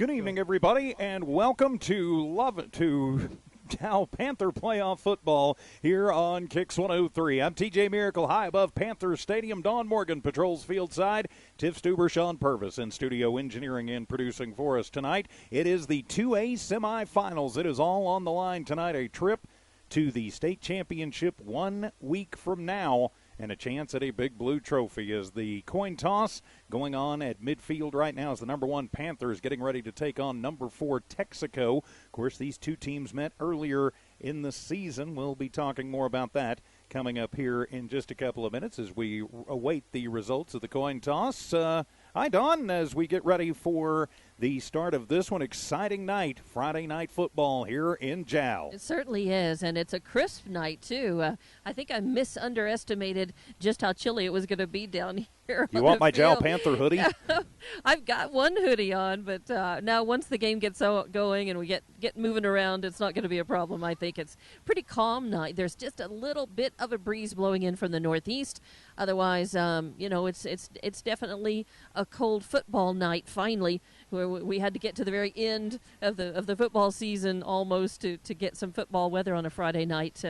Good evening, everybody, and welcome to Jal Panther playoff football here on Kicks 103. I'm TJ Miracle, high above Panther Stadium. Don Morgan patrols field side. Tiff Stuber, Sean Purvis in studio engineering and producing for us tonight. It is the 2A semifinals. It is all on the line tonight. A trip to the state championship 1 week from now, and a chance at a Big Blue trophy as the coin toss going on at midfield right now as the number 1 Panthers getting ready to take on number 4 Texico. Of course, these two teams met earlier in the season. We'll be talking more about that coming up here in just a couple of minutes as we await the results of the coin toss. Hi, Don, as we get ready for the start of this one. Exciting night, Friday night football here in Jal. It certainly is, and it's a crisp night, too. I think I underestimated just how chilly it was going to be down here. You want my Jal Panther hoodie? I've got one hoodie on, but now once the game gets going and we get moving around, it's not going to be a problem, I think. It's pretty calm night. There's just a little bit of a breeze blowing in from the northeast. Otherwise, it's definitely a cold football night, finally, where we had to get to the very end of the football season almost to get some football weather on a Friday night,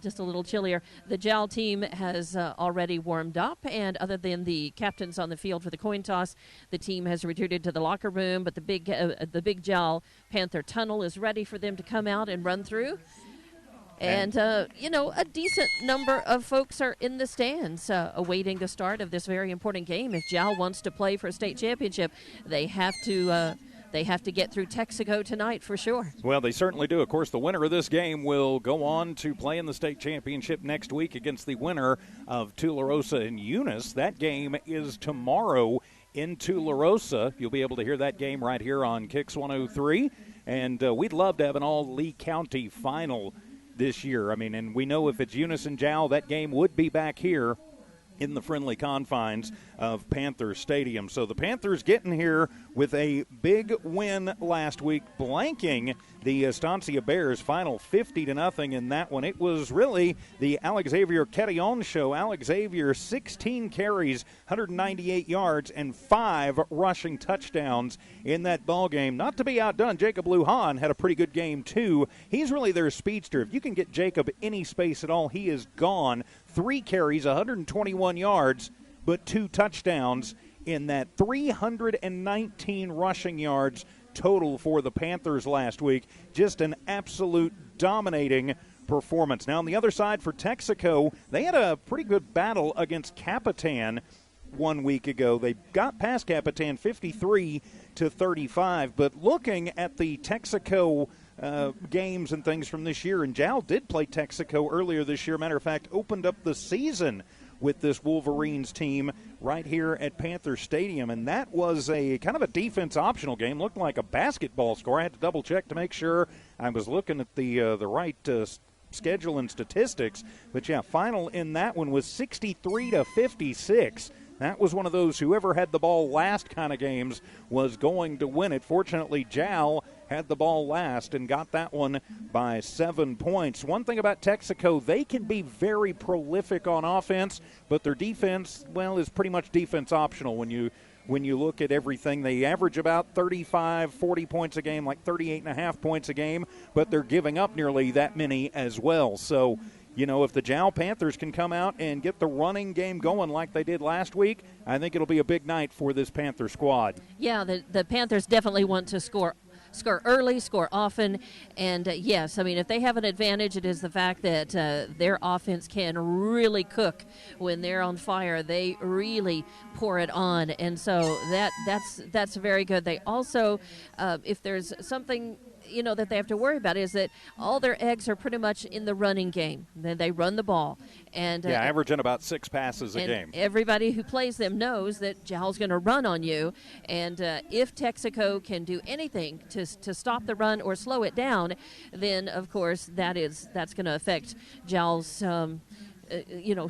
just a little chillier. The Jal team has already warmed up, and other than the captains on the field for the coin toss, the team has retreated to the locker room, but the big Jal Panther tunnel is ready for them to come out and run through. And, a decent number of folks are in the stands awaiting the start of this very important game. If Jal wants to play for a state championship, they have to get through Texico tonight for sure. Well, they certainly do. Of course, the winner of this game will go on to play in the state championship next week against the winner of Tularosa and Eunice. That game is tomorrow in Tularosa. You'll be able to hear that game right here on Kicks 103. And we'd love to have an all-Lee County final this year. I mean, and we know if it's Eunice and Jal, that game would be back here in the friendly confines of Panther Stadium. So the Panthers getting here with a big win last week, blanking the Estancia Bears, final 50-0 in that one. It was really the Alex Xavier Quetillon show. Alex Xavier, 16 carries, 198 yards, and 5 rushing touchdowns in that ball game. Not to be outdone, Jacob Lujan had a pretty good game too. He's really their speedster. If you can get Jacob any space at all, he is gone. 3 carries, 121 yards, but 2 touchdowns in that. 319 rushing yards total for the Panthers last week. Just an absolute dominating performance. Now on the other side for Texico, they had a pretty good battle against Capitan 1 week ago. They got past Capitan 53-35, but looking at the Texico games and things from this year, and Jal did play Texico earlier this year. Matter of fact, opened up the season with this Wolverines team right here at Panther Stadium, and that was a kind of a defense optional game. Looked like a basketball score. I had to double check to make sure I was looking at the right schedule and statistics. But yeah, final in that one was 63-56. That was one of those whoever had the ball last kind of games was going to win it. Fortunately, Jal had the ball last and got that one by 7 points. One thing about Texico, they can be very prolific on offense, but their defense, well, is pretty much defense optional when you look at everything. They average about 35, 40 points a game, like 38.5 points a game, but they're giving up nearly that many as well. So, you know, if the Jal Panthers can come out and get the running game going like they did last week, I think it'll be a big night for this Panther squad. Yeah, the Panthers definitely want to score early, score often, and yes, I mean, if they have an advantage, it is the fact that their offense can really cook when they're on fire. They really pour it on, and so that's very good. They also, if there's something that they have to worry about, is that all their eggs are pretty much in the running game. They run the ball. And averaging about 6 passes a game. Everybody who plays them knows that Jal's going to run on you. And if Texico can do anything to stop the run or slow it down, then, of course, that's going to affect Jal's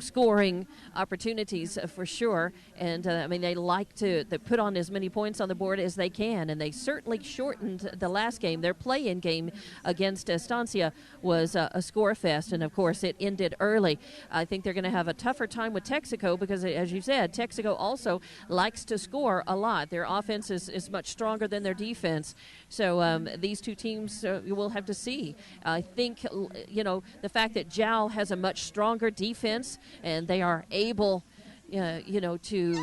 scoring opportunities for sure. And they like to put on as many points on the board as they can, and they certainly shortened the last game. Their play-in game against Estancia was a score fest, and of course it ended early. I think they're going to have a tougher time with Texico because, as you said, Texico also likes to score a lot. Their offense is much stronger than their defense. So these two teams we'll have to see. I think, the fact that Jal has a much stronger defense and they are able to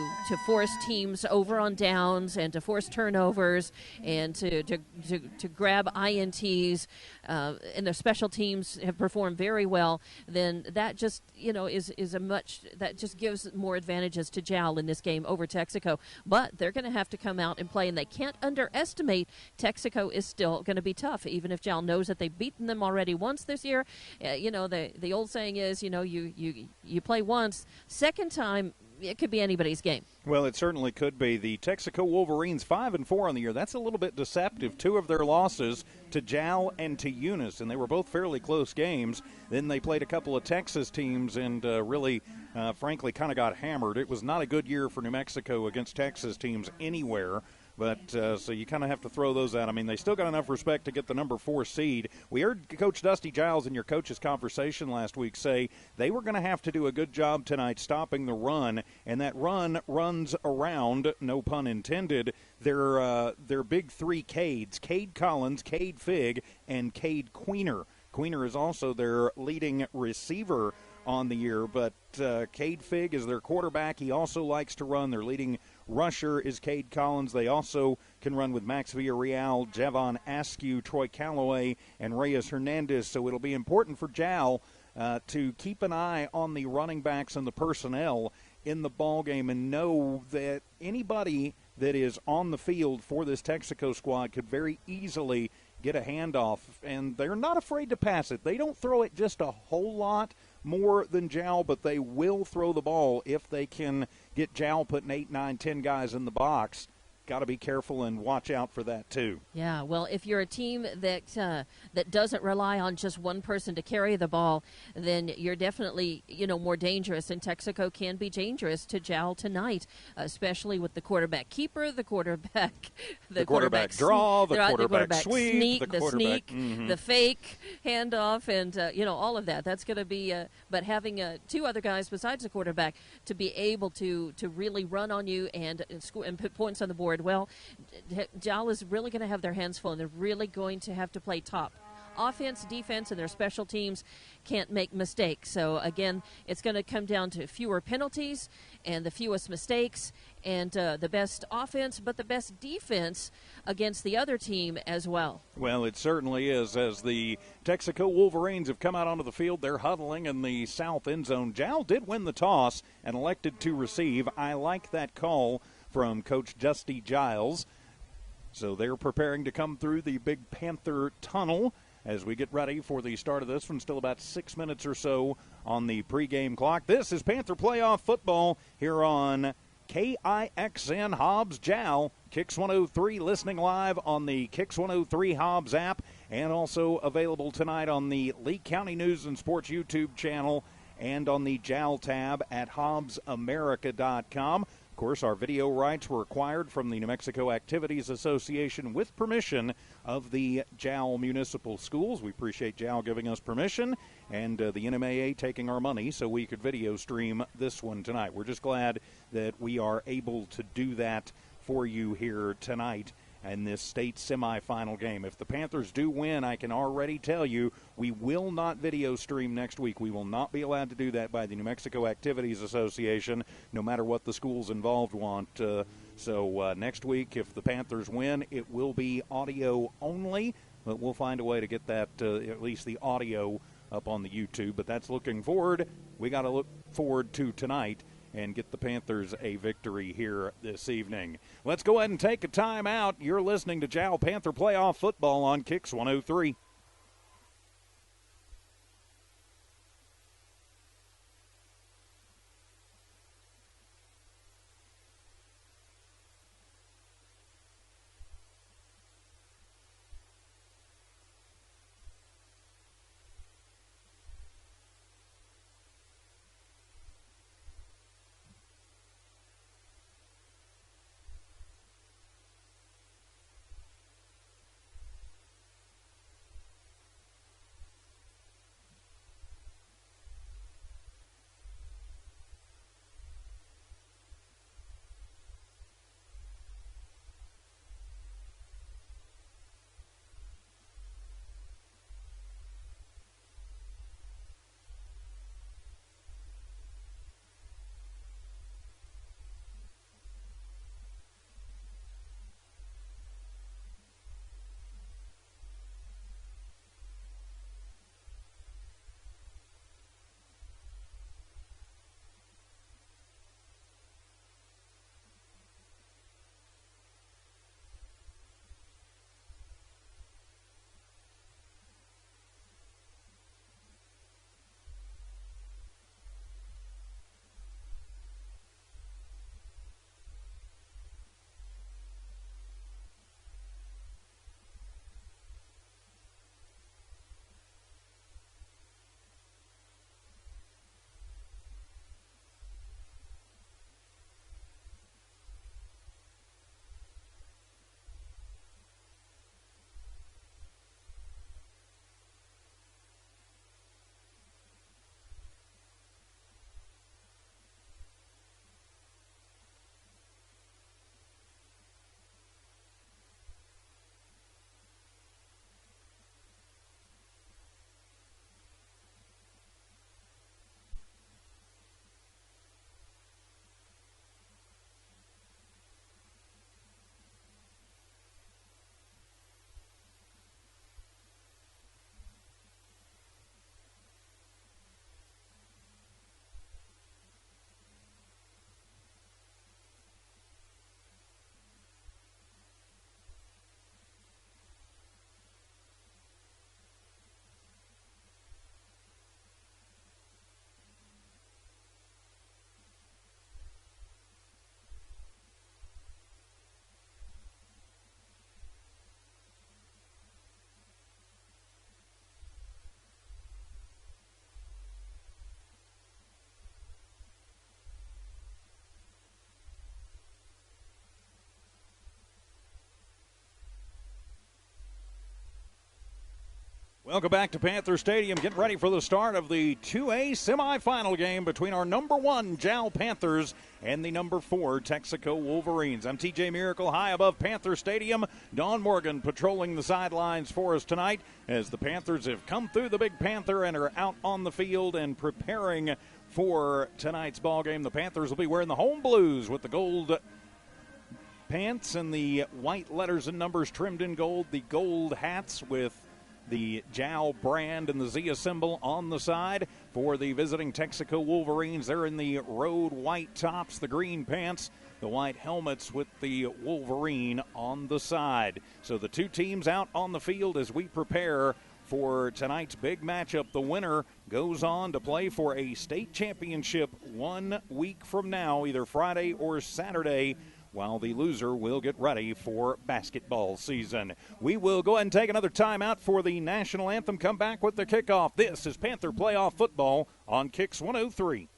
force teams over on downs and to force turnovers and to grab INTs, and their special teams have performed very well, then that just that just gives more advantages to Jal in this game over Texico. But they're going to have to come out and play, and they can't underestimate Texico is still going to be tough, even if Jal knows that they've beaten them already once this year. The old saying is, you play once, second time it could be anybody's game. Well, it certainly could be. The Texico Wolverines 5-4 on the year. That's a little bit deceptive. Two of their losses to Jal and to Eunice, and they were both fairly close games. Then they played a couple of Texas teams and really, frankly, kind of got hammered. It was not a good year for New Mexico against Texas teams anywhere. But so you kind of have to throw those out. I mean, they still got enough respect to get the number 4 seed. We heard Coach Dusty Giles in your coach's conversation last week say they were going to have to do a good job tonight stopping the run, and that run runs around, no pun intended, their big three Cades, Cade Collins, Cade Figg, and Cade Queener. Queener is also their leading receiver on the year, but Cade Figg is their quarterback. He also likes to run. Their leading rusher is Cade Collins. They also can run with Max Villarreal, Javon Askew, Troy Calloway, and Reyes Hernandez. So it'll be important for Jal to keep an eye on the running backs and the personnel in the ball game and know that anybody that is on the field for this Texico squad could very easily get a handoff, and they're not afraid to pass it. They don't throw it just a whole lot more than Jal, but they will throw the ball if they can get Jal putting 8, 9, 10 guys in the box. Got to be careful and watch out for that too. Yeah, well, if you're a team that doesn't rely on just one person to carry the ball, then you're definitely more dangerous. And Texico can be dangerous to Jal tonight, especially with the quarterback keeper, the quarterback draw, the quarterback sweep, the sneak, the fake handoff, and all of that. That's going to be. But having two other guys besides the quarterback to be able to really run on you and put points on the board. Well, Jal is really going to have their hands full, and they're really going to have to play top. Offense, defense, and their special teams can't make mistakes. So, again, it's going to come down to fewer penalties and the fewest mistakes and the best offense, but the best defense against the other team as well. Well, it certainly is. As the Texico Wolverines have come out onto the field, they're huddling in the south end zone. Jal did win the toss and elected to receive. I like that call from Coach Dusty Giles. So they're preparing to come through the big Panther tunnel as we get ready for the start of this one. Still about 6 minutes or so on the pregame clock. This is Panther Playoff Football here on KIXN Hobbs Jal. Kicks 103, listening live on the Kicks 103 Hobbs app, and also available tonight on the Lee County News and Sports YouTube channel and on the Jal tab at HobbsAmerica.com. Of course, our video rights were acquired from the New Mexico Activities Association with permission of the Jal Municipal Schools. We appreciate Jal giving us permission and the NMAA taking our money so we could video stream this one tonight. We're just glad that we are able to do that for you here tonight in this state semifinal game. If the Panthers do win, I can already tell you we will not video stream next week. We will not be allowed to do that by the New Mexico Activities Association, no matter what the schools involved want. So next week, if the Panthers win, it will be audio only, but we'll find a way to get that, at least the audio, up on the YouTube. But that's looking forward. We got to look forward to tonight and get the Panthers a victory here this evening. Let's go ahead and take a timeout. You're listening to Jal Panther Playoff Football on Kicks 103. Welcome back to Panther Stadium. Getting ready for the start of the 2A semifinal game between our number 1 Jal Panthers and the number 4 Texico Wolverines. I'm TJ Miracle, high above Panther Stadium. Dawn Morgan patrolling the sidelines for us tonight as the Panthers have come through the Big Panther and are out on the field and preparing for tonight's ball game. The Panthers will be wearing the home blues with the gold pants and the white letters and numbers trimmed in gold, the gold hats with the Jal brand and the Zia symbol on the side. For the visiting Texico Wolverines, they're in the road white tops, the green pants, the white helmets with the Wolverine on the side. So the two teams out on the field as we prepare for tonight's big matchup. The winner goes on to play for a state championship 1 week from now, either Friday or Saturday, while the loser will get ready for basketball season. We will go ahead and take another timeout for the national anthem. Come back with the kickoff. This is Panther Playoff Football on Kicks 103.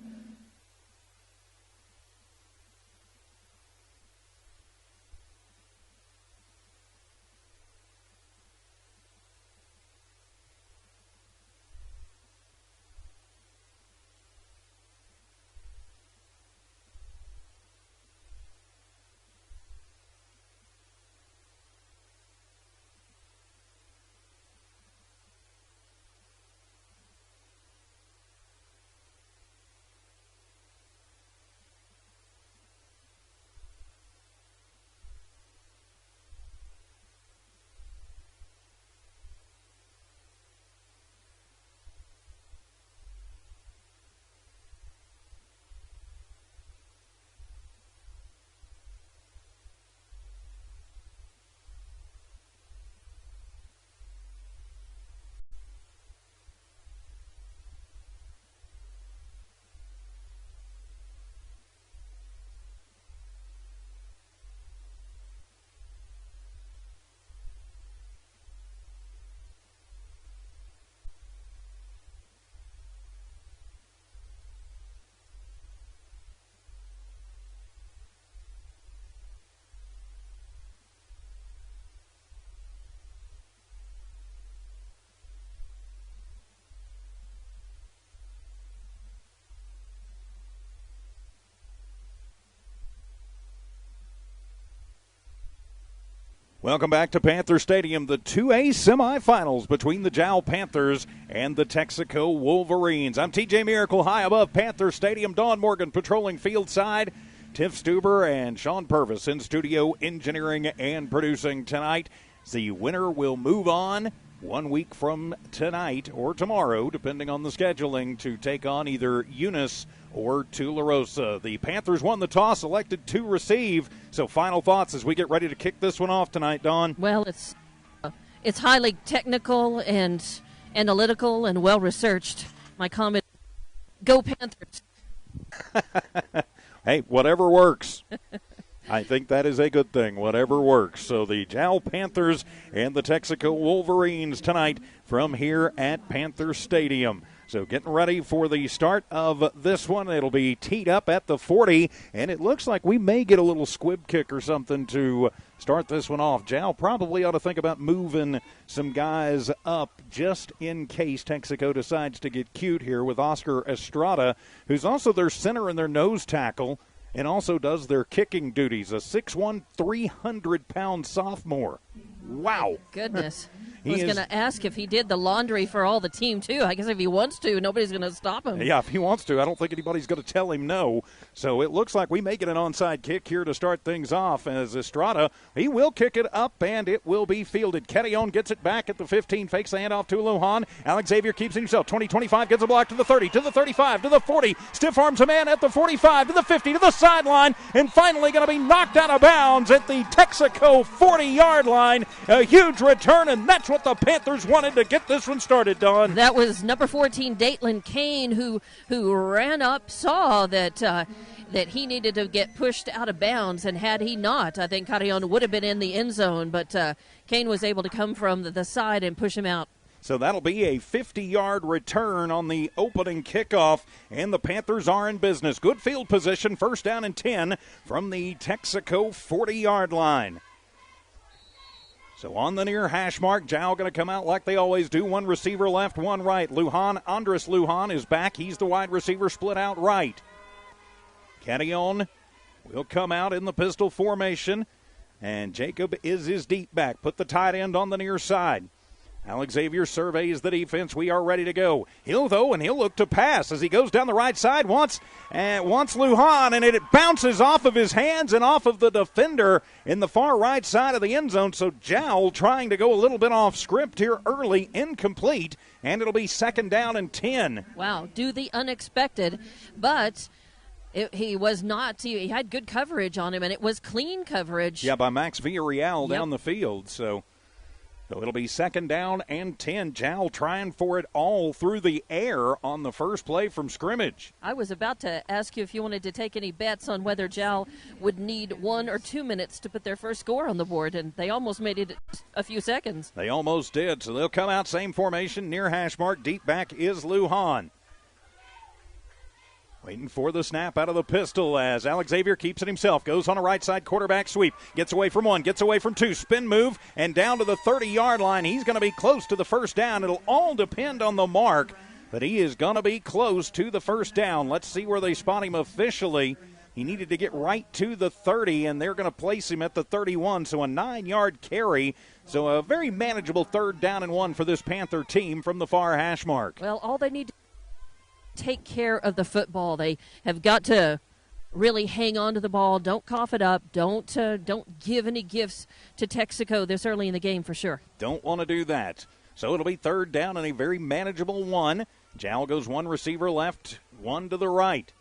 Welcome back to Panther Stadium, the 2A semifinals between the Jal Panthers and the Texico Wolverines. I'm TJ Miracle, high above Panther Stadium. Dawn Morgan patrolling field side. Tiff Stuber and Sean Purvis in studio engineering and producing tonight. The winner will move on 1 week from tonight or tomorrow, depending on the scheduling, to take on either Eunice or Tularosa. The Panthers won the toss, elected to receive. So final thoughts as we get ready to kick this one off tonight, Dawn. Well, it's highly technical and analytical and well-researched. My comment, go Panthers. Hey, whatever works. I think that is a good thing, whatever works. So the Jal Panthers and the Texico Wolverines tonight from here at Panther Stadium. So getting ready for the start of this one. It'll be teed up at the 40, and it looks like we may get a little squib kick or something to start this one off. Jal probably ought to think about moving some guys up just in case Texico decides to get cute here with Oscar Estrada, who's also their center and their nose tackle, and also does their kicking duties, a 6'1", 300-pound sophomore. Wow. Goodness. I was going to ask if he did the laundry for all the team, too. I guess if he wants to, nobody's going to stop him. Yeah, if he wants to. I don't think anybody's going to tell him no. So it looks like we may get an onside kick here to start things off as Estrada, he will kick it up, and it will be fielded. Ketillon gets it back at the 15, fakes the handoff to Lujan. Alex Xavier keeps it himself. 20-25, gets a block to the 30, to the 35, to the 40. Stiff arms a man at the 45, to the 50, to the sideline, and finally going to be knocked out of bounds at the Texico 40-yard line. A huge return, and that's what the Panthers wanted to get this one started, Dawn. That was number 14, Datelin Kane, who ran up, saw that he needed to get pushed out of bounds, and had he not, I think Carrion would have been in the end zone, but Kane was able to come from the side and push him out. So that'll be a 50-yard return on the opening kickoff, and the Panthers are in business. Good field position, first down and 10 from the Texico 40-yard line. So on the near hash mark, Jal going to come out like they always do. One receiver left, one right. Andres Lujan is back. He's the wide receiver split out right. Carrion will come out in the pistol formation. And Jacob is his deep back. Put the tight end on the near side. Alex Xavier surveys the defense. We are ready to go. He'll look to pass as he goes down the right side. Wants Lujan, and it bounces off of his hands and off of the defender in the far right side of the end zone. So Jal trying to go a little bit off script here early, incomplete, and it'll be 2nd down and 10. Wow, do the unexpected, but he was not. He had good coverage on him, and it was clean coverage. Yeah, by Max Villarreal down the field. So it'll be 2nd down and 10. Jal trying for it all through the air on the first play from scrimmage. I was about to ask you if you wanted to take any bets on whether Jal would need 1 or 2 minutes to put their first score on the board, and they almost made it a few seconds. They almost did, so they'll come out same formation, near hash mark. Deep back is Lujan. Waiting for the snap out of the pistol as Alex Xavier keeps it himself. Goes on a right side quarterback sweep. Gets away from 1, gets away from 2. Spin move and down to the 30-yard line. He's going to be close to the first down. It'll all depend on the mark, but he is going to be close to the first down. Let's see where they spot him officially. He needed to get right to the 30, and they're going to place him at the 31, so a 9-yard carry. So a very manageable 3rd down and 1 for this Panther team from the far hash mark. Well, all they need to take care of the football. They have got to really hang on to the ball. Don't cough it up. Don't give any gifts to Texico this early in the game for sure. Don't want to do that. So it'll be 3rd down and a very manageable 1. Jal goes 1 receiver left, 1 to the right.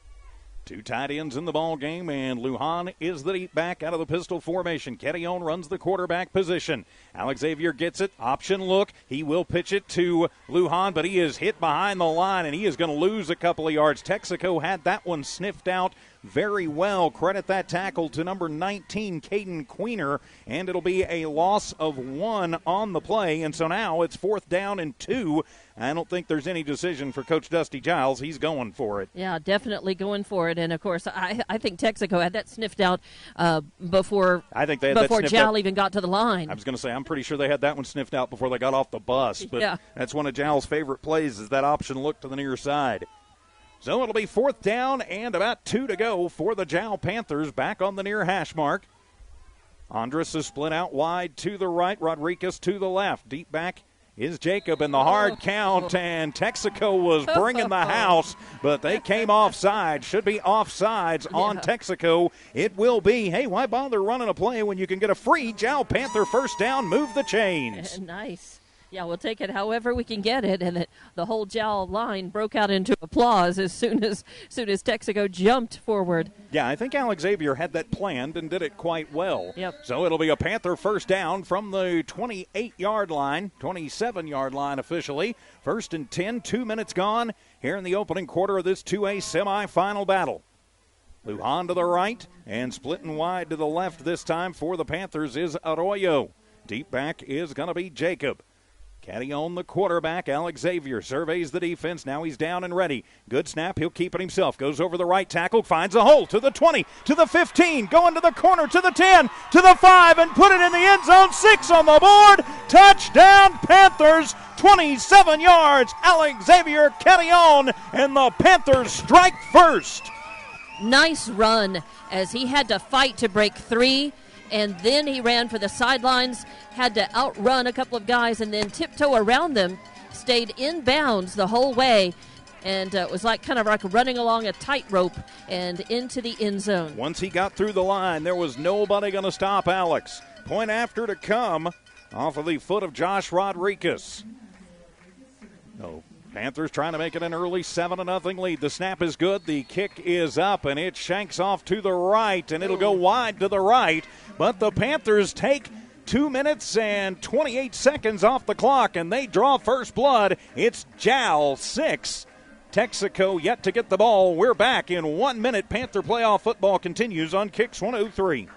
2 tight ends in the ball game, and Lujan is the deep back out of the pistol formation. Carrion runs the quarterback position. Alex Xavier gets it. Option look. He will pitch it to Lujan, but he is hit behind the line, and he is going to lose a couple of yards. Texico had that one sniffed out very well. Credit that tackle to number 19, Caden Queener, and it'll be a loss of 1 on the play. And so now it's 4th down and 2. I don't think there's any decision for Coach Dusty Giles. He's going for it. Yeah, definitely going for it. And, of course, I think Texico had that sniffed out before Jal even got to the line. I was going to say, I'm pretty sure they had that one sniffed out before they got off the bus. But That's one of Jal's favorite plays is that option look to the near side. So it'll be 4th down and about 2 to go for the Jal Panthers back on the near hash mark. Andres is split out wide to the right. Rodriguez to the left. Deep back is Jacob in the hard count, and Texico was bringing the house, but they came offside. Should be offsides on Texico. It will be. Hey, why bother running a play when you can get a free Jal Panther first down, move the chains. Nice. Yeah, we'll take it however we can get it, and the whole Jal line broke out into applause as soon as Texico jumped forward. Yeah, I think Alex Xavier had that planned and did it quite well. Yep. So it'll be a Panther first down from the 28-yard line, 27-yard line officially. 1st and 10, 2 minutes gone here in the opening quarter of this 2A semifinal battle. Lujan to the right and splitting wide to the left this time for the Panthers is Arroyo. Deep back is going to be Jacob. Carrion, the quarterback. Alex Xavier surveys the defense. Now he's down and ready. Good snap. He'll keep it himself. Goes over the right tackle. Finds a hole to the 20, to the 15. Going to the corner, to the 10, to the 5, and put it in the end zone. 6 on the board. Touchdown, Panthers. 27 yards. Alex Xavier Carrion, and the Panthers strike first. Nice run as he had to fight to break 3. And then he ran for the sidelines, had to outrun a couple of guys and then tiptoe around them, stayed in bounds the whole way, and it was kind of like running along a tightrope and into the end zone. Once he got through the line, there was nobody going to stop Alex. Point after to come off of the foot of Josh Rodriguez. No. Panthers trying to make it an early 7-0 lead. The snap is good. The kick is up, and it shanks off to the right, and it'll go wide to the right. But the Panthers take 2 minutes and 28 seconds off the clock, and they draw first blood. It's Jal 6. Texico yet to get the ball. We're back in 1 minute. Panther playoff football continues on Kicks 103.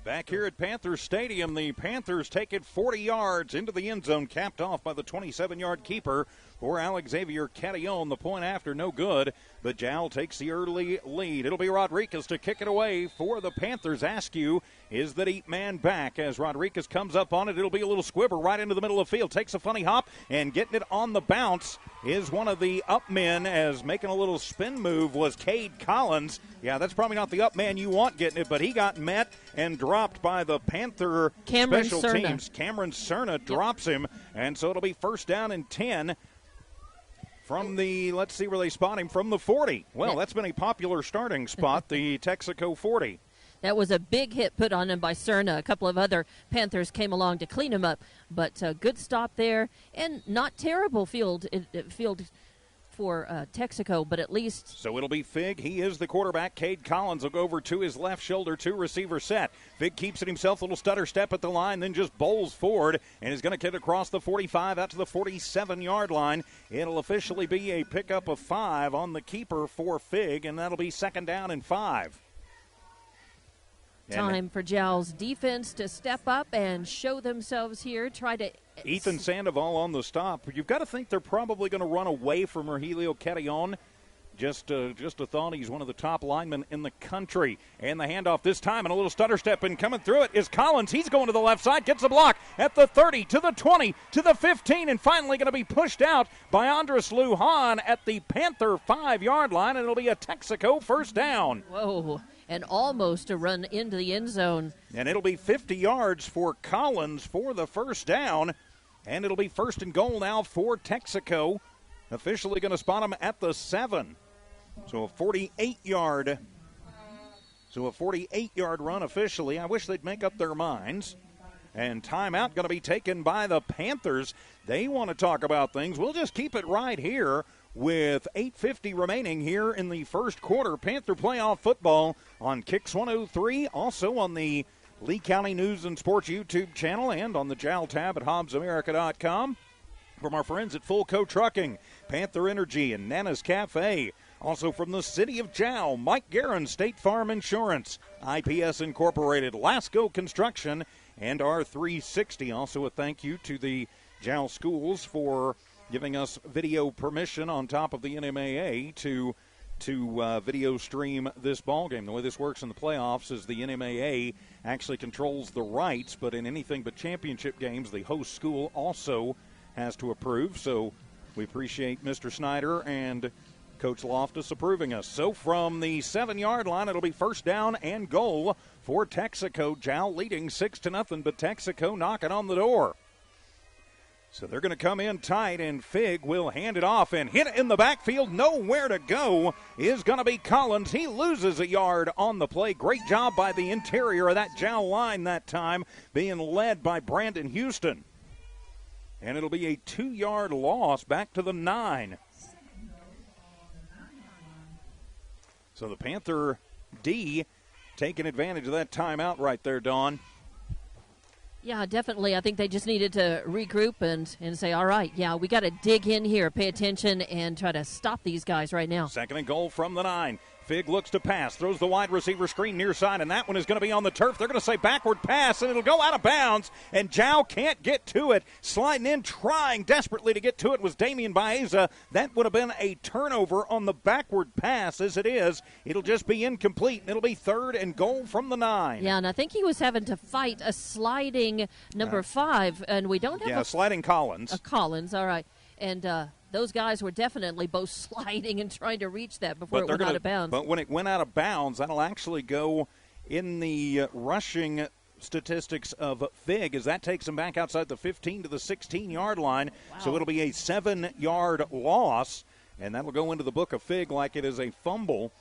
Back here at Panther Stadium, the Panthers take it 40 yards into the end zone, capped off by the 27-yard keeper for Alexavier Catillon. The point after, no good, but Jal takes the early lead. It'll be Rodriguez to kick it away for the Panthers. Askew is the deep man back. As Rodriguez comes up on it, it'll be a little squibber right into the middle of the field. Takes a funny hop, and getting it on the bounce is one of the up men, as making a little spin move was Cade Collins. Yeah, that's probably not the up man you want getting it, but he got met and dropped by the Panther special teams. Cameron Cerna drops him, and so it'll be first down and 10 from the, let's see where they spot him, from the 40. Well, that's been a popular starting spot, the Texico 40. That was a big hit put on him by Cerna. A couple of other Panthers came along to clean him up, but good stop there, and not terrible field for Texico, but at least. So it'll be Fig. He is the quarterback. Cade Collins will go over to his left shoulder, two receiver set. Fig keeps it himself, a little stutter step at the line, then just bowls forward and is going to get across the 45 out to the 47-yard line. It'll officially be a pickup of 5 on the keeper for Fig, and that'll be second down and 5. Time for Jal's defense to step up and show themselves here. Try to. Ethan Sandoval on the stop. You've got to think they're probably going to run away from Rogelio Catillon. Just a thought. He's one of the top linemen in the country. And the handoff this time, and a little stutter step, and coming through it is Collins. He's going to the left side, gets a block at the 30, to the 20, to the 15, and finally going to be pushed out by Andres Lujan at the Panther 5-yard line, and it'll be a Texico first down. Whoa. And almost a run into the end zone. And it'll be 50 yards for Collins for the first down. And it'll be first and goal now for Texico. Officially going to spot him at the 7. So a 48-yard run officially. I wish they'd make up their minds. And timeout going to be taken by the Panthers. They want to talk about things. We'll just keep it right here with 8:50 remaining here in the first quarter. Panther playoff football on Kicks 103, also on the Lee County News and Sports YouTube channel and on the JAL tab at HobbsAmerica.com. From our friends at Fullco Trucking, Panther Energy, and Nana's Cafe. Also from the city of Jal, Mike Guerin, State Farm Insurance, IPS Incorporated, Lasco Construction, and R360. Also a thank you to the Jal schools for giving us video permission on top of the NMAA to video stream this ball game. The way this works in the playoffs is the NMAA actually controls the rights, but in anything but championship games, the host school also has to approve. So we appreciate Mr. Snyder and Coach Loftus approving us. So from the 7-yard line, it'll be first down and goal for Texico. Jal leading 6-0, but Texico knocking on the door. So they're going to come in tight, and Fig will hand it off and hit it in the backfield. Nowhere to go is going to be Collins. He loses a yard on the play. Great job by the interior of that Jal line that time, being led by Brandon Houston. And it'll be a 2-yard loss back to the 9. So the Panther D taking advantage of that timeout right there, Dawn. Yeah, definitely. I think they just needed to regroup and say, all right, yeah, we got to dig in here, pay attention, and try to stop these guys right now. Second and goal from the 9. Fig looks to pass, throws the wide receiver screen near side, and that one is going to be on the turf. They're going to say backward pass, and it'll go out of bounds, and Jal can't get to it. Sliding in, trying desperately to get to it was Damian Baeza. That would have been a turnover on the backward pass. As it is, it'll just be incomplete, and it'll be third and goal from the 9. Yeah, and I think he was having to fight a sliding number 5, and we don't have sliding Collins. A Collins, all right. And those guys were definitely both sliding and trying to reach that before it went out of bounds. But when it went out of bounds, that'll actually go in the rushing statistics of Fig, as that takes him back outside the 15 to the 16-yard line. Wow. So it'll be a 7-yard loss, and that'll go into the book of Fig like it is a fumble.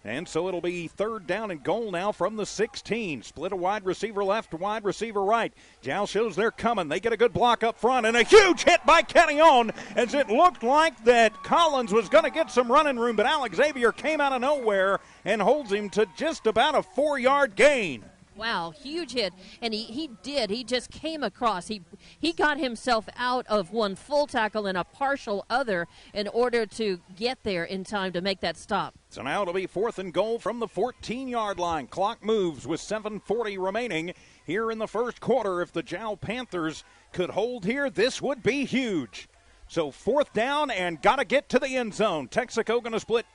And so it'll be third down and goal now from the 16. Split a wide receiver left, wide receiver right. Jal shows they're coming. They get a good block up front, and a huge hit by Catillon, as it looked like that Collins was going to get some running room, but Alexavier came out of nowhere and holds him to just about a 4-yard gain. Wow, huge hit. And he did. He just came across. He got himself out of one full tackle and a partial other in order to get there in time to make that stop. So now it'll be 4th and goal from the 14-yard line. Clock moves with 7:40 remaining here in the first quarter. If the Jal Panthers could hold here, this would be huge. So 4th down and got to get to the end zone. Texico going to split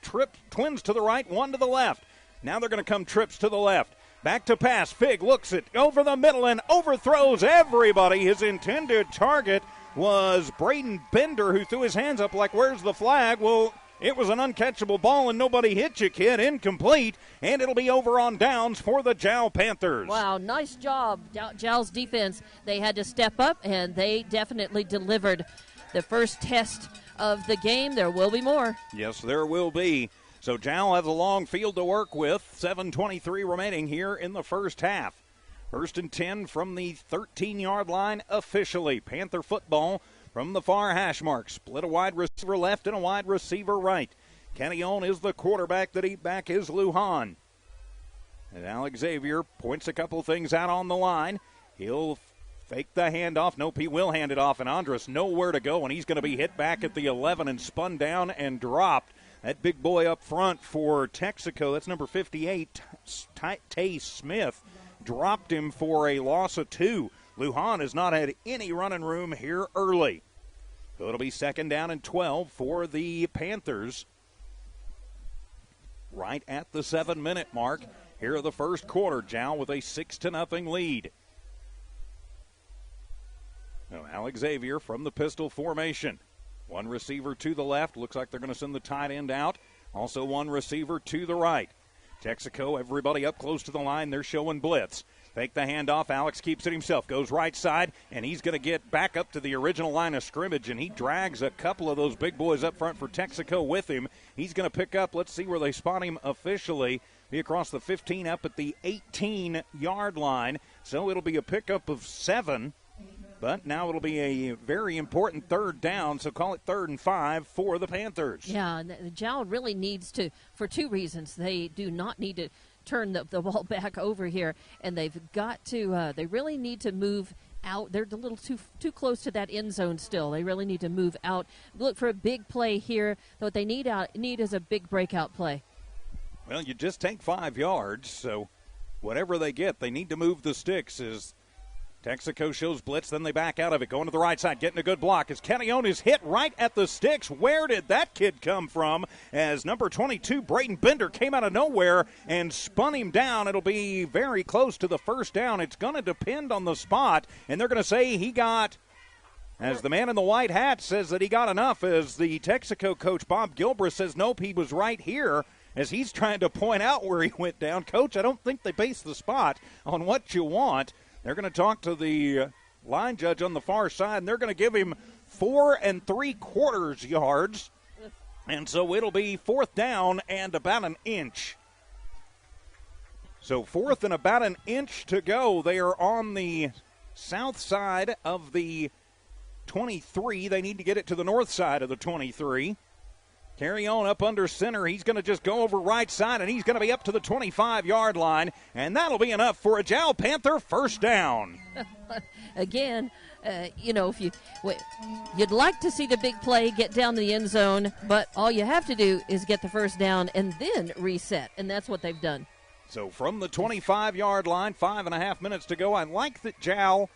twins to the right, one to the left. Now they're going to come trips to the left. Back to pass. Fig looks it over the middle and overthrows everybody. His intended target was Braden Bender, who threw his hands up like, where's the flag? Well, it was an uncatchable ball and nobody hit you, kid. Incomplete. And it'll be over on downs for the Jal Panthers. Wow, nice job. Jal's defense, they had to step up and they definitely delivered the first test of the game. There will be more. Yes, there will be. So Jal has a long field to work with. 7:23 remaining here in the first half. 1st and 10 from the 13-yard line officially. Panther football from the far hash mark. Split a wide receiver left and a wide receiver right. Kenyon is the quarterback. The deep back is Lujan. And Alex Xavier points a couple things out on the line. He'll fake the handoff. Nope, he will hand it off. And Andres nowhere to go, and he's going to be hit back at the 11 and spun down and dropped. That big boy up front for Texico, that's number 58, Tay Smith, dropped him for a loss of 2. Lujan has not had any running room here early. So it'll be 2nd down and 12 for the Panthers. Right at the 7-minute mark here of the first quarter. Jal with a 6-0 lead. Now Alex Xavier from the pistol formation. One receiver to the left. Looks like they're going to send the tight end out. Also one receiver to the right. Texico, everybody up close to the line. They're showing blitz. Fake the handoff. Alex keeps it himself. Goes right side, and he's going to get back up to the original line of scrimmage, and he drags a couple of those big boys up front for Texico with him. He's going to pick up, let's see where they spot him officially, be across the 15 up at the 18-yard line. So it'll be a pickup of 7. But now it'll be a very important 3rd down, so call it 3rd and 5 for the Panthers. Yeah, and the Jal really needs to, for 2 reasons. They do not need to turn the ball back over here, and they've got to, they really need to move out. They're a little too close to that end zone still. They really need to move out. Look for a big play here. What they need is a big breakout play. Well, you just take 5 yards, so whatever they get, they need to move the sticks. As Texico shows blitz, then they back out of it. Going to the right side, getting a good block. As Kenyon is hit right at the sticks. Where did that kid come from? As number 22, Braden Bender, came out of nowhere and spun him down. It'll be very close to the 1st down. It's going to depend on the spot, and they're going to say he got, as the man in the white hat says that he got enough, as the Texico coach, Bob Gilbreth, says nope, he was right here. As he's trying to point out where he went down. Coach, I don't think they base the spot on what you want. They're going to talk to the line judge on the far side, and they're going to give him 4 3/4 yards. And so it'll be 4th down and about an inch. So 4th and about an inch to go. They are on the south side of the 23. They need to get it to the north side of the 23. Carry on up under center. He's going to just go over right side, and he's going to be up to the 25-yard line, and that'll be enough for a Jal Panther 1st down. Again, if you'd like to see the big play get down to the end zone, but all you have to do is get the 1st down and then reset, and that's what they've done. So from the 25-yard line, 5.5 minutes to go. I like that Jal,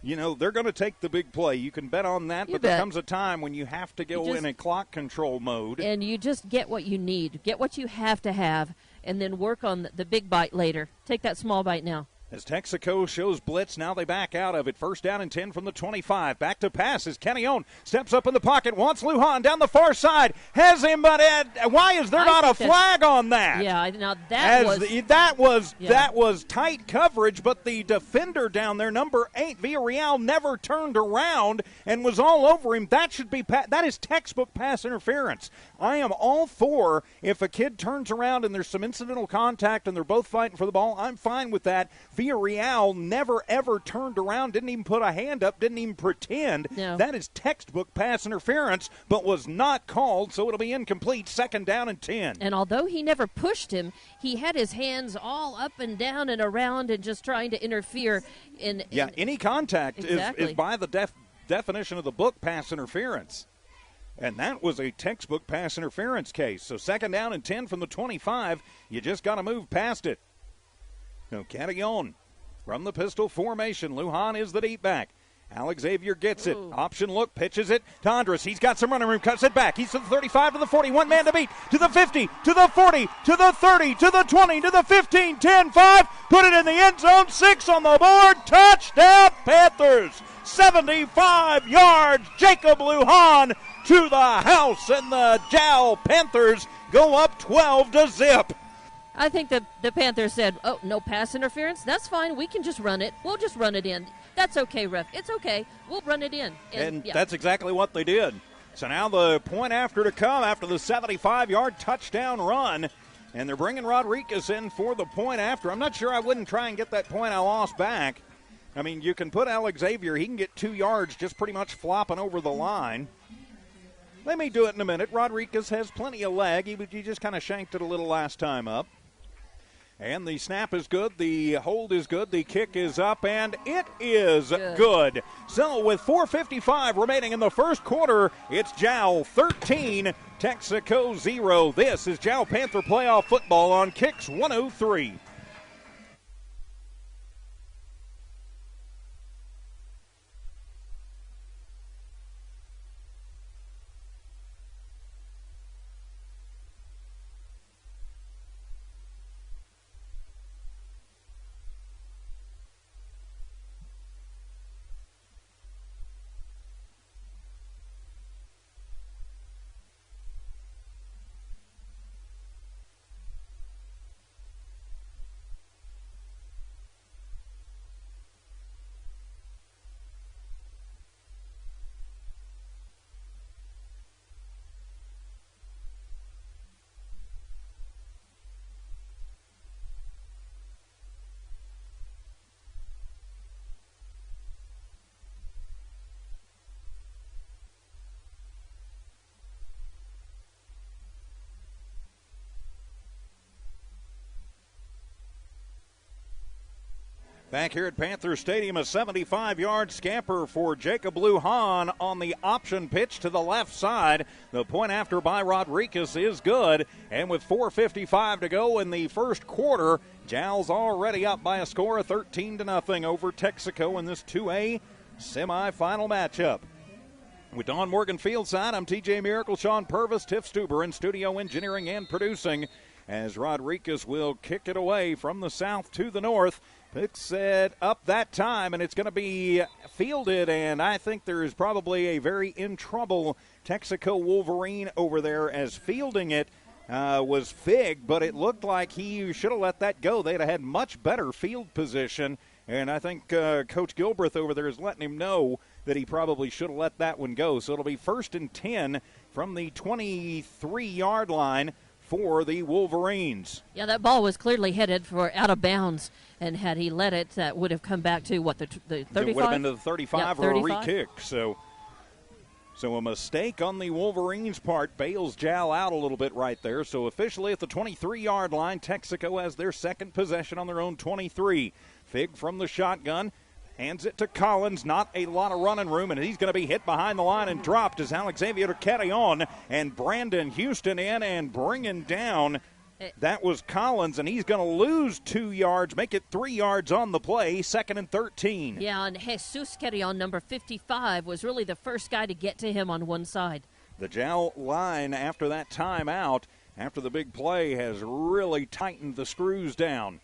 they're going to take the big play. You can bet on that, but there comes a time when you have to go in a clock control mode. And you just get what you need. Get what you have to have, and then work on the big bite later. Take that small bite now. As Texico shows blitz, now they back out of it. 1st down and 10 from the 25. Back to pass as Kenyon steps up in the pocket, wants Lujan down the far side, has him, but why is there not a flag on that? Yeah, now that was tight coverage, but the defender down there, number 8, Villarreal, never turned around and was all over him. That is textbook pass interference. I am all for if a kid turns around and there's some incidental contact and they're both fighting for the ball. I'm fine with that. Villarreal never, ever turned around, didn't even put a hand up, didn't even pretend. No. That is textbook pass interference, but was not called, so it'll be incomplete. 2nd down and 10. And although he never pushed him, he had his hands all up and down and around and just trying to interfere. Any contact exactly. is by the definition of the book pass interference. And that was a textbook pass interference case. So 2nd down and 10 from the 25. You just got to move past it. No, Catillon from the pistol formation. Lujan is the deep back. Alex Xavier gets it. Option look, pitches it to Andres. He's got some running room, cuts it back. He's to the 35, to the 40. One man to beat. To the 50, to the 40, to the 30, to the 20, to the 15, 10, 5. Put it in the end zone. 6 on the board. Touchdown, Panthers. 75 yards. Jacob Lujan to the house, and the Jal Panthers go up 12-0. I think the Panthers said, oh, no pass interference? That's fine. We can just run it. We'll just run it in. That's okay, ref. It's okay. We'll run it in. And that's exactly what they did. So now the point after to come after the 75-yard touchdown run, and they're bringing Rodriguez in for the point after. I'm not sure I wouldn't try and get that point I lost back. I mean, you can put Alex Xavier. He can get 2 yards just pretty much flopping over the line. They may do it in a minute. Rodriguez has plenty of leg. He just kind of shanked it a little last time up. And the snap is good. The hold is good. The kick is up, and it is good. So with 4:55 remaining in the first quarter, it's Jal 13, Texico 0. This is Jal Panther Playoff Football on Kicks 103. Back here at Panther Stadium, a 75-yard scamper for Jacob Lujan on the option pitch to the left side. The point after by Rodriguez is good. And with 4:55 to go in the first quarter, Jal's already up by a score of 13-0 over Texico in this 2A semifinal matchup. With Don Morgan Fieldside, I'm TJ Miracle, Sean Purvis, Tiff Stuber in studio engineering and producing, as Rodriguez will kick it away from the south to the north. Picks it up that time, and it's going to be fielded, and I think there is probably a very in trouble Texico Wolverine over there, as fielding it was Fig, but it looked like he should have let that go. They'd have had much better field position, and I think Coach Gilbreth over there is letting him know that he probably should have let that one go. So it'll be 1st and 10 from the 23-yard line for the Wolverines. Yeah, that ball was clearly headed for out of bounds, and had he let it, that would have come back to, what, the 35? It would have been to the 35 or 35? a re-kick. So a mistake on the Wolverines' part bails Jal out a little bit right there. So officially at the 23-yard line, Texico has their second possession on their own 23. Fig from the shotgun. Hands it to Collins, not a lot of running room, and he's going to be hit behind the line and dropped as Alex Xavier Catillon and Brandon Houston in and bringing down. That was Collins, and he's going to lose 2 yards, make it 3 yards on the play, 2nd and 13. Yeah, and Jesus Carrion, number 55, was really the first guy to get to him on one side. The Jal line after that timeout, after the big play, has really tightened the screws down.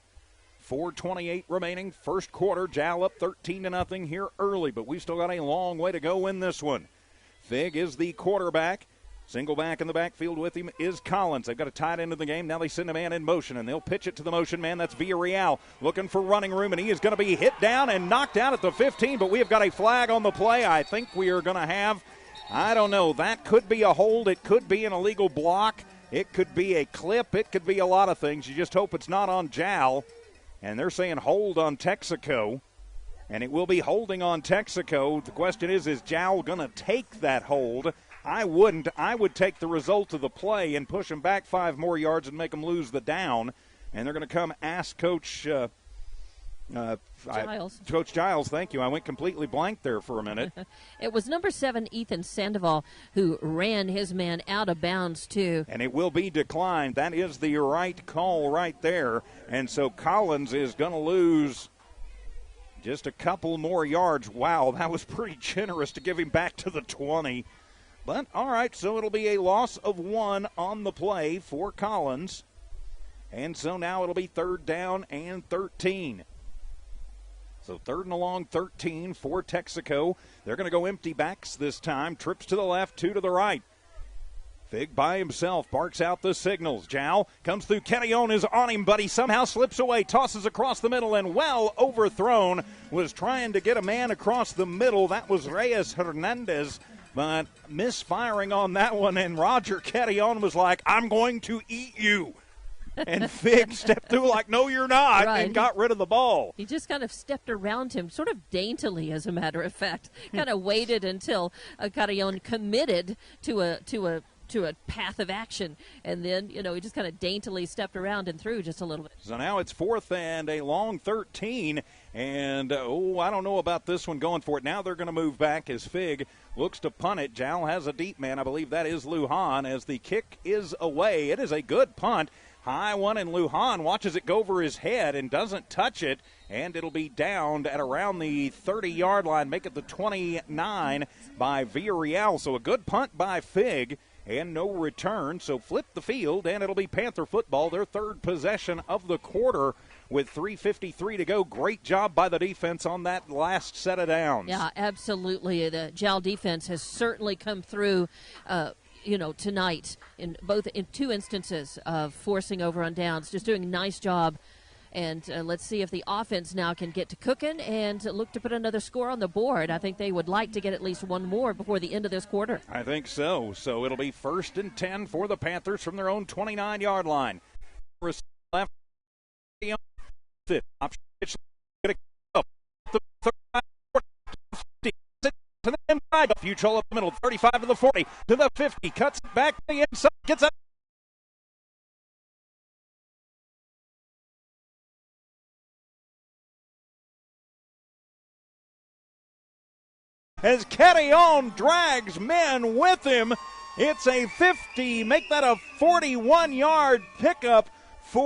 4:28 remaining, first quarter. Jal up 13-0 here early, but we've still got a long way to go in this one. Fig is the quarterback. Single back in the backfield with him is Collins. They've got a tight end of the game. Now they send a man in motion, and they'll pitch it to the motion man. That's Villarreal looking for running room, and he is going to be hit down and knocked out at the 15, but we have got a flag on the play. I think we are going to have, I don't know, that could be a hold. It could be an illegal block. It could be a clip. It could be a lot of things. You just hope it's not on Jal. and they're saying hold on Texico, and it will be holding on Texico. The question is Jal going to take that hold? I wouldn't. I would take the result of the play and push them back 5 more yards and make them lose the down. And they're going to come ask Coach Giles. Coach Giles, thank you. I went completely blank there for a minute. It was number 7, Ethan Sandoval, who ran his man out of bounds, too. And it will be declined. That is the right call right there. And so Collins is going to lose just a couple more yards. Wow, that was pretty generous to give him back to the 20. But, all right, so it'll be a loss of 1 on the play for Collins. And so now it'll be 3rd down and 13. So 3rd and a long, 13 for Texico. They're going to go empty backs this time. Trips to the left, 2 to the right. Fig by himself barks out the signals. Jal comes through. Kenyon is on him, but he somehow slips away, tosses across the middle, and well overthrown. Was trying to get a man across the middle. That was Reyes Hernandez, but misfiring on that one, and Roger Kenyon was like, I'm going to eat you. And Fig stepped through like, no, you're not, right. And got rid of the ball. He just kind of stepped around him, sort of daintily, as a matter of fact. Kind of waited until Carillon committed to a path of action. And then, he just kind of daintily stepped around and threw just a little bit. So now it's 4th and a long 13. And, I don't know about this one going for it. Now they're going to move back as Fig looks to punt it. Jal has a deep man. I believe that is Lujan as the kick is away. It is a good punt. High one, and Lujan watches it go over his head and doesn't touch it, and it'll be downed at around the 30-yard line, make it the 29 by Villarreal. So a good punt by Fig and no return. So flip the field, and it'll be Panther football, their 3rd possession of the quarter with 3:53 to go. Great job by the defense on that last set of downs. Yeah, absolutely. The Jal defense has certainly come through tonight in 2 instances of forcing over on downs, just doing a nice job. And let's see if the offense now can get to cooking and look to put another score on the board. I think they would like to get at least 1 more before the end of this quarter. I think so. So it'll be 1st and 10 for the Panthers from their own 29-yard line. Left, option, to the inside, Futrell up the middle, 35 to the 40, to the 50, cuts it back to the inside, gets up. As Kenyon drags men with him, it's a 50, make that a 41-yard pickup for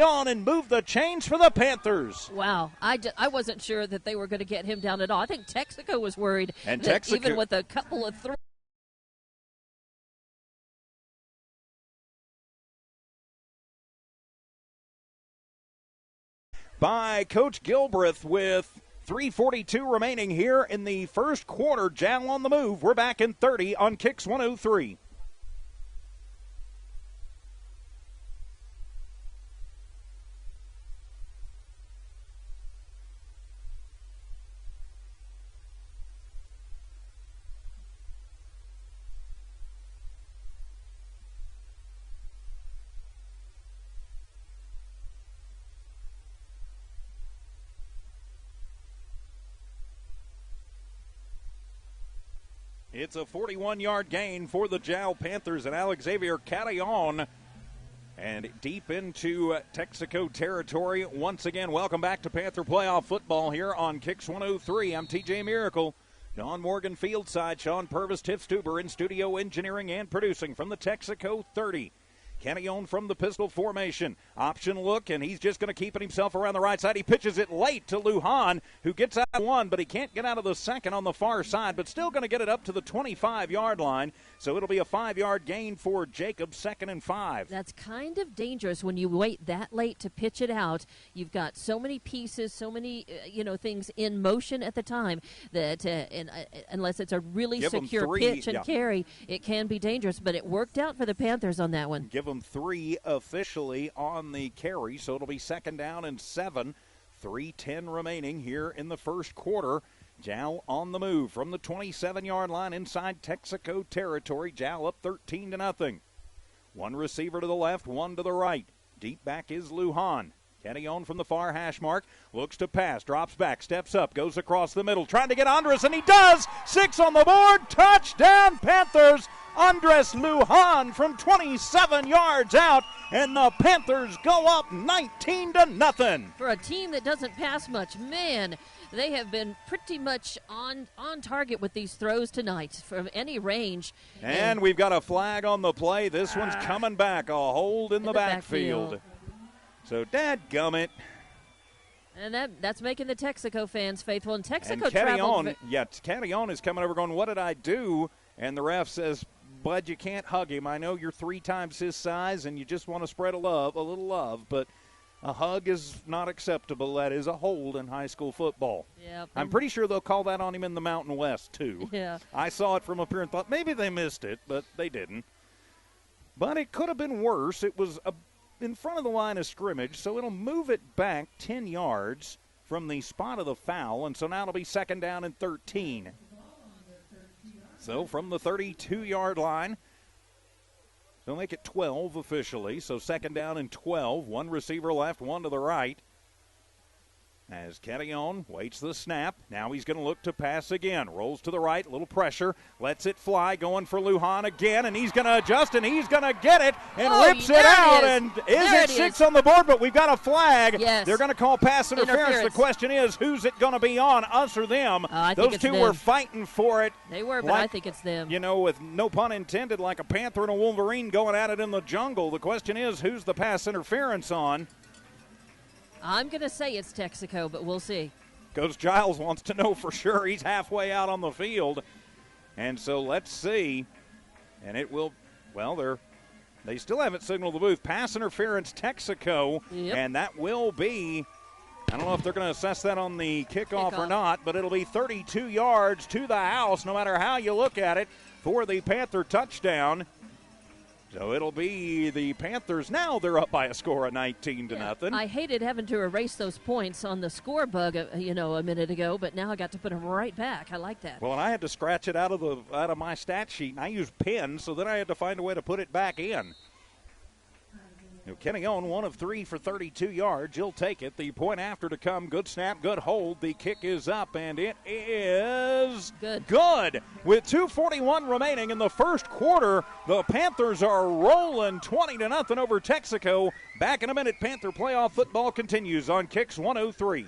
on and move the chains for the Panthers. Wow, I wasn't sure that they were going to get him down at all. I think Texico was worried, and that Texico, even with a couple of by Coach Gilbreth with 3:42 remaining here in the first quarter. Jal on the move. We're back in 30 on Kicks 103. It's a 41-yard gain for the Jal Panthers and Alexavier Carillon. And deep into Texico territory once again. Welcome back to Panther Playoff Football here on Kicks 103. I'm TJ Miracle. Don Morgan Fieldside, Sean Purvis, Tiff Stuber in studio engineering and producing from the Texico 30. Kenyon from the pistol formation. Option look, and he's just going to keep it himself around the right side. He pitches it late to Lujan, who gets out of 1, but he can't get out of the 2nd on the far side, but still going to get it up to the 25-yard line. So it'll be a 5-yard gain for Jacob, 2nd and 5. That's kind of dangerous when you wait that late to pitch it out. You've got so many pieces, so many things in motion at the time that unless it's a really secure pitch and carry, it can be dangerous. But it worked out for the Panthers on that one. Give them 3 officially on the carry, so it'll be 2nd down and 7. 3:10 remaining here in the first quarter. Jal on the move from the 27-yard line inside Texico territory. Jal up 13-0. 1 receiver to the left, 1 to the right. Deep back is Lujan. Kenyon from the far hash mark, looks to pass, drops back, steps up, goes across the middle, trying to get Andres, and he does! 6 on the board, touchdown Panthers! Andres Lujan from 27 yards out, and the Panthers go up 19-0. For a team that doesn't pass much, man, they have been pretty much on target with these throws tonight from any range. And we've got a flag on the play. This one's coming back, a hold in the backfield. So, dadgummit. And that's making the Texico fans faithful. And Texico and traveled. Kenyon is coming over going, what did I do? And the ref says, bud, you can't hug him. I know you're 3 times his size and you just want to spread a little love, but a hug is not acceptable. That is a hold in high school football. Yep. I'm pretty sure they'll call that on him in the Mountain West, too. Yeah. I saw it from up here and thought maybe they missed it, but they didn't. But it could have been worse. It was in front of the line of scrimmage, so it'll move it back 10 yards from the spot of the foul, and so now it'll be 2nd down and 13. So from the 32-yard line, they'll make it 12 officially, so 2nd down and 12. 1 receiver left, 1 to the right. As Kenyon waits the snap, now he's going to look to pass again. Rolls to the right, a little pressure, lets it fly, going for Lujan again, and he's going to adjust, and he's going to get it, and rips it out, and is it 6 on the board, but we've got a flag. Yes. They're going to call pass interference. The question is, who's it going to be on, us or them? Those two were fighting for it. They were, but I think it's them. You know, with no pun intended, like a panther and a wolverine going at it in the jungle. The question is, who's the pass interference on? I'm going to say it's Texico, but we'll see. Coach Giles wants to know for sure. He's halfway out on the field. And so let's see. And it will, well, they still haven't signaled the booth. Pass interference, Texico. Yep. And that will be, I don't know if they're going to assess that on the kickoff or not, but it'll be 32 yards to the house, no matter how you look at it, for the Panther touchdown. So it'll be the Panthers. Now they're up by a score of 19-0. I hated having to erase those points on the score bug, a minute ago, but now I got to put them right back. I like that. Well, and I had to scratch it out of my stat sheet, and I used pens, so then I had to find a way to put it back in. Kenyon, 1 of 3 for 32 yards. He'll take it. The point after to come. Good snap, good hold. The kick is up, and it is good. With 2:41 remaining in the first quarter, the Panthers are rolling 20-0 over Texico. Back in a minute, Panther playoff football continues on Kicks 103.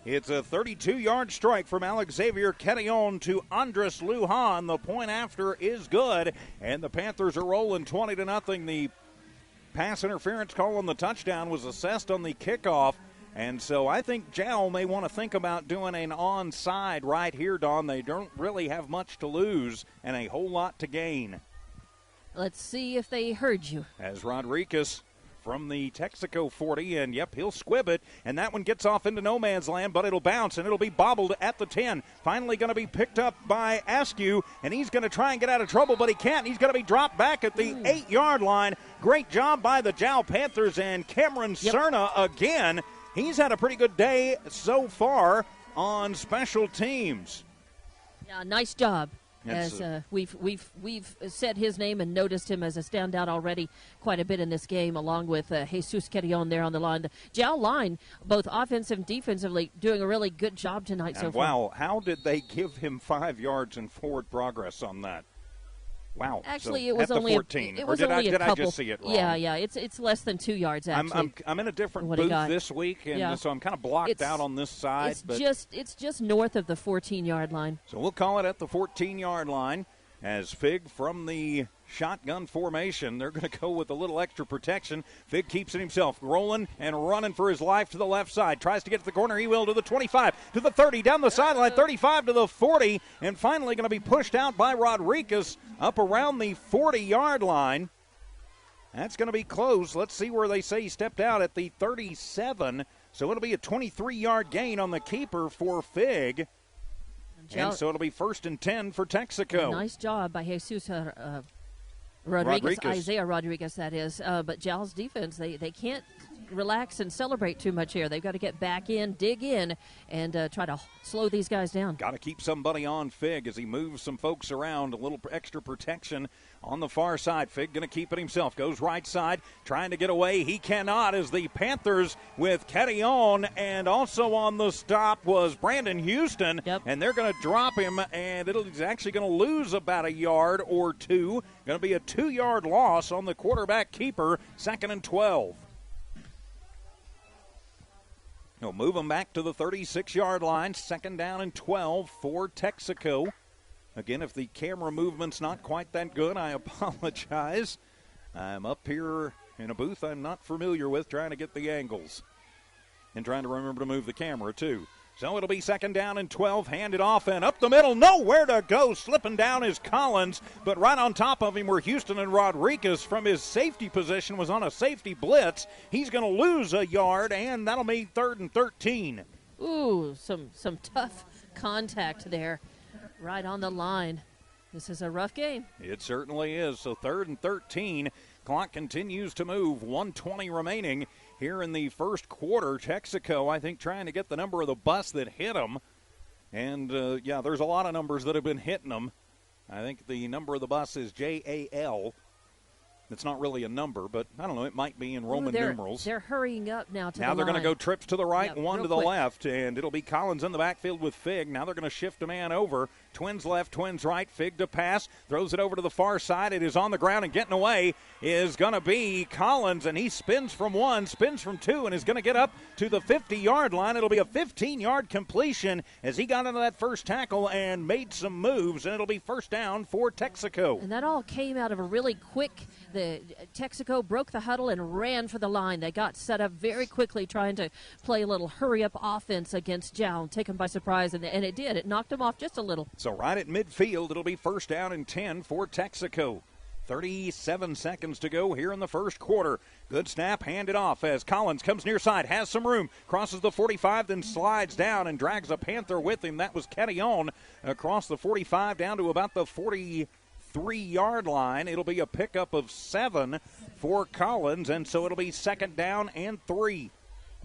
It's a 32-yard strike from Xavier Kenyon to Andres Lujan. The point after is good, and the Panthers are rolling 20-0. The pass interference call on the touchdown was assessed on the kickoff, and so I think Jal may want to think about doing an onside right here, Don. They don't really have much to lose and a whole lot to gain. Let's see if they heard you. As Rodriguez from the Texico 40, and yep, he'll squib it, and that one gets off into no man's land, but it'll bounce, and it'll be bobbled at the 10. Finally going to be picked up by Askew, and he's going to try and get out of trouble, but he can't. He's going to be dropped back at the 8-yard line. Great job by the Jal Panthers, and Cameron Cerna again. He's had a pretty good day so far on special teams. Yeah, nice job. as we've said his name and noticed him as a standout already quite a bit in this game, along with Jesus Carrion there on the line. The Jal line, both offensive and defensively, doing a really good job tonight so far. Wow, how did they give him 5 yards in forward progress on that? Wow. Actually, so it was at only the 14. It was or did only I, a did couple. I just see it wrong? Yeah. It's less than 2 yards actually. I'm in a different booth this week, and so I'm kind of blocked out on this side. It's just north of the 14-yard line. So we'll call it at the 14-yard line as Fig from the shotgun formation. They're going to go with a little extra protection. Fig keeps it himself, rolling and running for his life to the left side. Tries to get to the corner. He will to the 25, to the 30, down the sideline, 35 to the 40, and finally going to be pushed out by Rodriguez up around the 40-yard line. That's going to be close. Let's see where they say he stepped out at the 37. So it'll be a 23-yard gain on the keeper for Fig. And so it'll be 1st and 10 for Texico. Nice job by Jesus Rodriguez, Isaiah Rodriguez, that is. But Jal's defense, they can't relax and celebrate too much here. They've got to get back in, dig in, and try to slow these guys down. Got to keep somebody on Fig as he moves some folks around. A little extra protection on the far side. Fig going to keep it himself. Goes right side, trying to get away. He cannot as the Panthers with Carrion, and also on the stop was Brandon Houston. Yep. And they're going to drop him, and he's actually going to lose about a yard or two. Going to be a 2-yard loss on the quarterback keeper, 2nd and 12. He'll move them back to the 36-yard line, 2nd down and 12 for Texico. Again, if the camera movement's not quite that good, I apologize. I'm up here in a booth I'm not familiar with, trying to get the angles and trying to remember to move the camera, too. So it'll be 2nd down and 12, handed off and up the middle, nowhere to go. Slipping down is Collins, but right on top of him were Houston and Rodriguez from his safety position, was on a safety blitz. He's going to lose a yard, and that'll be 3rd and 13. Ooh, some tough contact there right on the line. This is a rough game. It certainly is. So 3rd and 13. Clock continues to move. 1:20 remaining here in the first quarter. Texico, I think, trying to get the number of the bus that hit them. And, there's a lot of numbers that have been hitting them. I think the number of the bus is JAL. It's not really a number, but I don't know. It might be in Roman numerals. They're hurrying up now to the line. Now they're going to go trips to the right, one to the quick. left, and it'll be Collins in the backfield with Fig. Now they're going to shift a man over. Twins left, twins right. Fig to pass. Throws it over to the far side. It is on the ground, and getting away is going to be Collins, and he spins from 1, spins from 2, and is going to get up to the 50-yard line. It'll be a 15-yard completion as he got into that first tackle and made some moves, and it'll be 1st down for Texico. And that all came out of a really quick. The Texico broke the huddle and ran for the line. They got set up very quickly, trying to play a little hurry-up offense against Jal, take them by surprise, and it did. It knocked them off just a little. So right at midfield, it'll be 1st down and 10 for Texico. 37 seconds to go here in the first quarter. Good snap, handed off as Collins comes near side, has some room, crosses the 45, then slides down and drags a Panther with him. That was Carrion across the 45 down to about the 43-yard line. It'll be a pickup of 7 for Collins, and so it'll be 2nd down and 3.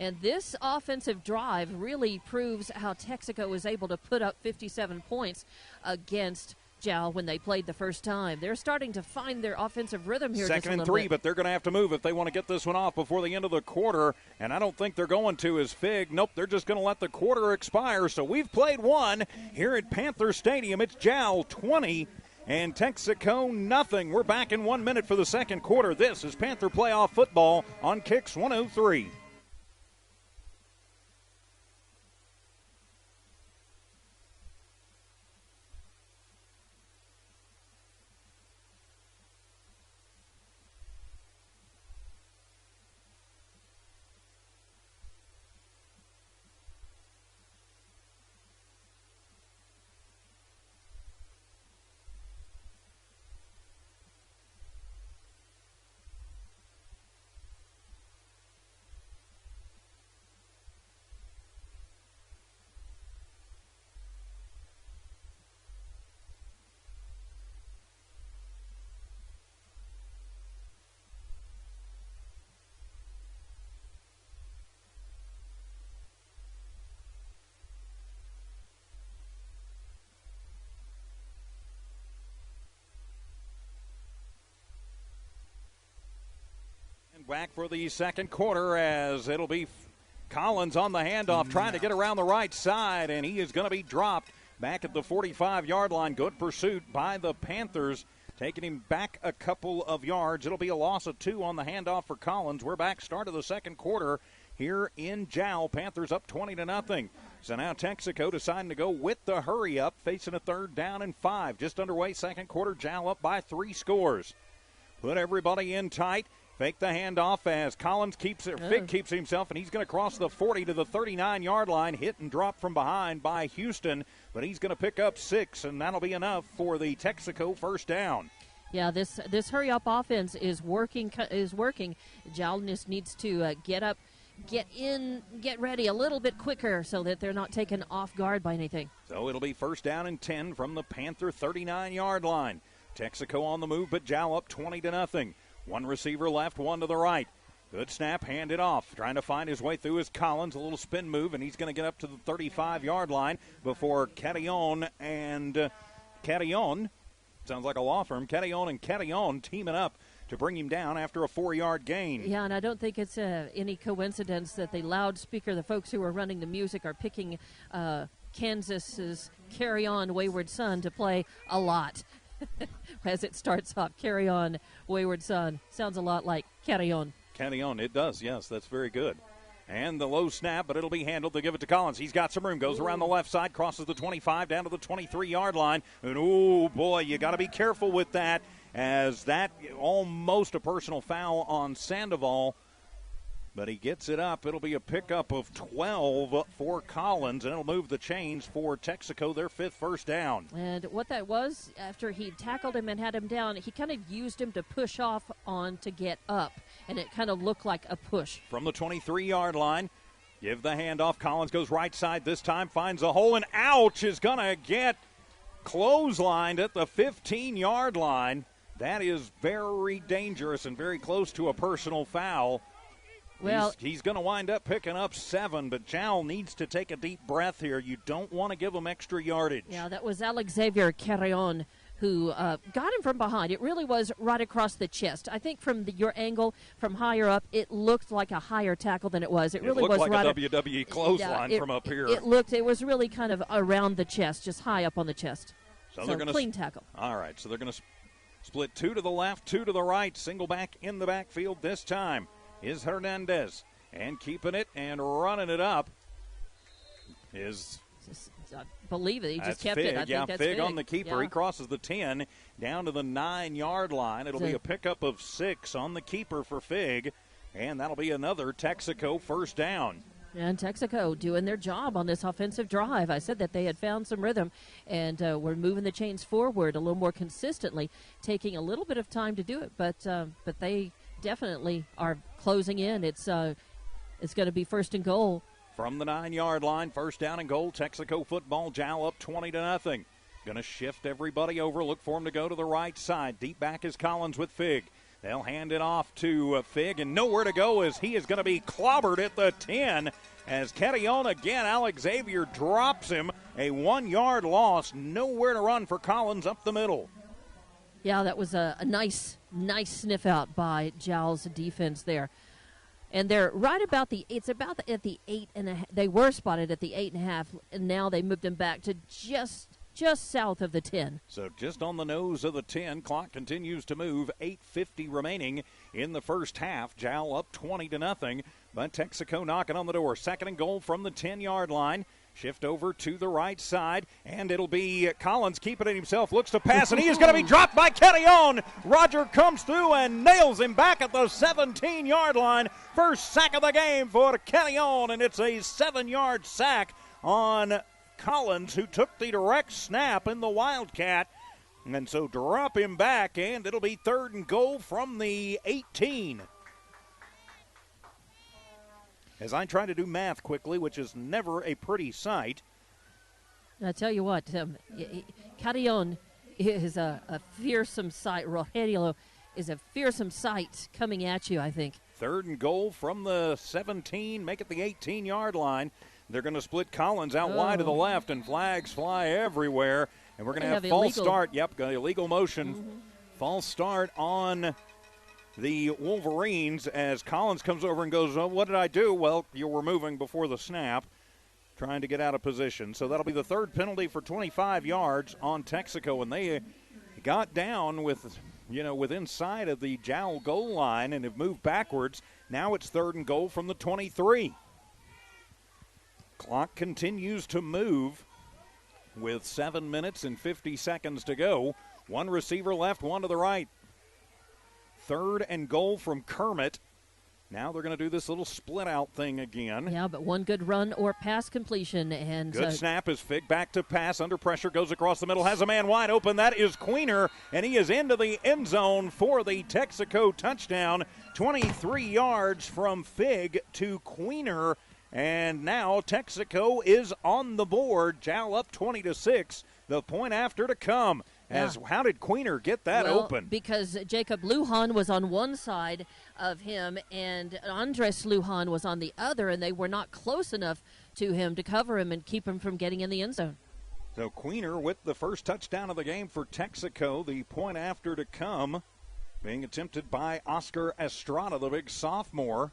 And this offensive drive really proves how Texico was able to put up 57 points against Jal when they played the first time. They're starting to find their offensive rhythm here. 2nd and 3, but they're going to have to move if they want to get this one off before the end of the quarter, and I don't think they're going to as Fig. Nope, they're just going to let the quarter expire. So we've played one here at Panther Stadium. It's Jal 20 and Texico nothing. We're back in 1 minute for the second quarter. This is Panther Playoff Football on Kicks 103. back for the second quarter as it'll be Collins on the handoff trying to get around the right side, and he is going to be dropped back at the 45-yard line. Good pursuit by the Panthers, taking him back a couple of yards. It'll be a loss of 2 on the handoff for Collins. We're back, start of the second quarter here in Jal. Panthers up 20-0. So now Texico deciding to go with the hurry up, facing a 3rd down and 5. Just underway, second quarter, Jal up by 3 scores. Put everybody in tight. Fake the handoff as Collins keeps it. Fig keeps himself, and he's going to cross the 40 to the 39-yard line. Hit and drop from behind by Houston, but he's going to pick up 6, and that'll be enough for the Texico first down. Yeah, this hurry up offense is working. Jal just needs to get up, get in, get ready a little bit quicker so that they're not taken off guard by anything. So it'll be first down and 10 from the Panther 39-yard line. Texico on the move, but Jal up 20-0. One receiver left, one to the right. Good snap, handed off. Trying to find his way through is Collins. A little spin move, and he's going to get up to the 35-yard line before Catillon and Catillon, sounds like a law firm, Catillon and Catillon teaming up to bring him down after a 4-yard gain. Yeah, and I don't think it's any coincidence that the loudspeaker, the folks who are running the music, are picking Kansas's Carry On Wayward Son to play a lot. As it starts off, Carry On Wayward Son. Sounds a lot like Carry On. Carry On, it does, yes, that's very good. And the low snap, but it'll be handled. They give it to Collins. He's got some room. Goes around the left side, crosses the 25 down to the 23-yard line. And, oh, boy, you got to be careful with that, as that almost a personal foul on Sandoval. But he gets it up. It'll be a pickup of 12 for Collins, and it'll move the chains for Texico, their 5th first down. And what that was, after he tackled him and had him down, he kind of used him to push off on to get up, and it kind of looked like a push. From the 23-yard line, give the handoff. Collins goes right side this time, finds a hole, and ouch, is going to get clotheslined at the 15-yard line. That is very dangerous and very close to a personal foul. Well, he's going to wind up picking up 7, but Jal needs to take a deep breath here. You don't want to give him extra yardage. Yeah, that was Alexavier Carrion who got him from behind. It really was right across the chest. I think from your angle, from higher up, it looked like a higher tackle than it was. It really looked was like right a WWE clothesline from up here. It was really kind of around the chest, just high up on the chest. So they're going to clean tackle. All right, so they're going to split 2 to the left, 2 to the right. Single back in the backfield this time is Hernandez. And keeping it and running it up is, I believe it. He just kept Fig. it. I think that's Fig on the keeper. Yeah. He crosses the 10 down to the 9-yard line. It'll be a pickup of 6 on the keeper for Fig, and that'll be another Texico first down. And Texico doing their job on this offensive drive. I said that they had found some rhythm, and were moving the chains forward a little more consistently, taking a little bit of time to do it, but they definitely are closing in. It's going to be first and goal. From the 9-yard line, first down and goal, Texico football, Jal up 20-0. Going to shift everybody over, look for him to go to the right side. Deep back is Collins with Fig. They'll hand it off to Fig, and nowhere to go as he is going to be clobbered at the 10. As Catillon again, Alex Xavier drops him. A 1-yard loss, nowhere to run for Collins up the middle. Yeah, that was a nice sniff out by Jal's defense there. And they're right about at the 8.5. They were spotted at the 8.5, and now they moved them back to just south of the 10. So just on the nose of the 10. Clock continues to move. 8:50 remaining in the first half. Jal up 20-0, but Texico knocking on the door. Second and goal from the 10-yard line. Shift over to the right side, and it'll be Collins keeping it himself. Looks to pass, and he is going to be dropped by Catillon. Roger comes through and nails him back at the 17-yard line. First sack of the game for Catillon, and it's a 7-yard sack on Collins, who took the direct snap in the Wildcat. And so drop him back, and it'll be third and goal from the 18. As I try to do math quickly, which is never a pretty sight. I tell you what, Carillon is a fearsome sight. Rogelio is a fearsome sight coming at you, I think. Third and goal from the 17, make it the 18-yard line. They're going to split Collins out wide to the left, and flags fly everywhere. And we're going to have false start. Yep, illegal motion. False start on the Wolverines as Collins comes over and goes, oh, what did I do? Well, you were moving before the snap, trying to get out of position. So that'll be the third penalty for 25 yards on Texico, and they got down with, with inside of the Jal goal line and have moved backwards. Now it's 3rd and goal from the 23. Clock continues to move with 7 minutes and 50 seconds to go. One receiver left, one to the right. 3rd and goal from Kermit. Now they're going to do this little split-out thing again. Yeah, but one good run or pass completion. And good snap as Fig back to pass. Under pressure, goes across the middle, has a man wide open. That is Queener, and he is into the end zone for the Texico touchdown. 23 yards from Fig to Queener, and now Texico is on the board. Jal up 20-6. The point after to come. How did Queener get that open? Because Jacob Lujan was on one side of him and Andres Lujan was on the other, and they were not close enough to him to cover him and keep him from getting in the end zone. So Queener with the first touchdown of the game for Texico. The point after to come being attempted by Oscar Estrada, the big sophomore.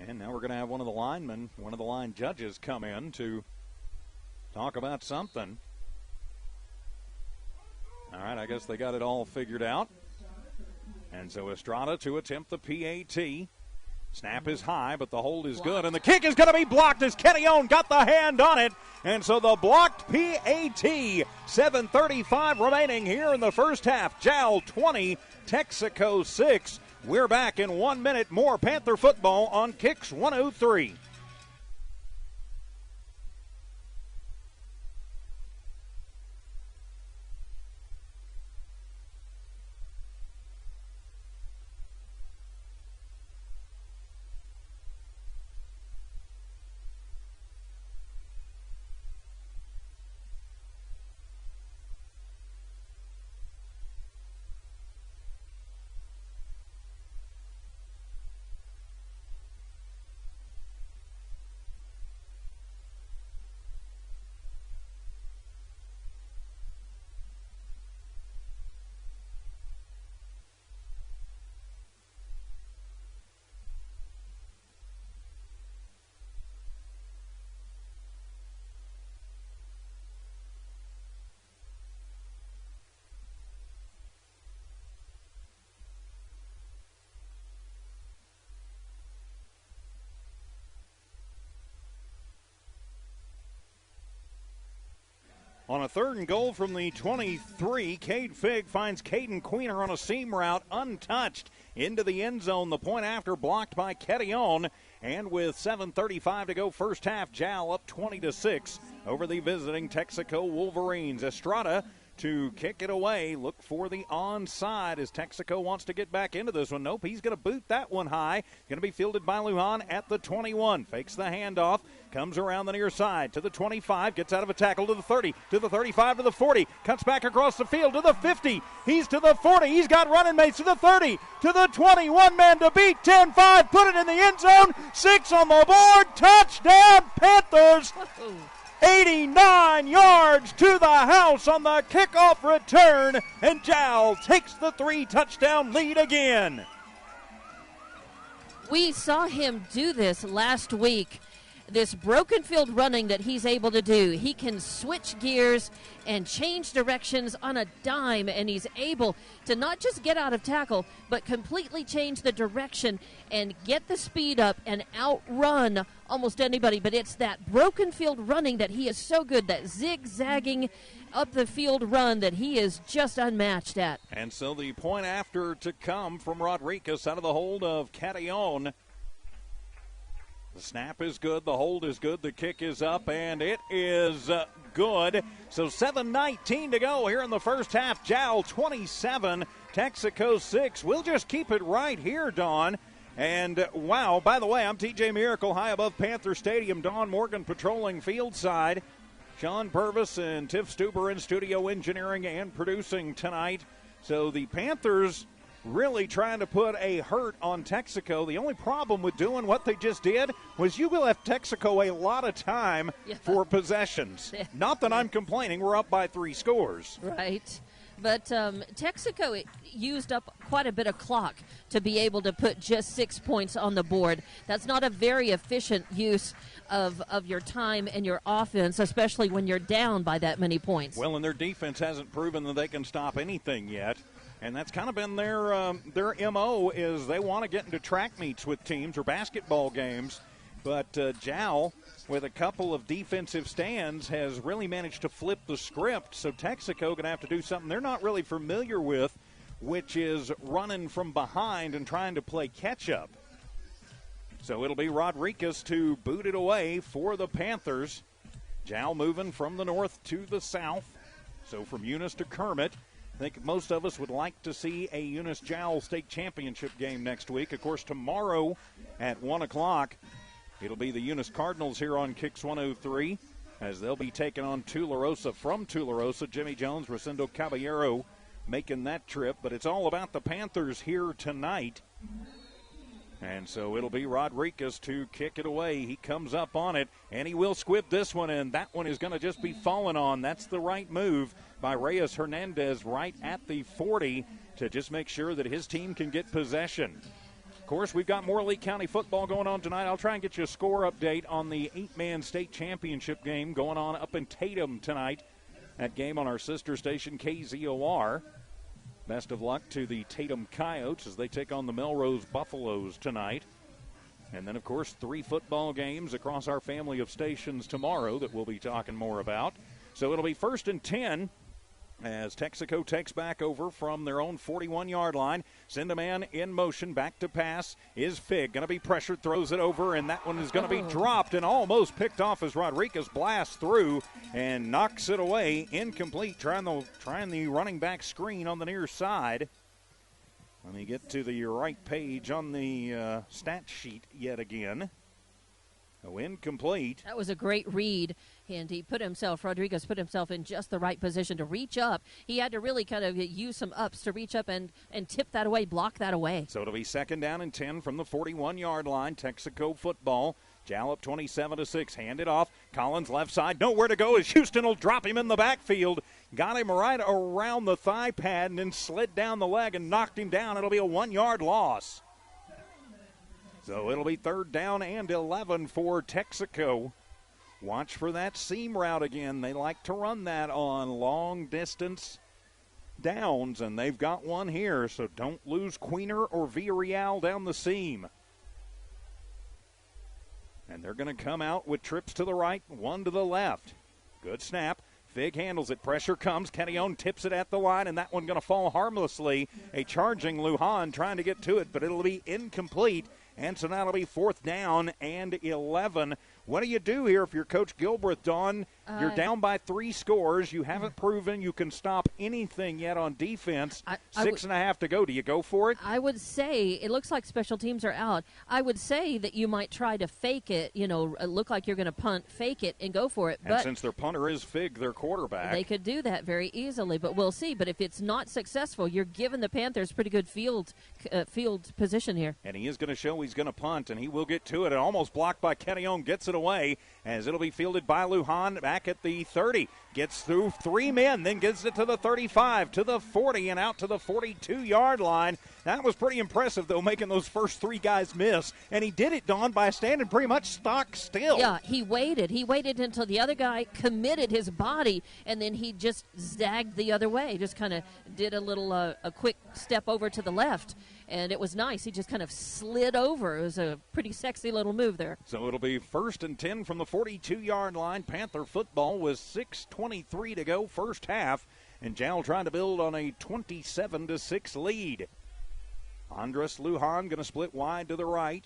And now we're going to have one of the line judges come in to talk about something. All right, I guess they got it all figured out. And so Estrada to attempt the PAT. Snap is high, but the hold is good. And the kick is going to be blocked as Kettione got the hand on it. And so the blocked PAT. 7:35 remaining here in the first half. Jal 20, Texico 6. We're back in 1 minute. More Panther football on Kicks 103. On a 3rd and goal from the 23, Cade Fig finds Caden Queener on a seam route, untouched, into the end zone. The point after blocked by Kettione. And with 7:35 to go first half, Jal up 20-6 over the visiting Texico Wolverines. Estrada to kick it away. Look for the onside as Texico wants to get back into this one. Nope, he's going to boot that one high. Going to be fielded by Lujan at the 21. Fakes the handoff. Comes around the near side to the 25. Gets out of a tackle to the 30. To the 35 to the 40. Cuts back across the field to the 50. He's to the 40. He's got running mates to the 30. To the 21 man to beat. 10-5. Put it in the end zone. 6 on the board. Touchdown Panthers. 89 yards to the house on the kickoff return, and Jal takes the 3-touchdown lead again. We saw him do this last week. This broken field running that he's able to do. He can switch gears and change directions on a dime, and he's able to not just get out of tackle, but completely change the direction and get the speed up and outrun almost anybody. But it's that broken field running that he is so good, that zigzagging up the field run that he is just unmatched at. And so the point after to come from Rodriguez out of the hold of Kettione. The snap is good, the hold is good, the kick is up, and it is good. So 7:19 to go here in the first half. Jal 27, Texico 6. We'll just keep it right here, Dawn. And wow, by the way, I'm TJ Miracle high above Panther Stadium. Dawn Morgan patrolling field side. Sean Purvis and Tiff Stuber in studio engineering and producing tonight. So the Panthers really trying to put a hurt on Texico. The only problem with doing what they just did was you left Texico a lot of time for possessions. Not that I'm complaining. We're up by 3 scores. Right. But Texico used up quite a bit of clock to be able to put just 6 points on the board. That's not a very efficient use of your time and your offense, especially when you're down by that many points. Well, and their defense hasn't proven that they can stop anything yet. And that's kind of been their MO, is they want to get into track meets with teams or basketball games. But Jal, with a couple of defensive stands, has really managed to flip the script. So Texico going to have to do something they're not really familiar with, which is running from behind and trying to play catch-up. So it'll be Rodriguez to boot it away for the Panthers. Jal moving from the north to the south. So from Eunice to Kermit. I think most of us would like to see a Eunice Jal state championship game next week. Of course, tomorrow at 1 o'clock, it'll be the Eunice Cardinals here on Kicks 103 as they'll be taking on Tularosa from Tularosa. Jimmy Jones, Rosendo Caballero making that trip. But it's all about the Panthers here tonight. And so it'll be Rodriguez to kick it away. He comes up on it, and he will squib this one, and that one is going to just be falling on. That's the right move by Reyes Hernandez right at the 40 to just make sure that his team can get possession. Of course, we've got more Lee County football going on tonight. I'll try and get you a score update on the 8-man state championship game going on up in Tatum tonight. That game on our sister station, KZOR. Best of luck to the Tatum Coyotes as they take on the Melrose Buffaloes tonight. And then, of course, 3 football games across our family of stations tomorrow that we'll be talking more about. So it'll be 1st and 10 as Texico takes back over from their own 41-yard line. Send a man in motion, back to pass is Fig. Going to be pressured, throws it over, and that one is going to be dropped and almost picked off as Rodriguez blasts through and knocks it away. Incomplete, trying the running back screen on the near side. Let me get to the right page on the stat sheet yet again. Oh, incomplete. That was a great read, and Rodriguez put himself in just the right position to reach up. He had to really kind of use some ups to reach up and tip that away, block that away. So it'll be 2nd down and 10 from the 41-yard line. Texico football. Jal up 27-6. Hand it off. Collins left side. Nowhere to go as Houston will drop him in the backfield. Got him right around the thigh pad and then slid down the leg and knocked him down. It'll be a 1-yard loss. So it'll be 3rd down and 11 for Texico. Watch for that seam route again. They like to run that on long distance downs, and they've got one here, so don't lose Queener or Villarreal down the seam. And they're going to come out with trips to the right, one to the left. Good snap. Fig handles it. Pressure comes. Kenyon tips it at the line, and that one going to fall harmlessly. A charging Lujan trying to get to it, but it'll be incomplete. And so now it'll be 4th down and 11. What do you do here if you're Coach Gilbreth, Dawn? You're down by 3 scores. You haven't proven you can stop anything yet on defense. 6.5 to go. Do you go for it? I would say, it looks like special teams are out. I would say that you might try to fake it, look like you're going to punt, fake it, and go for it. And since their punter is Fig, their quarterback. They could do that very easily, but we'll see. But if it's not successful, you're giving the Panthers pretty good field position here. And he is going to show he's going to punt, and he will get to it. And almost blocked by Kenyon, gets it away as it'll be fielded by Lujan back at the 30. Gets through 3 men, then gets it to the 35, to the 40, and out to the 42-yard line. That was pretty impressive, though, making those first 3 guys miss. And he did it, Dawn, by standing pretty much stock still. Yeah, he waited. He waited until the other guy committed his body, and then he just zagged the other way. Just kind of did a quick step over to the left. And it was nice. He just kind of slid over. It was a pretty sexy little move there. So it'll be 1st and 10 from the 42-yard line. Panther football with 6:23 to go first half. And Jal trying to build on a 27-6 lead. Andres Lujan going to split wide to the right.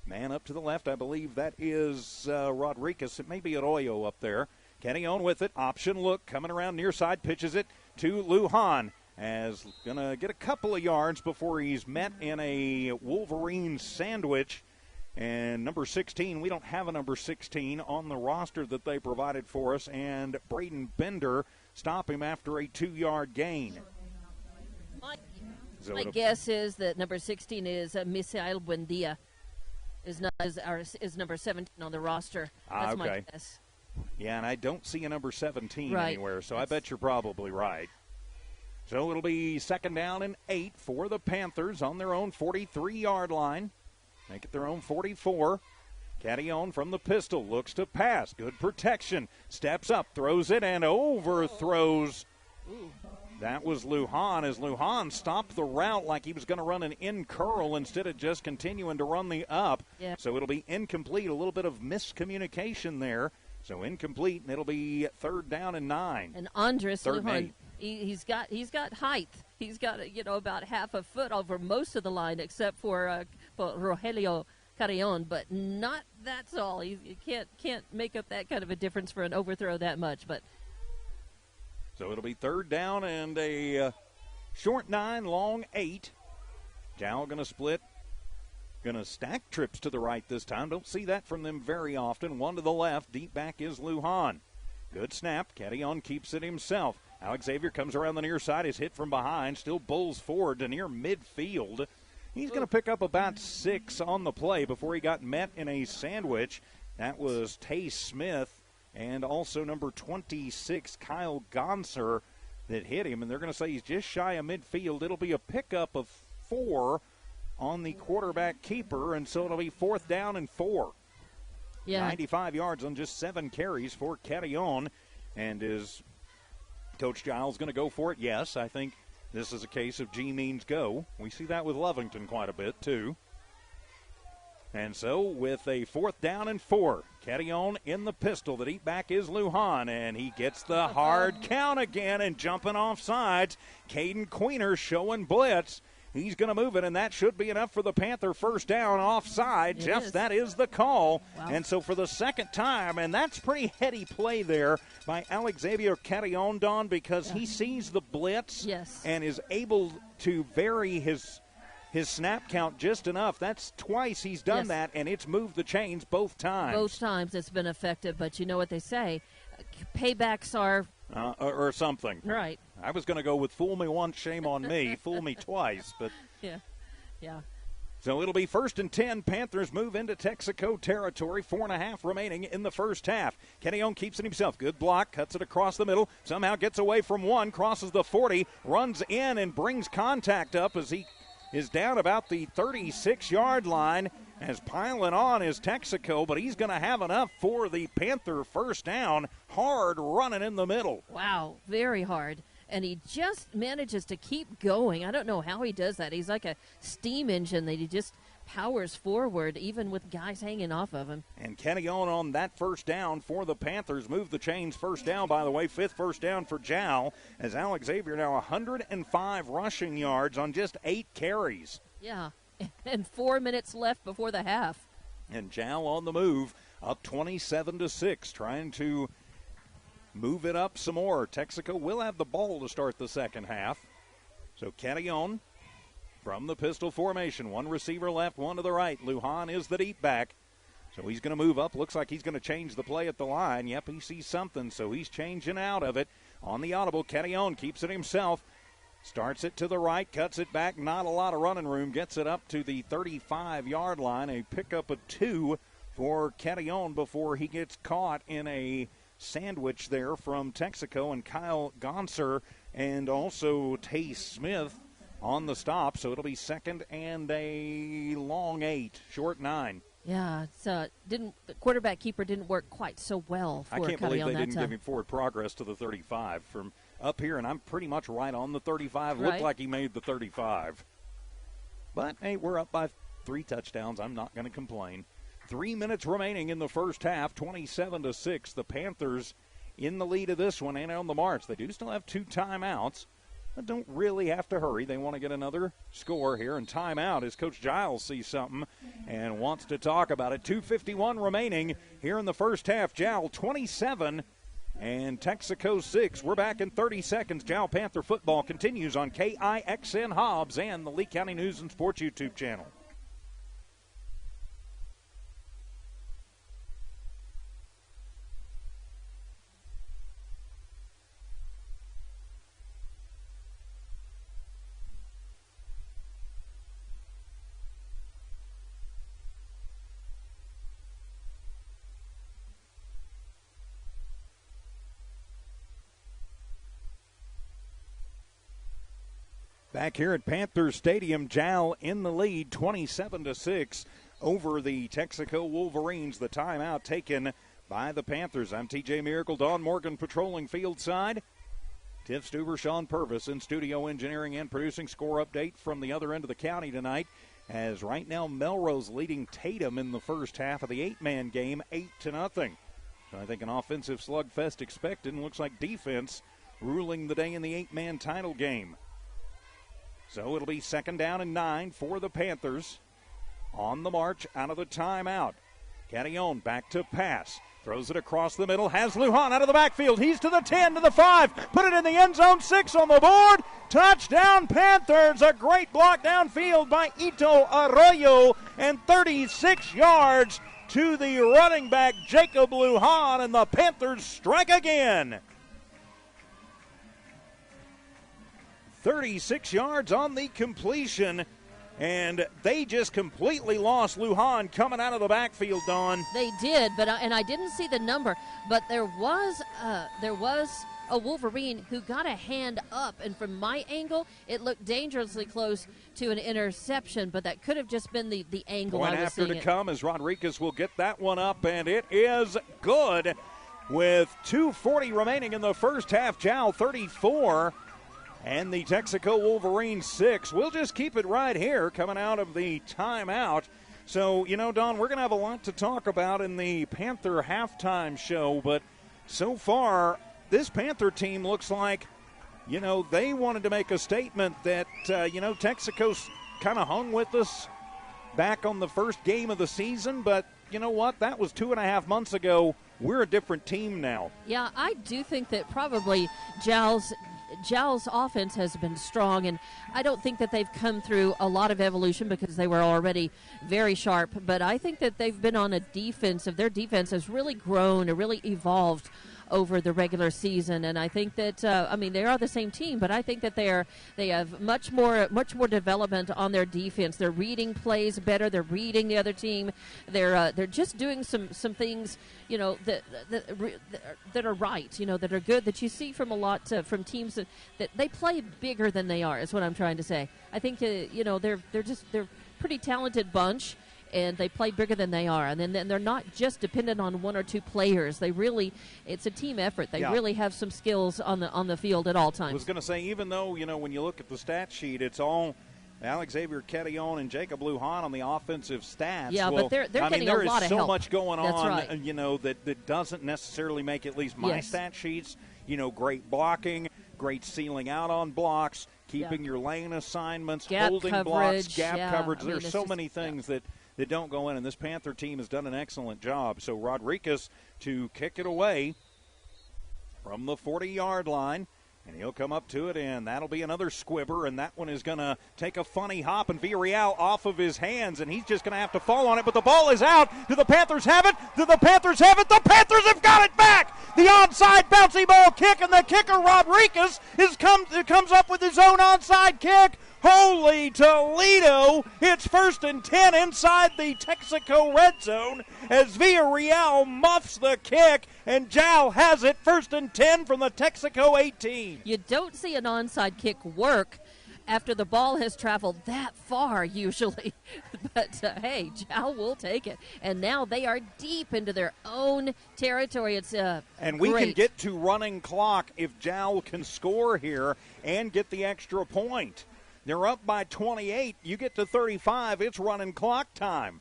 Man up to the left, I believe that is Rodriguez. It may be Arroyo up there. Kenyon with it. Option look. Coming around near side. Pitches it to Lujan. As going to get a couple of yards before he's met in a Wolverine sandwich. And number 16, we don't have a number 16 on the roster that they provided for us. And Braden Bender stop him after a 2-yard gain. My guess is that number 16 is Misael Buendia. Is number 17 on the roster. That's my guess. Yeah, and I don't see a number 17 anywhere, so I bet you're probably right. So it'll be 2nd down and 8 for the Panthers on their own 43-yard line. Make it their own 44. Cadillon from the pistol looks to pass. Good protection. Steps up, throws it, and overthrows. That was Lujan, as Lujan stopped the route like he was going to run an in curl instead of just continuing to run the up. Yeah. So it'll be incomplete. A little bit of miscommunication there. So incomplete, and it'll be 3rd down and 9. And Andres 3rd and Lujan, 8. he's got height. He's got about half a foot over most of the line, except for Rogelio Carrion, but not that's all. You can't make up that kind of a difference for an overthrow that much. But so it'll be 3rd down and a short 9, long 8. Jal going to split. Going to stack trips to the right this time. Don't see that from them very often. One to the left. Deep back is Lujan. Good snap. Cadillon keeps it himself. Alex Xavier comes around the near side. Is hit from behind. Still bulls forward to near midfield. He's going to pick up about 6 on the play before he got met in a sandwich. That was Tay Smith and also number 26, Kyle Gonser, that hit him. And they're going to say he's just shy of midfield. It'll be a pickup of 4 on the quarterback keeper, and so it'll be 4th down and 4. yeah, 95 yards on just 7 carries for Cadillon. And is Coach Giles going to go for it? Yes, I think this is a case of G means go. We see that with Lovington quite a bit, too. And so with a 4th down and 4, Cadillon in the pistol. The deep back is Lujan, and he gets the hard count again and jumping off sides. Caden Queener showing blitz. He's going to move it, and that should be enough for the Panther 1st down offside. Jeff, that is the call. Wow. And so for the 2nd time, and that's pretty heady play there by Alex Xavier Cadillon, Don, because he sees the blitz and is able to vary his snap count just enough. That's twice he's done that, and it's moved the chains both times. Both times it's been effective, but you know what they say, paybacks are... or something. Right. I was going to go with fool me once, shame on me. Fool me twice, but... Yeah. So it'll be 1st and 10. Panthers move into Texico territory. 4.5 remaining in the first half. Cadillon keeps it himself. Good block. Cuts it across the middle. Somehow gets away from one. Crosses the 40. Runs in and brings contact up as he is down about the 36-yard line. As piling on is Texico, but he's going to have enough for the Panther 1st down. Hard running in the middle. Wow, very hard. And he just manages to keep going. I don't know how he does that. He's like a steam engine that he just powers forward, even with guys hanging off of him. And Cadillon on that 1st down for the Panthers. Move the chains. 1st down, by the way. 5th 1st down for Jal, as Alex Xavier now 105 rushing yards on just 8 carries. Yeah, and 4 minutes left before the half. And Jal on the move, up 27-6, trying to move it up some more. Texico will have the ball to start the 2nd half. So Cadillon from the pistol formation. One receiver left, one to the right. Lujan is the deep back. So he's going to move up. Looks like he's going to change the play at the line. Yep, he sees something, so he's changing out of it. On the audible, Cadillon keeps it himself. Starts it to the right, cuts it back. Not a lot of running room. Gets it up to the 35-yard line. A pickup of 2 for Cadillon before he gets caught in a sandwich there from Texico and Kyle Gonser and also Tay Smith on the stop. So it'll be 2nd and a long 8, short 9. Yeah, the quarterback keeper didn't work quite so well for I can't believe they didn't time. give him forward progress to the 35 from up here, and I'm pretty much right on the 35. Right. Looked like he made the 35. But, hey, we're up by 3 touchdowns. I'm not going to complain. 3 minutes remaining in the first half, 27-6. The Panthers in the lead of this one and on the march. They do still have 2 timeouts, but don't really have to hurry. They want to get another score here. And timeout as Coach Giles sees something and wants to talk about it. 2:51 remaining here in the first half. Jal 27 and Texico 6. We're back in 30 seconds. Jal Panther football continues on KIXN Hobbs and the Lee County News and Sports YouTube channel. Back here at Panther Stadium, Jal in the lead, 27-6 over the Texico Wolverines. The timeout taken by the Panthers. I'm TJ Miracle, Don Morgan patrolling field side. Tiff Stuber, Sean Purvis in studio engineering and producing. Score update from the other end of the county tonight, as right now Melrose leading Tatum in the first half of the 8-man game, 8-0. So I think an offensive slugfest expected, and looks like defense ruling the day in the 8-man title game. So it'll be 2nd down and 9 for the Panthers. On the march out of the timeout. Cantillon back to pass. Throws it across the middle. Has Lujan out of the backfield. He's to the 10, to the 5. Put it in the end zone. 6 on the board. Touchdown Panthers. A great block downfield by Ito Arroyo. And 36 yards to the running back Jacob Lujan. And the Panthers strike again. 36 yards on the completion, and they just completely lost Lujan coming out of the backfield, Dawn. They did, but I didn't see the number, but there was a Wolverine who got a hand up, and from my angle, it looked dangerously close to an interception, but that could have just been the angle I was seeing. Point after to come as Rodriguez will get that one up, and it is good. With 2:40 remaining in the first half, Jal 34. And the Texico Wolverines 6. We'll just keep it right here coming out of the timeout. So, Don, we're going to have a lot to talk about in the Panther halftime show. But so far, this Panther team looks like, they wanted to make a statement that, Texico's kind of hung with us back on the first game of the season. But you know what? That was 2.5 months ago. We're a different team now. Yeah, I do think that probably Jal's offense has been strong, and I don't think that they've come through a lot of evolution because they were already very sharp, but I think that they've been on a their defense has really grown and really evolved over the regular season, and I think that they are the same team, but I think that they have much more development on their defense. They're reading plays better. They're reading the other team. They're just doing some things that are right, that are good, that you see from a lot from teams that they play bigger than they are. Is what I'm trying to say. I think they're pretty talented bunch. And they play bigger than they are. And then they're not just dependent on one or two players. It's a team effort. They really have some skills on the field at all times. I was going to say, even though, when you look at the stat sheet, it's all Alexavier Cantillon and Jacob Lujan on the offensive stats. Yeah, but they're getting a lot of help. There is so much going on, right. That doesn't necessarily make at least my stat sheets. Great blocking, great sealing out on blocks, keeping your lane assignments, gap holding coverage, blocks, gap coverage. There's so just, many things that don't go in, and this Panther team has done an excellent job. So Rodriguez to kick it away from the 40-yard line, and he'll come up to it, and that'll be another squibber, and that one is going to take a funny hop, and Villarreal off of his hands, and he's just going to have to fall on it, but the ball is out. Do the Panthers have it? Do the Panthers have it? The Panthers have got it back! The onside bouncy ball kick, and the kicker, Rodriguez, comes up with his own onside kick. Holy Toledo! It's 1st and 10 inside the Texico red zone as Villarreal muffs the kick, and Jal has it 1st and 10 from the Texico 18. You don't see an onside kick work after the ball has traveled that far usually. But, hey, Jal will take it. And now they are deep into their own territory. It's and we can get to running clock if Jal can score here and get the extra point. They're up by 28. You get to 35. It's running clock time.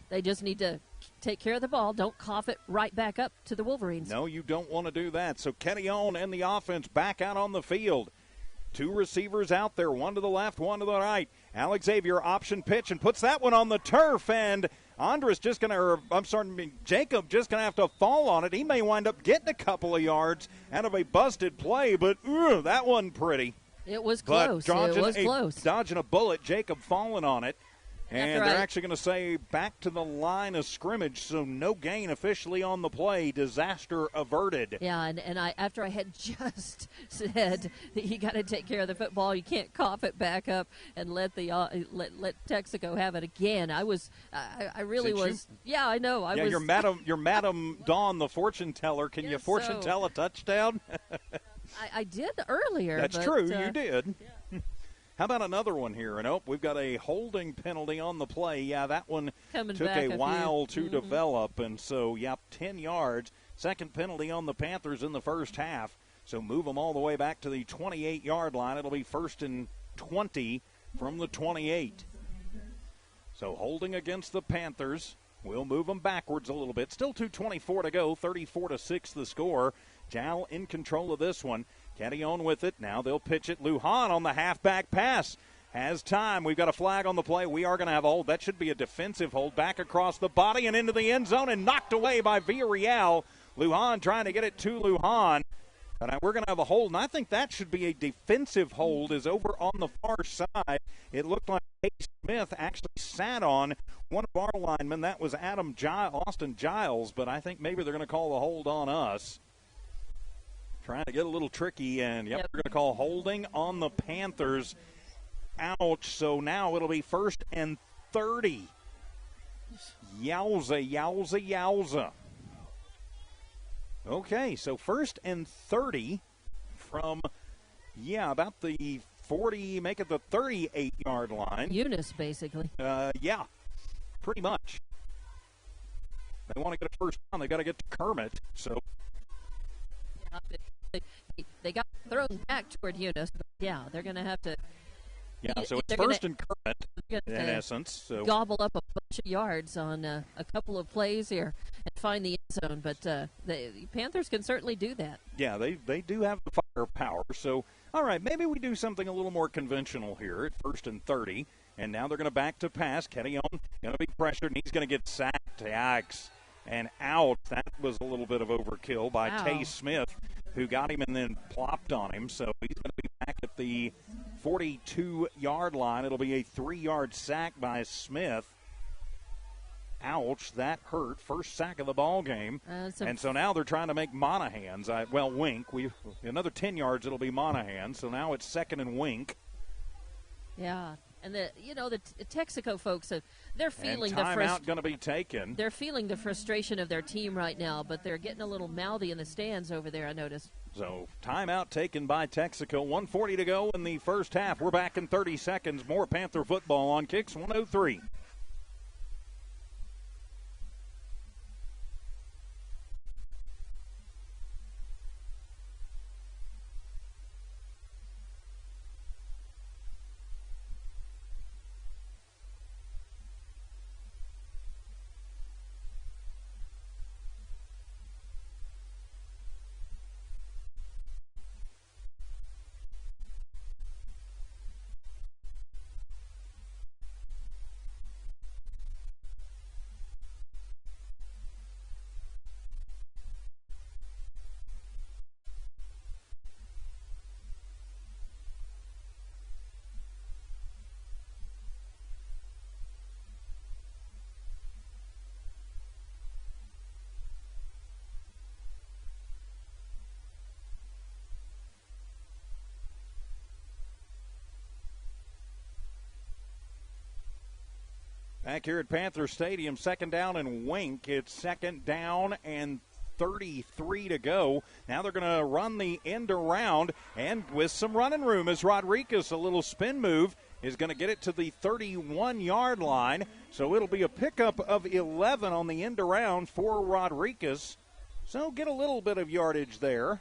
They just need to take care of the ball. Don't cough it right back up to the Wolverines. No, you don't want to do that. So Cantillon and the offense back out on the field. 2 receivers out there, one to the left, one to the right. Alexavier option pitch and puts that one on the turf, and Jacob just going to have to fall on it. He may wind up getting a couple of yards out of a busted play, but that wasn't pretty. It was close. Dodging a bullet, Jacob falling on it. And they're actually going to say back to the line of scrimmage, so no gain officially on the play. Disaster averted. Yeah, and after I had just said that you got to take care of the football, you can't cough it back up and let Texico have it again. I really was. Yeah, I know. I was. You're Madam Dawn, the fortune teller. Can you fortune tell a touchdown? I did earlier. That's but, true. You did. Yeah. How about another one here? And we've got a holding penalty on the play. Yeah, that one Coming took back a while to mm-hmm. develop. And so, 10 yards. Second penalty on the Panthers in the first half. So move them all the way back to the 28-yard line. It'll be 1st and 20 from the 28. So holding against the Panthers. We'll move them backwards a little bit. Still 2:24 to go. 34-6 the score. Jal in control of this one. Kenny on with it. Now they'll pitch it. Lujan on the halfback pass. Has time. We've got a flag on the play. We are going to have a hold. That should be a defensive hold. Back across the body and into the end zone and knocked away by Villarreal. Lujan trying to get it to Lujan. But we're going to have a hold, and I think that should be a defensive hold, is over on the far side. It looked like Case Smith actually sat on one of our linemen. That was Austin Giles, but I think maybe they're going to call the hold on us. Trying to get a little tricky, and they're going to call holding on the Panthers. Ouch. So now it'll be 1st and 30. Yowza, yowza, yowza. Okay, so 1st and 30 from, about the 40, make it the 38-yard line. Eunice, basically. Yeah, pretty much. They want to get a first down. They got to get to Kermit, so. They got thrown back toward Eunice, but they're going to have to. Yeah, so it's 1st and Kermit, in essence. So gobble up a bunch of yards on a couple of plays here and find the end zone. But the Panthers can certainly do that. Yeah, they do have the firepower. So, all right, maybe we do something a little more conventional here at 1st and 30. And now they're going to back to pass. Kenny on going to be pressured, and he's going to get sacked. Yikes. And out. That was a little bit of overkill by Tay Smith, who got him and then plopped on him. So he's going to be back at the 42-yard line. It'll be a 3-yard sack by Smith. Ouch, that hurt. First sack of the ball game. And so now they're trying to make Monahan's. Wink. Another 10 yards, it'll be Monahan. So now it's 2nd and Wink. Yeah. And the Texico folks, they're feeling the timeout going to be taken. They're feeling the frustration of their team right now, but they're getting a little mouthy in the stands over there, I noticed. So timeout taken by Texico. 1:40 to go in the first half. We're back in 30 seconds. More Panther football on Kicks 103. Back here at Panther Stadium, 2nd down and Wink. It's 2nd down and 33 to go. Now they're going to run the end around, and with some running room as Rodriguez, a little spin move, is going to get it to the 31-yard line. So it'll be a pickup of 11 on the end around for Rodriguez. So get a little bit of yardage there,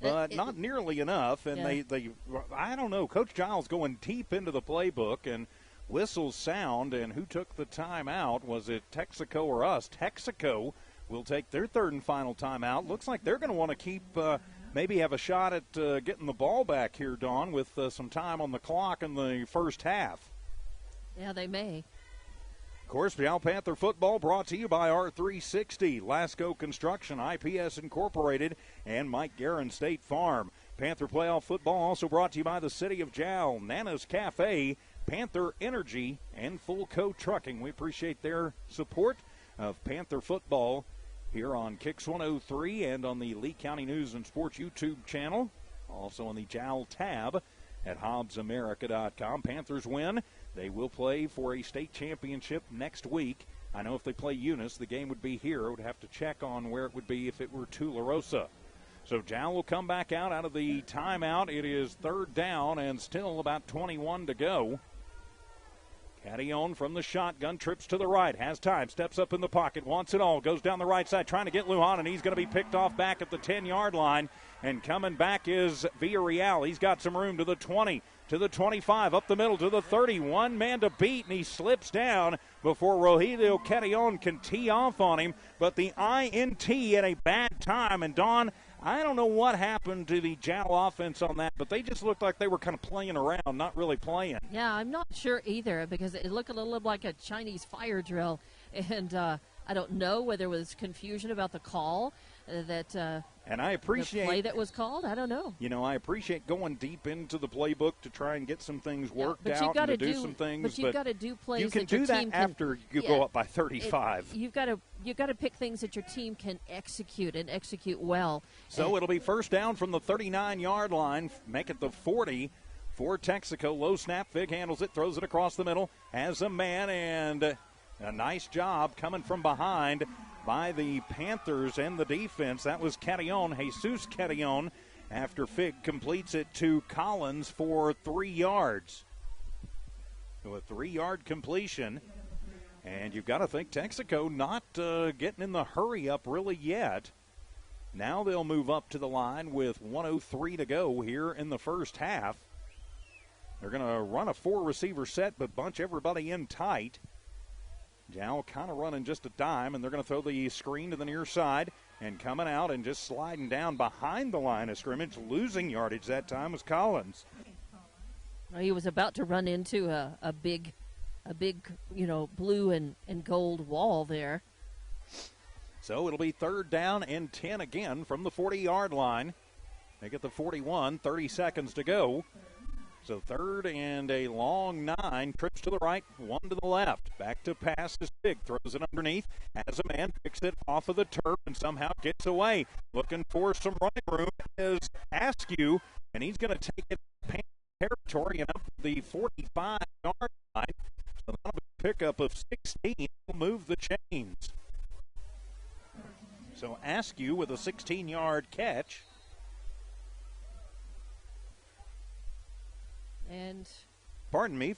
but not nearly enough. And they I don't know, Coach Giles going deep into the playbook, and whistles sound, and who took the timeout? Was it Texico or us? Texico will take their 3rd and final timeout. Looks like they're going to want to keep, maybe have a shot at getting the ball back here, Dawn, with some time on the clock in the first half. Yeah, they may. Of course, Jal Panther football brought to you by R360, Lasco Construction, IPS Incorporated, and Mike Guerin State Farm. Panther playoff football also brought to you by the City of Jal, Nana's Cafe, Panther Energy, and Full Coat Trucking. We appreciate their support of Panther football here on Kicks 103 and on the Lee County News and Sports YouTube channel. Also on the Jal tab at HobbsAmerica.com. Panthers win. They will play for a state championship next week. I know if they play Eunice, the game would be here. I would have to check on where it would be if it were Tularosa. So Jal will come back out of the timeout. It is third down and still about 21 to go. Cadillon from the shotgun, trips to the right, has time, steps up in the pocket, wants it all, goes down the right side, trying to get Lujan, and he's going to be picked off back at the 10-yard line. And coming back is Villarreal. He's got some room to the 20, to the 25, up the middle to the 30. One man to beat, and he slips down before Rogelio Cadillon can tee off on him. But the INT at a bad time. And Dawn, I don't know what happened to the Jal offense on that, but they just looked like they were kind of playing around, not really playing. Yeah, I'm not sure either because it looked a little like a Chinese fire drill. And I don't know whether it was confusion about the call and I appreciate the play that was called. I don't know. You know, I appreciate going deep into the playbook to try and get some things worked out and to do some things. But you've got to do plays you can that your do that team after you go up by 35. You've got to pick things that your team can execute and execute well. So it'll be first down from the 39-yard line. Make it the 40 for Texico. Low snap. Fig handles it, throws it across the middle. Has a man, and a nice job coming from behind by the Panthers and the defense. That was Cadillon, Jesus Cadillon, after Fig completes it to Collins for 3 yards. So a 3-yard completion. And you've got to think Texico not getting in the hurry up really yet. Now they'll move up to the line with 1:03 to go here in the first half. They're going to run a 4-receiver set but bunch everybody in tight. Jal kind of running just a dime, and they're going to throw the screen to the near side. And coming out and just sliding down behind the line of scrimmage, losing yardage that time was Collins. Well, he was about to run into a big, blue and gold wall there. So it'll be third down and 10 again from the 40-yard line. They get the 41, 30 seconds to go. So third and a long 9, trips to the right, 1 to the left. Back to pass is Big, throws it underneath, has a man, picks it off of the turf and somehow gets away. Looking for some running room is Askew, and he's going to take it to territory and up to the 45-yard line. So that'll be a pickup of 16, will move the chains. So Askew with a 16-yard catch. And pardon me,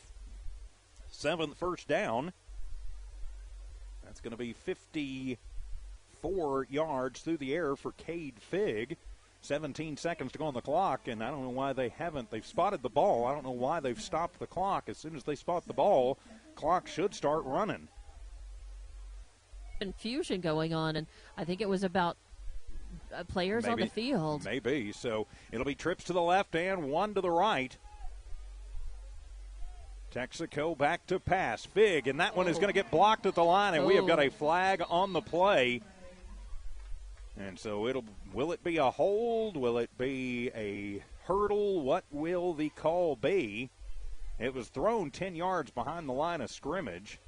7th first down. That's going to be 54 yards through the air for Cade Fig. 17 seconds to go on the clock, and I don't know why they haven't. They've spotted the ball. I don't know why they've stopped the clock. As soon as they spot the ball, clock should start running. Confusion going on, and I think it was about players on the field. Maybe. So it'll be trips to the left and 1 to the right. Texico back to pass. Fig, and that one is going to get blocked at the line, and we have got a flag on the play. And so will it be a hold? Will it be a hurdle? What will the call be? It was thrown 10 yards behind the line of scrimmage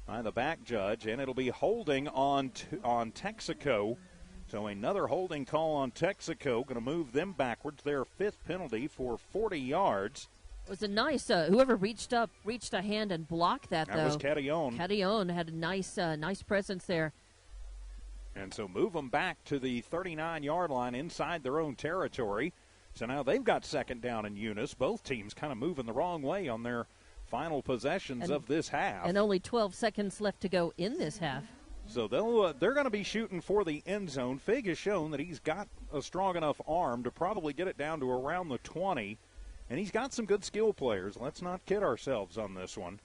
by the back judge, and it'll be holding on Texico. So another holding call on Texico, going to move them backwards. Their 5th penalty for 40 yards. It was a nice, whoever reached a hand and blocked that, though. That was Cadillon. Cadillon had a nice presence there. And so move them back to the 39-yard line inside their own territory. So now they've got second down in Eunice. Both teams kind of moving the wrong way on their final possessions of this half. And only 12 seconds left to go in this half. So they're going to be shooting for the end zone. Fig has shown that he's got a strong enough arm to probably get it down to around the 20. And he's got some good skill players. Let's not kid ourselves on this one.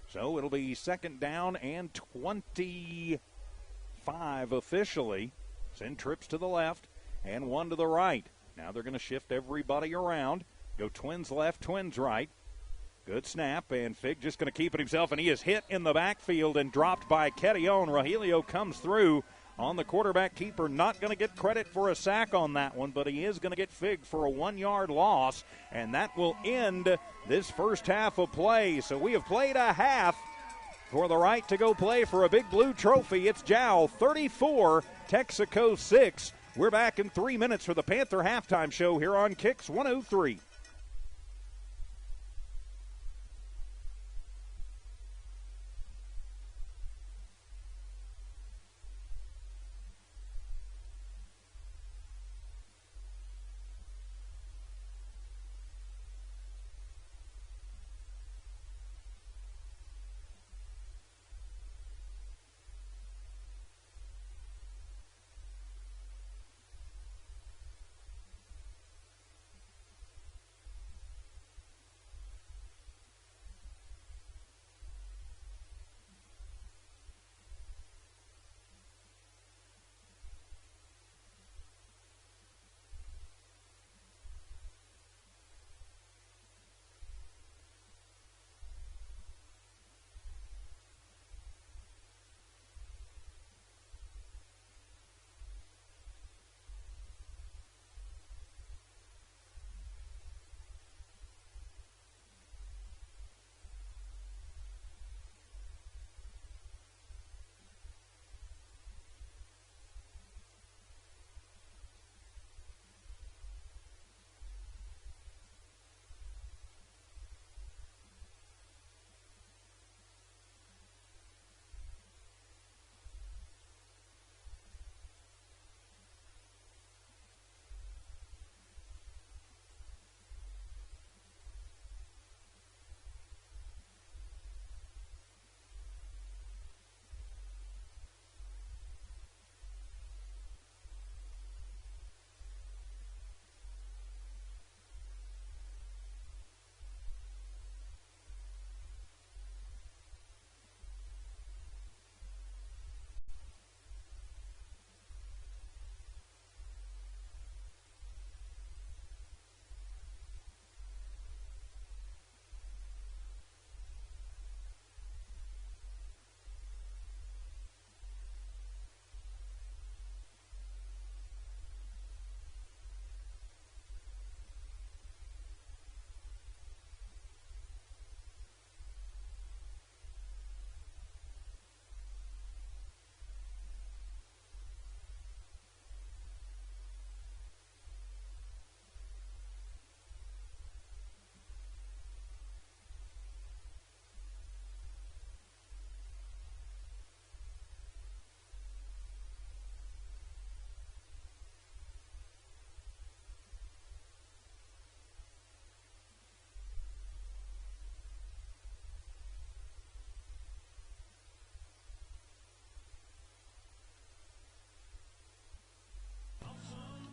So it'll be second down and 25 officially. Send trips to the left and 1 to the right. Now they're going to shift everybody around. Go twins left, twins right. Good snap, and Fig just going to keep it himself, and he is hit in the backfield and dropped by Cadillon. Rogelio comes through on the quarterback keeper. Not going to get credit for a sack on that one, but he is going to get Fig for a 1-yard loss, and that will end this first half of play. So we have played a half for the right to go play for a Big Blue trophy. It's Jal 34, Texico 6. We're back in 3 minutes for the Panther halftime show here on Kicks 103.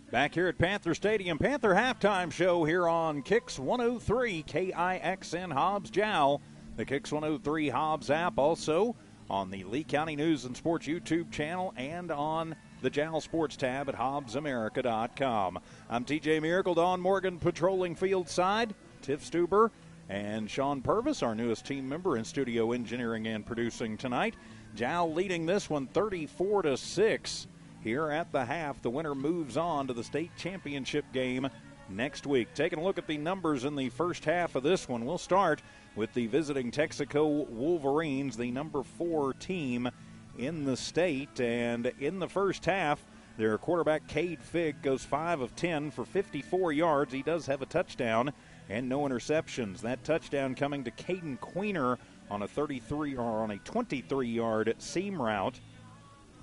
Back here at Panther Stadium, Panther halftime show here on Kicks 103 KIXN Hobbs Jal, the Kicks 103 Hobbs app, also on the Lee County News and Sports YouTube channel and on the Jal Sports tab at HobbsAmerica.com. I'm TJ Miracle, Don Morgan patrolling field side, Tiff Stuber and Sean Purvis, our newest team member in studio engineering and producing tonight. Jal leading this one 34-6. Here at the half, the winner moves on to the state championship game next week. Taking a look at the numbers in the first half of this one, we'll start with the visiting Texico Wolverines, the number 4 team in the state. And in the first half, their quarterback, Cade Figg, goes 5 of 10 for 54 yards. He does have a touchdown and no interceptions. That touchdown coming to Caden Queener on a 23-yard seam route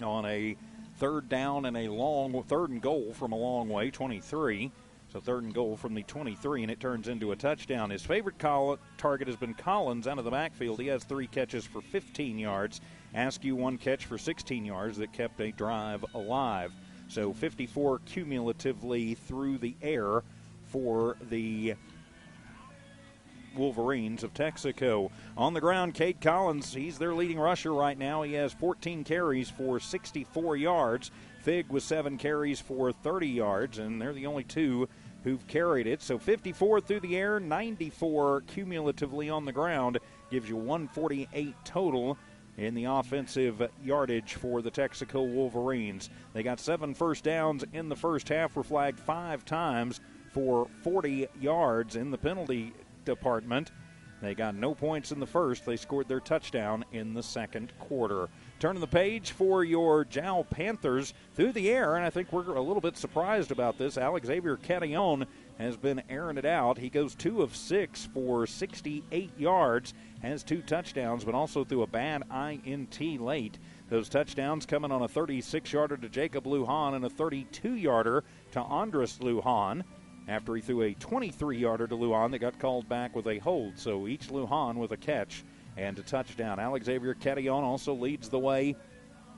on a third down and third and goal from a long way, 23. So third and goal from the 23, and it turns into a touchdown. His favorite target has been Collins out of the backfield. He has 3 catches for 15 yards. Askew 1 catch for 16 yards that kept a drive alive. So 54 cumulatively through the air for the Wolverines of Texico. On the ground, Cade Collins, he's their leading rusher right now. He has 14 carries for 64 yards. Figg with 7 carries for 30 yards, and they're the only 2 who've carried it. So 54 through the air, 94 cumulatively on the ground, gives you 148 total in the offensive yardage for the Texico Wolverines. They got 7 first downs in the first half, were flagged 5 times for 40 yards in the penalty department. They got no points in the first. They scored their touchdown in the second quarter. Turning the page for your Jal Panthers through the air, and I think we're a little bit surprised about this. Alexavier Catillon has been airing it out. He goes 2 of 6 for 68 yards, has 2 touchdowns, but also threw a bad INT late. Those touchdowns coming on a 36-yarder to Jacob Lujan and a 32-yarder to Andres Lujan, after he threw a 23-yarder to Lujan that got called back with a hold. So each Lujan with a catch and a touchdown. Alexavier Catillon also leads the way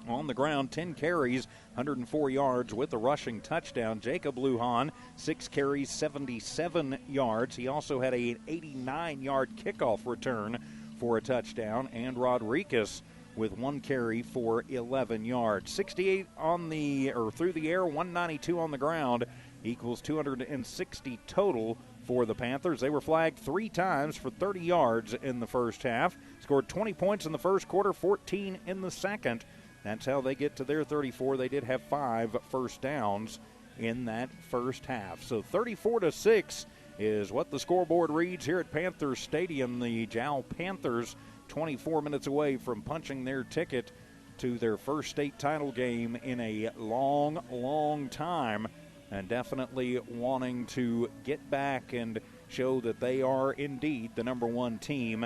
on the ground, 10 carries, 104 yards with a rushing touchdown. Jacob Lujan, 6 carries, 77 yards. He also had an 89-yard kickoff return for a touchdown. And Rodriguez with 1 carry for 11 yards. 68 through the air, 192 on the ground, equals 260 total for the Panthers. They were flagged 3 times for 30 yards in the first half. Scored 20 points in the first quarter, 14 in the second. That's how they get to their 34. They did have 5 first downs in that first half. So 34-6 is what the scoreboard reads here at Panther Stadium. The Jal Panthers 24 minutes away from punching their ticket to their first state title game in a long, long time, and definitely wanting to get back and show that they are indeed the number 1 team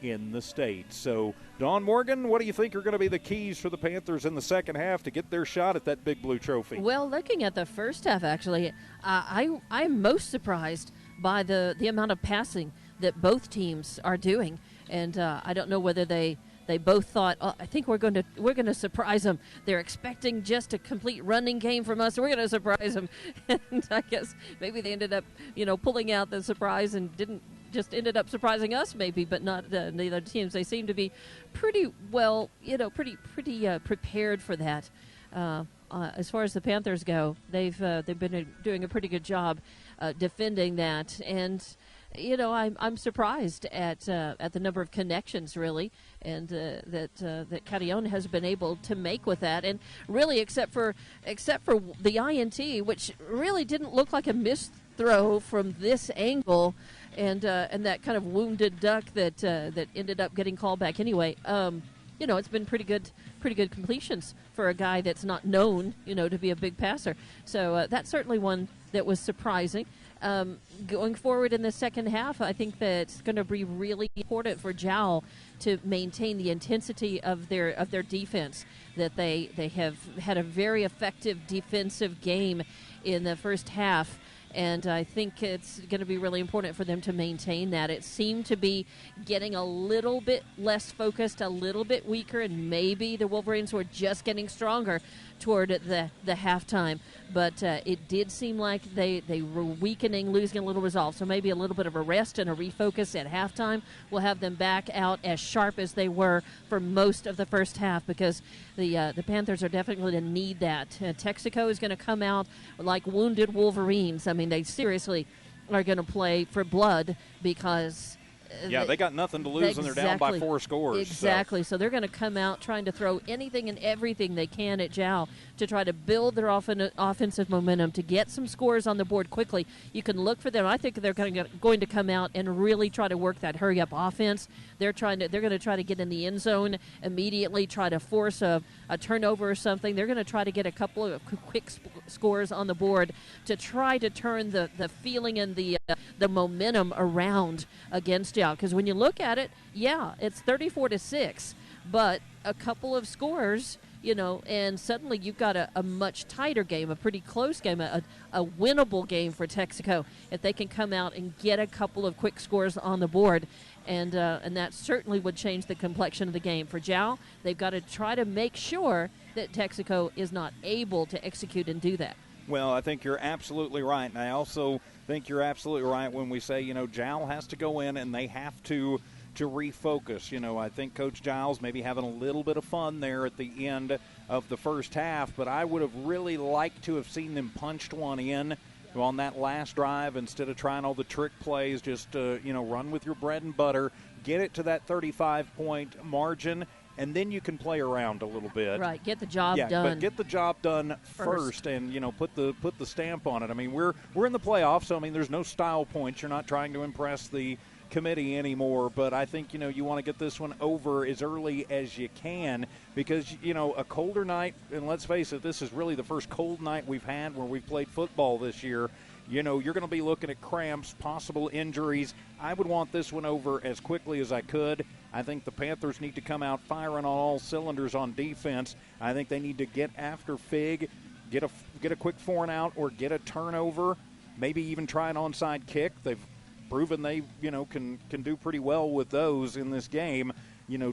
in the state. So, Don Morgan, what do you think are going to be the keys for the Panthers in the second half to get their shot at that Big Blue Trophy? Well, looking at the first half, actually, I'm most surprised by the amount of passing that both teams are doing. And I don't know whether they both thought, I think we're going to surprise them. They're expecting just a complete running game from us. We're going to surprise them. And I guess maybe they ended up, pulling out the surprise and ended up surprising us maybe, but not the other teams. They seem to be pretty well, pretty prepared for that. As far as the Panthers go, they've been doing a pretty good job defending that. And I'm surprised at the number of connections, really, and that Catillon has been able to make with that. And really, except for the INT, which really didn't look like a missed throw from this angle, and that kind of wounded duck that ended up getting called back anyway. It's been pretty good completions for a guy that's not known, to be a big passer. So that's certainly one that was surprising. Going forward in the second half, I think that it's going to be really important for Jal to maintain the intensity of their defense. That they have had a very effective defensive game in the first half, and I think it's going to be really important for them to maintain that. It seemed to be getting a little bit less focused, a little bit weaker, and maybe the Wolverines were just getting stronger toward the halftime. But it did seem like they were weakening, losing a little resolve. So maybe a little bit of a rest and a refocus at halftime will have them back out as sharp as they were for most of the first half, because the Panthers are definitely going to need that. Texico is going to come out like wounded Wolverines. I mean, they seriously are going to play for blood, because they got nothing to lose, and they're down by 4 scores. Exactly. So they're going to come out trying to throw anything and everything they can at Jal to try to build their offensive momentum, to get some scores on the board quickly. You can look for them. I think they're going to come out and really try to work that hurry-up offense. They're going to try to get in the end zone immediately, try to force a turnover or something. They're going to try to get a couple of quick scores on the board to try to turn the feeling and the momentum around against Jal. Because when you look at it, it's 34-6, but a couple of scores, and suddenly you've got a much tighter game, a pretty close game, a winnable game for Texico if they can come out and get a couple of quick scores on the board. And that certainly would change the complexion of the game. For Jal, they've got to try to make sure that Texico is not able to execute and do that. Well, I think you're absolutely right. And I also think you're absolutely right when we say, Jal has to go in and they have to refocus. I think Coach Giles maybe having a little bit of fun there at the end of the first half, but I would have really liked to have seen them punched one in on that last drive instead of trying all the trick plays. Just, run with your bread and butter, get it to that 35-point margin, and then you can play around a little bit. Right, get the job done. But get the job done first and, put the stamp on it. I mean, we're in the playoffs, so, there's no style points. You're not trying to impress the committee anymore, but I think, you want to get this one over as early as you can, because, a colder night, and let's face it, this is really the first cold night we've had where we've played football this year. You're going to be looking at cramps, possible injuries. I would want this one over as quickly as I could. I think the Panthers need to come out firing on all cylinders on defense. I think they need to get after Fig, get a quick 4-and-out, or get a turnover, maybe even try an onside kick. They've proven they, can do pretty well with those in this game.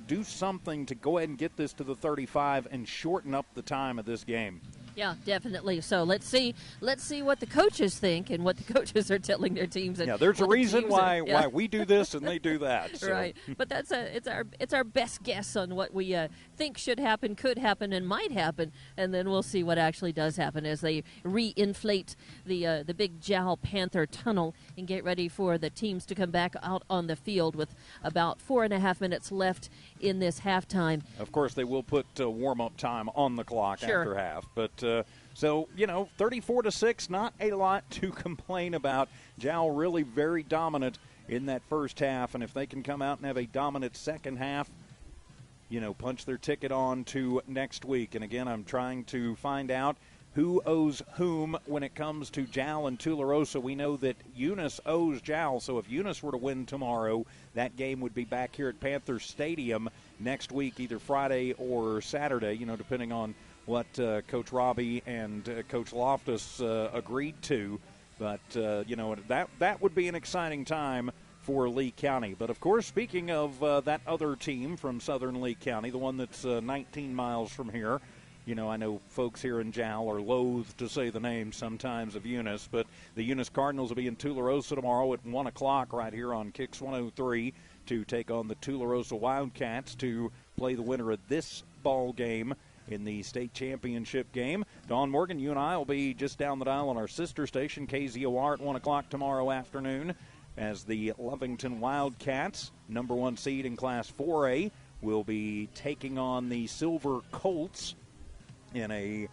Do something to go ahead and get this to the 35 and shorten up the time of this game. Yeah, definitely. So let's see what the coaches think and what the coaches are telling their teams. And there's a reason why we do this and they do that. So. Right, but it's our best guess on what we think should happen, could happen, and might happen, and then we'll see what actually does happen as they re-inflate the big Jal Panther tunnel and get ready for the teams to come back out on the field with about 4.5 minutes left in this halftime. Of course, they will put warm-up time on the clock after half, but. So, 34-6, not a lot to complain about. Jal really very dominant in that first half, and if they can come out and have a dominant second half, punch their ticket on to next week. And again, I'm trying to find out who owes whom when it comes to Jal and Tularosa. We know that Eunice owes Jal, so if Eunice were to win tomorrow, that game would be back here at Panthers Stadium next week, either Friday or Saturday, depending on what Coach Robbie and Coach Loftus agreed to. But, that would be an exciting time for Lee County. But, of course, speaking of that other team from southern Lee County, the one that's 19 miles from here, I know folks here in Jal are loath to say the name sometimes of Eunice, but the Eunice Cardinals will be in Tularosa tomorrow at 1 o'clock right here on Kicks 103 to take on the Tularosa Wildcats to play the winner of this ball game in the state championship game. Dawn Morgan, you and I will be just down the dial on our sister station, KZOR, at 1 o'clock tomorrow afternoon, as the Lovington Wildcats, number 1 seed in Class 4A, will be taking on the Silver Colts in a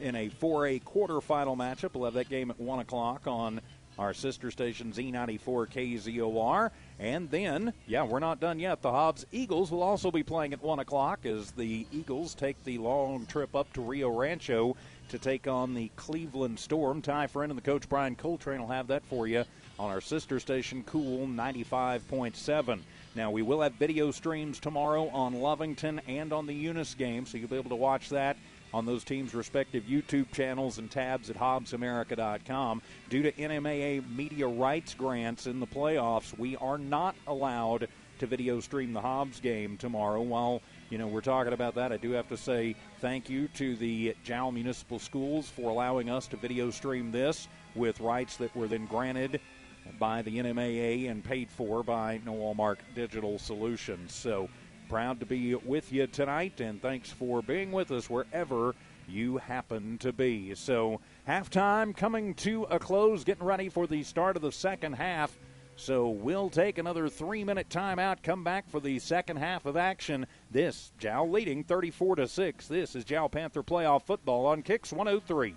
4A quarterfinal matchup. We'll have that game at 1 o'clock on our sister station, Z94 KZOR. And then, we're not done yet. The Hobbs Eagles will also be playing at 1 o'clock as the Eagles take the long trip up to Rio Rancho to take on the Cleveland Storm. Ty Friend and the coach Brian Coltrane will have that for you on our sister station, Cool 95.7. Now, we will have video streams tomorrow on Lovington and on the Eunice game, so you'll be able to watch that on those teams' respective YouTube channels and tabs at HobbsAmerica.com. Due to NMAA media rights grants in the playoffs, we are not allowed to video stream the Hobbs game tomorrow, while we're talking about that. I do have to say thank you to the Jal Municipal Schools for allowing us to video stream this with rights that were then granted by the NMAA and paid for by Walmart Digital Solutions. So proud to be with you tonight, and thanks for being with us wherever you happen to be. So halftime coming to a close, getting ready for the start of the second half. So we'll take another 3-minute timeout, come back for the second half of action. This, Jal leading 34-6. This is Jal Panther Playoff Football on Kicks 103.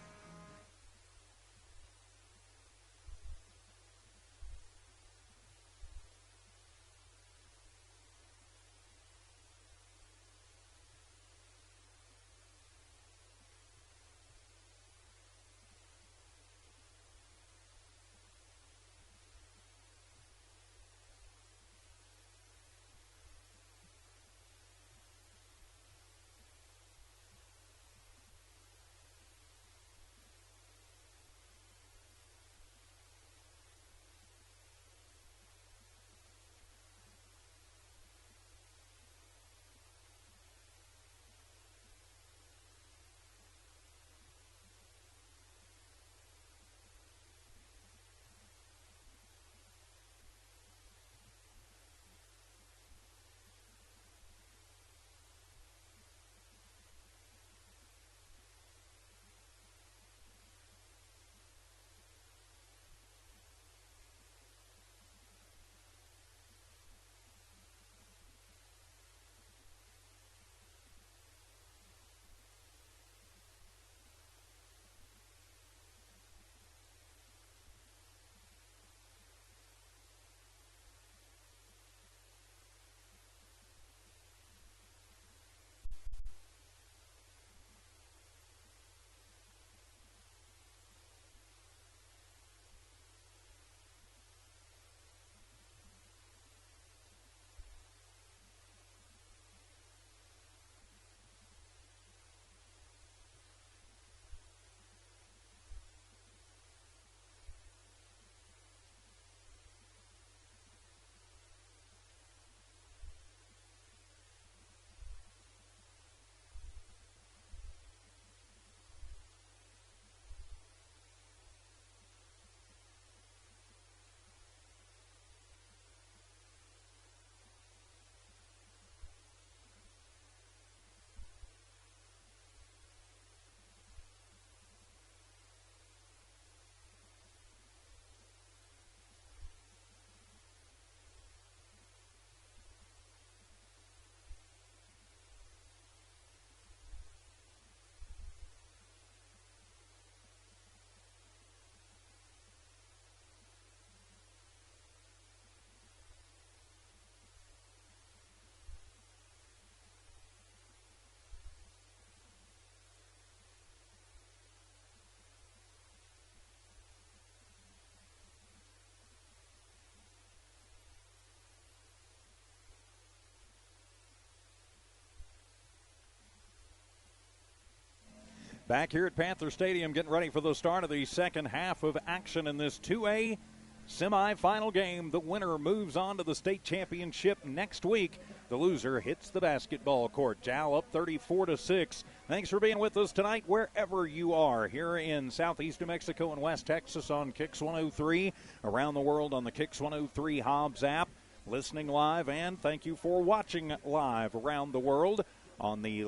Back here at Panther Stadium, getting ready for the start of the second half of action in this 2A semi-final game. The winner moves on to the state championship next week. The loser hits the basketball court. Jal up 34-6. Thanks for being with us tonight wherever you are, here in southeast New Mexico and West Texas on Kicks 103, around the world on the Kicks 103 Hobbs app, listening live, and thank you for watching live around the world on the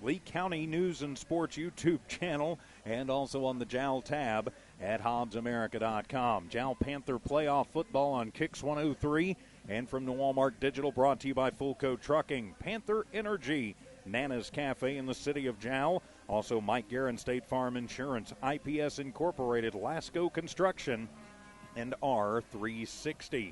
Lee County News and Sports YouTube channel, and also on the Jal tab at HobbsAmerica.com. Jal Panther Playoff Football on Kicks 103, and from the Walmart Digital, brought to you by Full Code Trucking, Panther Energy, Nana's Cafe in the city of Jal, also Mike Guerin State Farm Insurance, IPS Incorporated, Lasco Construction, and R360.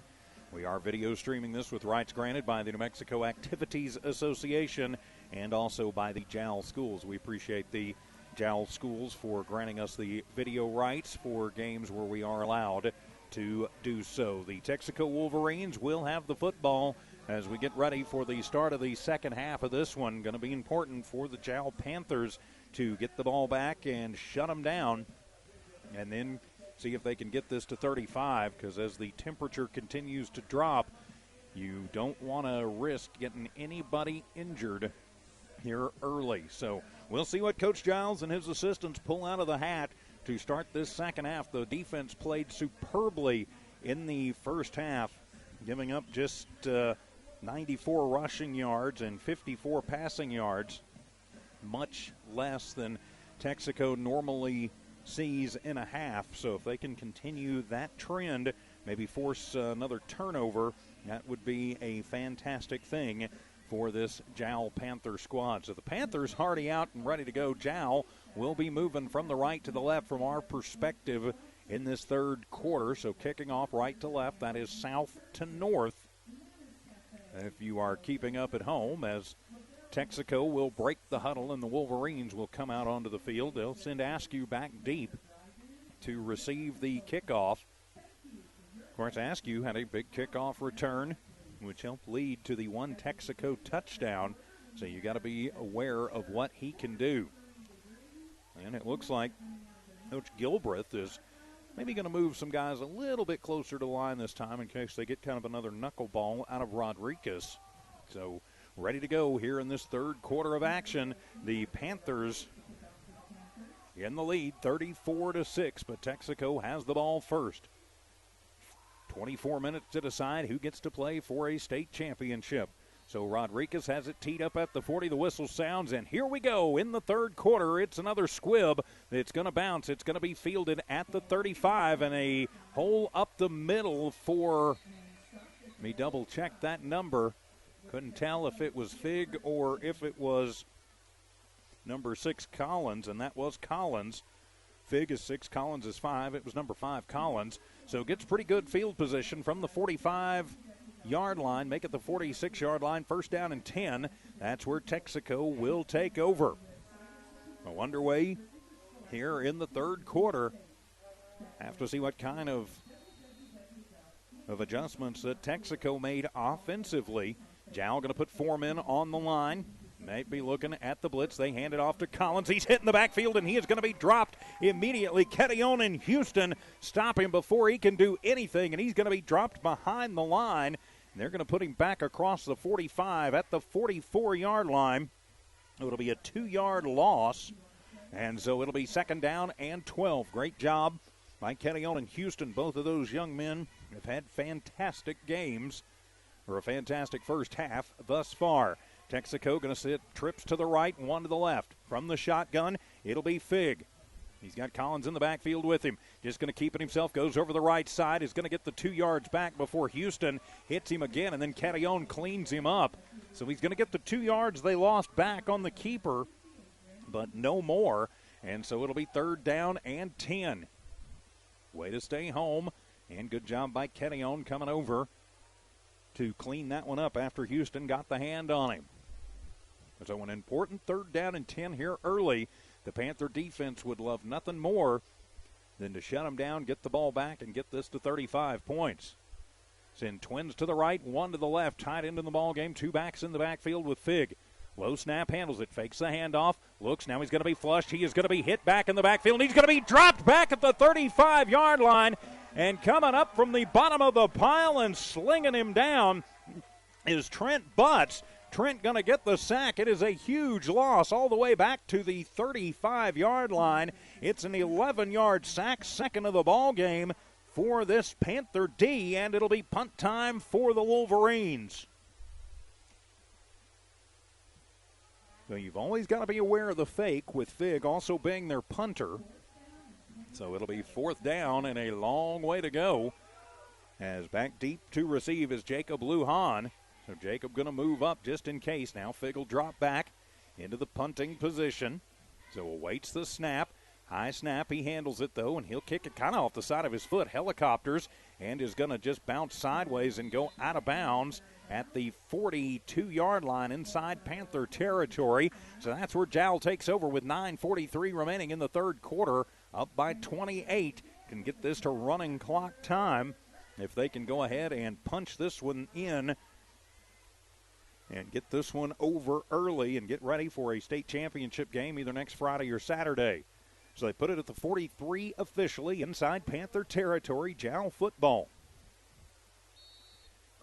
We are video streaming this with rights granted by the New Mexico Activities Association and also by the Jal Schools. We appreciate the Jal Schools for granting us the video rights for games where we are allowed to do so. The Texico Wolverines will have the football as we get ready for the start of the second half of this one. Going to be important for the Jal Panthers to get the ball back and shut them down, and then see if they can get this to 35, because as the temperature continues to drop, You don't want to risk getting anybody injured here early. So we'll see what Coach Giles and his assistants pull out of the hat to start this second half. The defense played superbly in the first half, giving up just 94 rushing yards and 54 passing yards, much less than Texico normally sees in a half. So if they can continue that trend, maybe force another turnover, that would be a fantastic thing for this Jal Panther squad. So the Panthers already out and ready to go. Jal will be moving from the right to the left from our perspective in this third quarter. So kicking off right to left, that is south to north. If you are keeping up at home, as Texico will break the huddle and the Wolverines will come out onto the field. They'll send Askew back deep to receive the kickoff. Of course, Askew had a big kickoff return, which helped lead to the one Texico touchdown. So you got to be aware of what he can do. And it looks like Coach Gilbreth is maybe going to move some guys a little bit closer to the line this time in case they get kind of another knuckleball out of Rodriguez. So ready to go here in this third quarter of action. The Panthers in the lead, 34-6, but Texico has the ball first. 24 minutes to decide who gets to play for a state championship. So Rodriguez has it teed up at the 40. The whistle sounds, and here we go in the third quarter. It's another squib. It's going to bounce. It's going to be fielded at the 35, and a hole up the middle for, let me double check that number. Couldn't tell if it was Fig or if it was number 6 Collins, and that was Collins. Fig is 6, Collins is 5. It was number 5 Collins. So gets pretty good field position from the 45-yard line, make it the 46-yard line, first down and 10. That's where Texico will take over. So underway here in the third quarter. Have to see what kind of adjustments that Texico made offensively. Jal going to put 4 men on the line. Might be looking at the blitz. They hand it off to Collins. He's hitting the backfield, and he is going to be dropped immediately. Kettyon and Houston stop him before he can do anything, and he's going to be dropped behind the line. And they're going to put him back across the 45 at the 44-yard line. It'll be a 2-yard loss, and so it'll be second down and 12. Great job by Kettyon and Houston. Both of those young men have had fantastic games, or a fantastic first half thus far. Texico going to sit trips to the right and one to the left. From the shotgun, it'll be Fig. He's got Collins in the backfield with him. Just going to keep it himself. Goes over the right side. Is going to get the 2 yards back before Houston hits him again, and then Kettyon cleans him up. So he's going to get the 2 yards they lost back on the keeper, but no more. And so it'll be third down and 10. Way to stay home, and good job by Kettyon coming over to clean that one up after Houston got the hand on him. So an important third down and 10 here early. The Panther defense would love nothing more than to shut them down, get the ball back, and get this to 35 points. Send twins to the right, one to the left, tied into the ball game. 2 backs in the backfield with Fig. Low snap, handles it, fakes the handoff, looks, now he's going to be flushed. He is going to be hit back in the backfield, and he's going to be dropped back at the 35-yard line. And coming up from the bottom of the pile and slinging him down is Trent Butts. Trent going to get the sack. It is a huge loss all the way back to the 35-yard line. It's an 11-yard sack, second of the ball game for this Panther D, and it'll be punt time for the Wolverines. So you've always got to be aware of the fake, with Fig also being their punter. So it'll be fourth down and a long way to go. As back deep to receive is Jacob Lujan. So Jacob going to move up just in case. Now Fig will drop back into the punting position. So awaits the snap. High snap. He handles it, though, and he'll kick it kind of off the side of his foot. Helicopters, and is going to just bounce sideways and go out of bounds at the 42-yard line inside Panther territory. So that's where Jal takes over with 9:43 remaining in the third quarter. Up by 28. Can get this to running clock time if they can go ahead and punch this one in and get this one over early and get ready for a state championship game either next Friday or Saturday. So they put it at the 43 officially inside Panther territory. Jal football.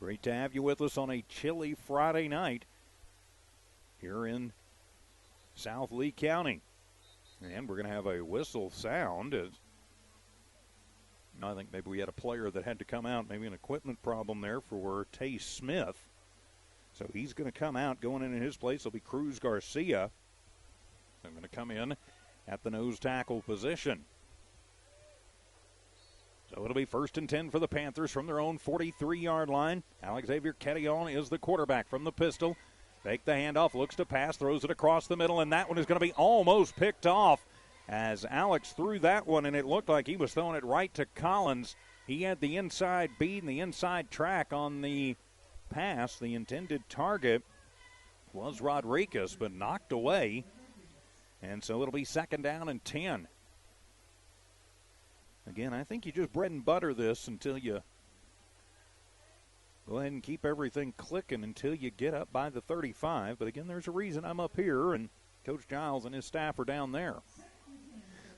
Great to have you with us on a chilly Friday night here in South Lee County. And we're going to have a whistle sound. I think maybe we had a player that had to come out, maybe an equipment problem there for Tay Smith. So he's going to come out. Going in his place will be Cruz Garcia. I'm going to come in at the nose tackle position. So it'll be 1st and 10 for the Panthers from their own 43-yard line. Alexavier Quetillon is the quarterback from the pistol. Fake the handoff, looks to pass, throws it across the middle, and that one is going to be almost picked off as Alex threw that one, and it looked like he was throwing it right to Collins. He had the inside bead and the inside track on the pass. The intended target was Rodriguez, but knocked away. And so it'll be 2nd down and 10. Again, I think you just bread and butter this until you go ahead and keep everything clicking until you get up by the 35. But again, there's a reason I'm up here, and Coach Giles and his staff are down there.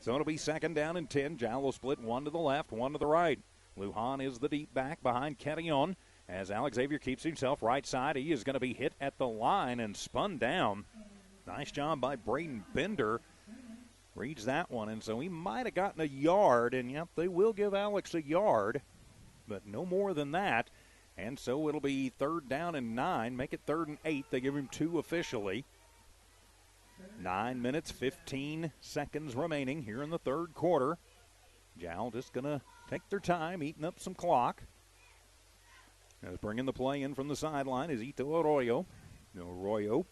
So it'll be 2nd down and 10. Jal will split 1 to the left, 1 to the right. Lujan is the deep back behind Quetillon as Alexavier keeps himself right side. He is going to be hit at the line and spun down. Nice job by Braden Bender. Reads that one, and so he might have gotten a yard, and yep, they will give Alex a yard, but no more than that. And so it'll be 3rd down and 9, make it 3rd and 8. They give him 2 officially. 9 minutes, 15 seconds remaining here in the 3rd quarter. Jal just going to take their time, eating up some clock. As bringing the play in from the sideline is Ito Arroyo. Arroyo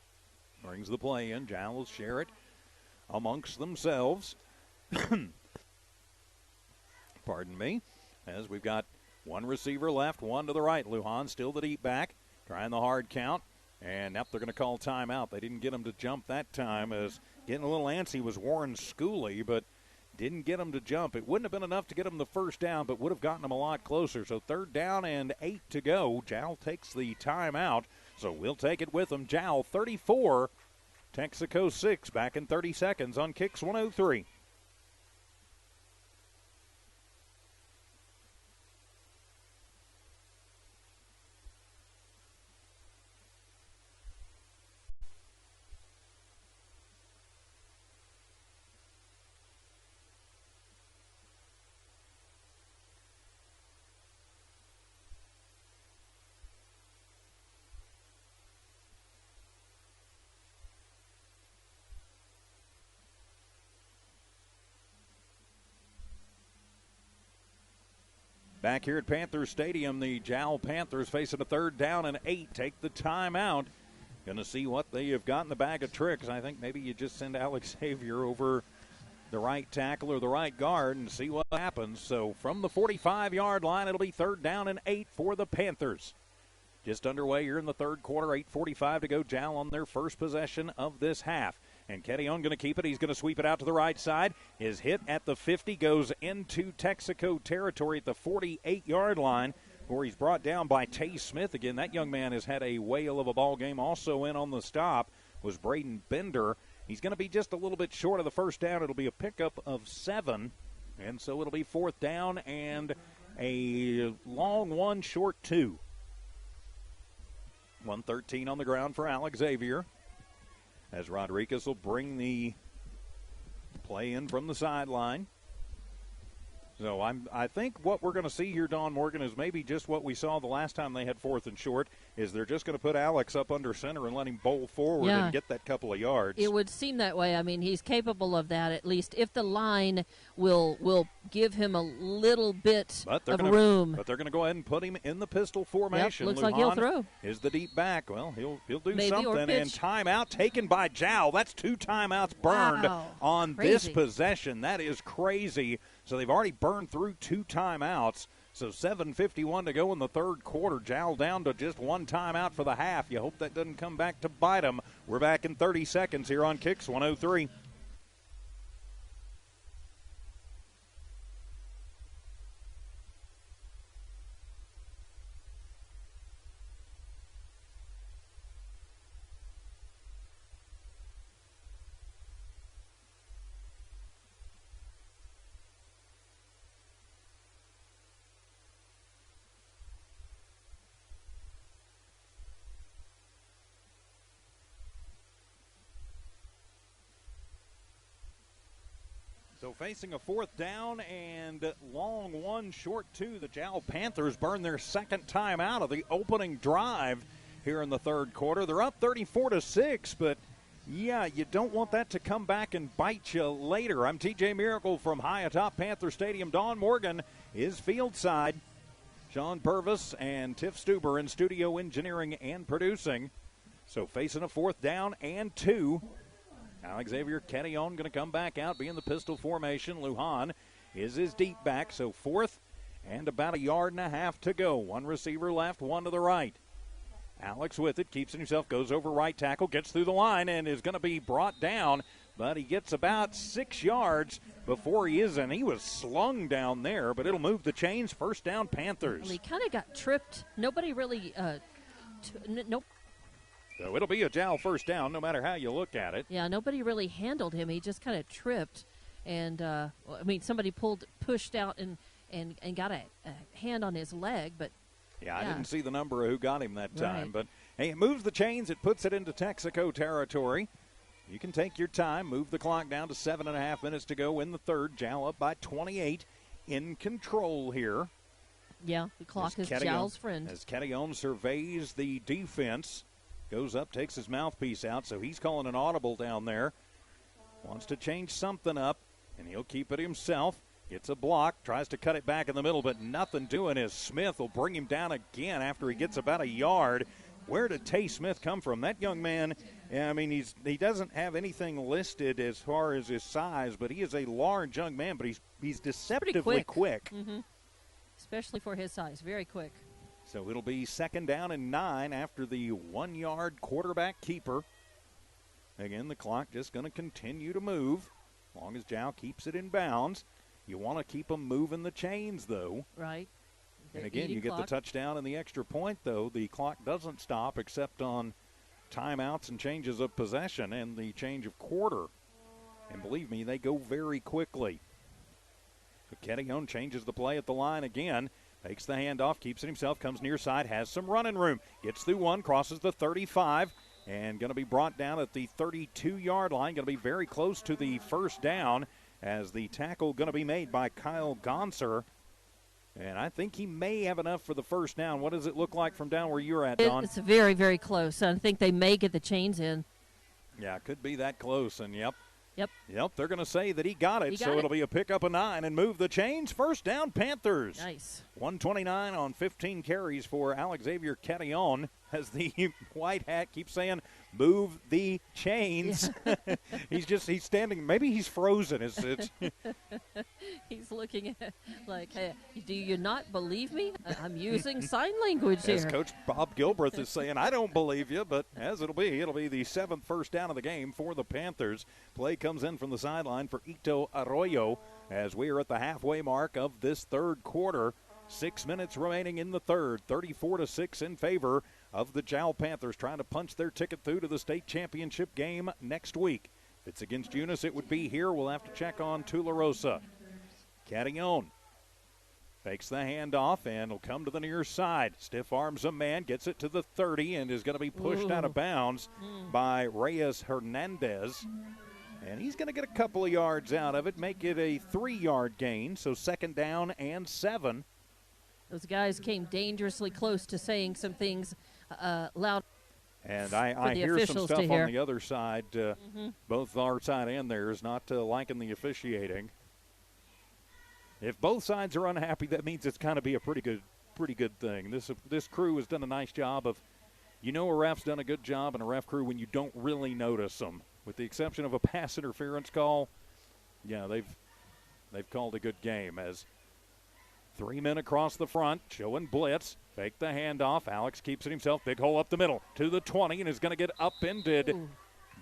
brings the play in. Jal will share it amongst themselves. Pardon me. As we've got 1 receiver left, 1 to the right. Lujan still the deep back, trying the hard count. And now they're going to call timeout. They didn't get him to jump that time. As getting a little antsy was Warren Schooley, but didn't get him to jump. It wouldn't have been enough to get him the 1st down, but would have gotten him a lot closer. So 3rd down and 8 to go. Jal takes the timeout, so we'll take it with him. Jal 34, Texico 6, back in 30 seconds on Kicks 103. Back here at Panther Stadium, the Jal Panthers facing a 3rd down and 8. Take the timeout. Going to see what they have got in the bag of tricks. I think maybe you just send Alexavier over the right tackle or the right guard and see what happens. So from the 45-yard line, it'll be 3rd down and 8 for the Panthers. Just underway here in the 3rd quarter, 8:45 to go. Jal on their first possession of this half. And Quetillon going to keep it. He's going to sweep it out to the right side. His hit at the 50 goes into Texico territory at the 48-yard line, where he's brought down by Tay Smith. Again, that young man has had a whale of a ball game. Also in on the stop was Braden Bender. He's going to be just a little bit short of the 1st down. It'll be a pickup of 7. And so it'll be 4th down and a long 1, short 2. 113 on the ground for Alexavier, as Rodriguez will bring the play in from the sideline. So I think what we're going to see here, Don Morgan, is maybe just what we saw the last time they had 4th and short, is they're just going to put Alex up under center and let him bowl forward and get that couple of yards. It would seem that way. I mean, he's capable of that, at least if the line will give him a little bit of room. But they're going to go ahead and put him in the pistol formation. Looks like he'll throw. Is the deep back. Well, he'll do Maybe, something. And timeout taken by Jal. That's 2 timeouts burned on this possession. That is crazy. So they've already burned through 2 timeouts. So 7:51 to go in the 3rd quarter. Jal down to just 1 timeout for the half. You hope that doesn't come back to bite them. We're back in 30 seconds here on Kicks 103. So facing a fourth down and long one, short two, the Jal Panthers burn their second time out of the opening drive here in the third quarter. They're up 34-6, but yeah, you don't want that to come back and bite you later. I'm TJ Miracle from high atop Panther Stadium. Don Morgan is field side. Sean Purvis and Tiff Stuber in studio engineering and producing. So facing a fourth down and two. Alexavier Ketillon going to come back out, be in the pistol formation. Lujan is his deep back, so fourth and about 1.5 yards to go. One receiver left, one to the right. Alex with it, keeps it himself, goes over right tackle, gets through the line, and is going to be brought down, but he gets about 6 yards before he is, and he was slung down there, but it'll move the chains. First down, Panthers. Well, he kind of got tripped. Nobody really, nope. So it'll be a Jal first down, no matter how you look at it. Yeah, nobody really handled him. He just kind of tripped, and somebody pushed out and got a hand on his leg, but. Yeah, I didn't see the number of who got him that time. Right. But, hey, it moves the chains. It puts it into Texico territory. You can take your time, move the clock down to 7.5 minutes to go in the third. Jal up by 28, in control here. Yeah, the clock is Jal's friend. As Ketillon surveys the defense, goes up, takes his mouthpiece out, so he's calling an audible down there. Wants to change something up, and he'll keep it himself. Gets a block, tries to cut it back in the middle, but nothing doing as Smith will bring him down again after he gets about 1 yard. Where did Tay Smith come from? That young man, I mean, he doesn't have anything listed as far as his size, but he is a large young man, but he's deceptively quick. Mm-hmm. Especially for his size, very quick. So it'll be second down and 9 after the 1 yard quarterback keeper. Again, the clock just going to continue to move as long as Jal keeps it in bounds. You want to keep them moving the chains, though. Right. And again, you get the touchdown and the extra point, though. The clock doesn't stop except on timeouts and changes of possession and the change of quarter. And believe me, they go very quickly. So Ketillon changes the play at the line again. Takes the handoff, keeps it himself, comes near side, has some running room. Gets through one, crosses the 35, and going to be brought down at the 32-yard line. Going to be very close to the first down, as the tackle going to be made by Kyle Gonser. And I think he may have enough for the first down. What does it look like from down where you're at, Don? It's very, very close. I think they may get the chains in. Yeah, it could be that close. And, yep, they're going to say that he got it. It'll be a pickup of 9 and move the chains. First down, Panthers. Nice. 129 on 15 carries for Alexavier Ketillon, as the white hat keeps saying, move the chains. Yeah. he's standing. Maybe he's frozen. He's looking at like, hey, do you not believe me? I'm using sign language here. As Coach Bob Gilbreth is saying, I don't believe you, but as it'll be the 7th first down of the game for the Panthers. Play comes in from the sideline for Ito Arroyo as we are at the halfway mark of this third quarter. 6 minutes remaining in the third. 34-6 in favor of the Jal Panthers, trying to punch their ticket through to the state championship game next week. If it's against Eunice, it would be here. We'll have to check on Tularosa. Ketillon fakes the handoff and will come to the near side. Stiff arms a man, gets it to the 30, and is going to be pushed out of bounds by Reyes Hernandez. And he's going to get a couple of yards out of it, make it a 3-yard gain, so second down and 7. Those guys came dangerously close to saying some things loud. And I hear some stuff on the other side, both our side and theirs, not liking the officiating. If both sides are unhappy, that means it's kind of be a pretty good thing. This crew has done a nice job of, a ref's done a good job in a ref crew when you don't really notice them. With the exception of a pass interference call, they've called a good game. As 3 men across the front, showing blitz. Fake the handoff. Alex keeps it himself. Big hole up the middle to the 20 and is going to get upended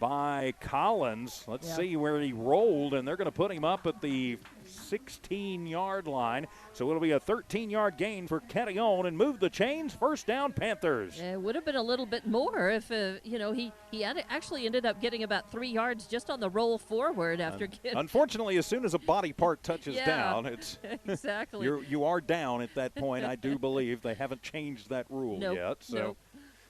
by Collins. Let's see where he rolled, and they're going to put him up at the 16-yard line. So it'll be a 13-yard gain for Ketillon and move the chains. First down, Panthers. It would have been a little bit more if, he actually ended up getting about 3 yards just on the roll forward after getting. Unfortunately, as soon as a body part touches down, it's exactly. you are down at that point. I do believe they haven't changed that rule yet.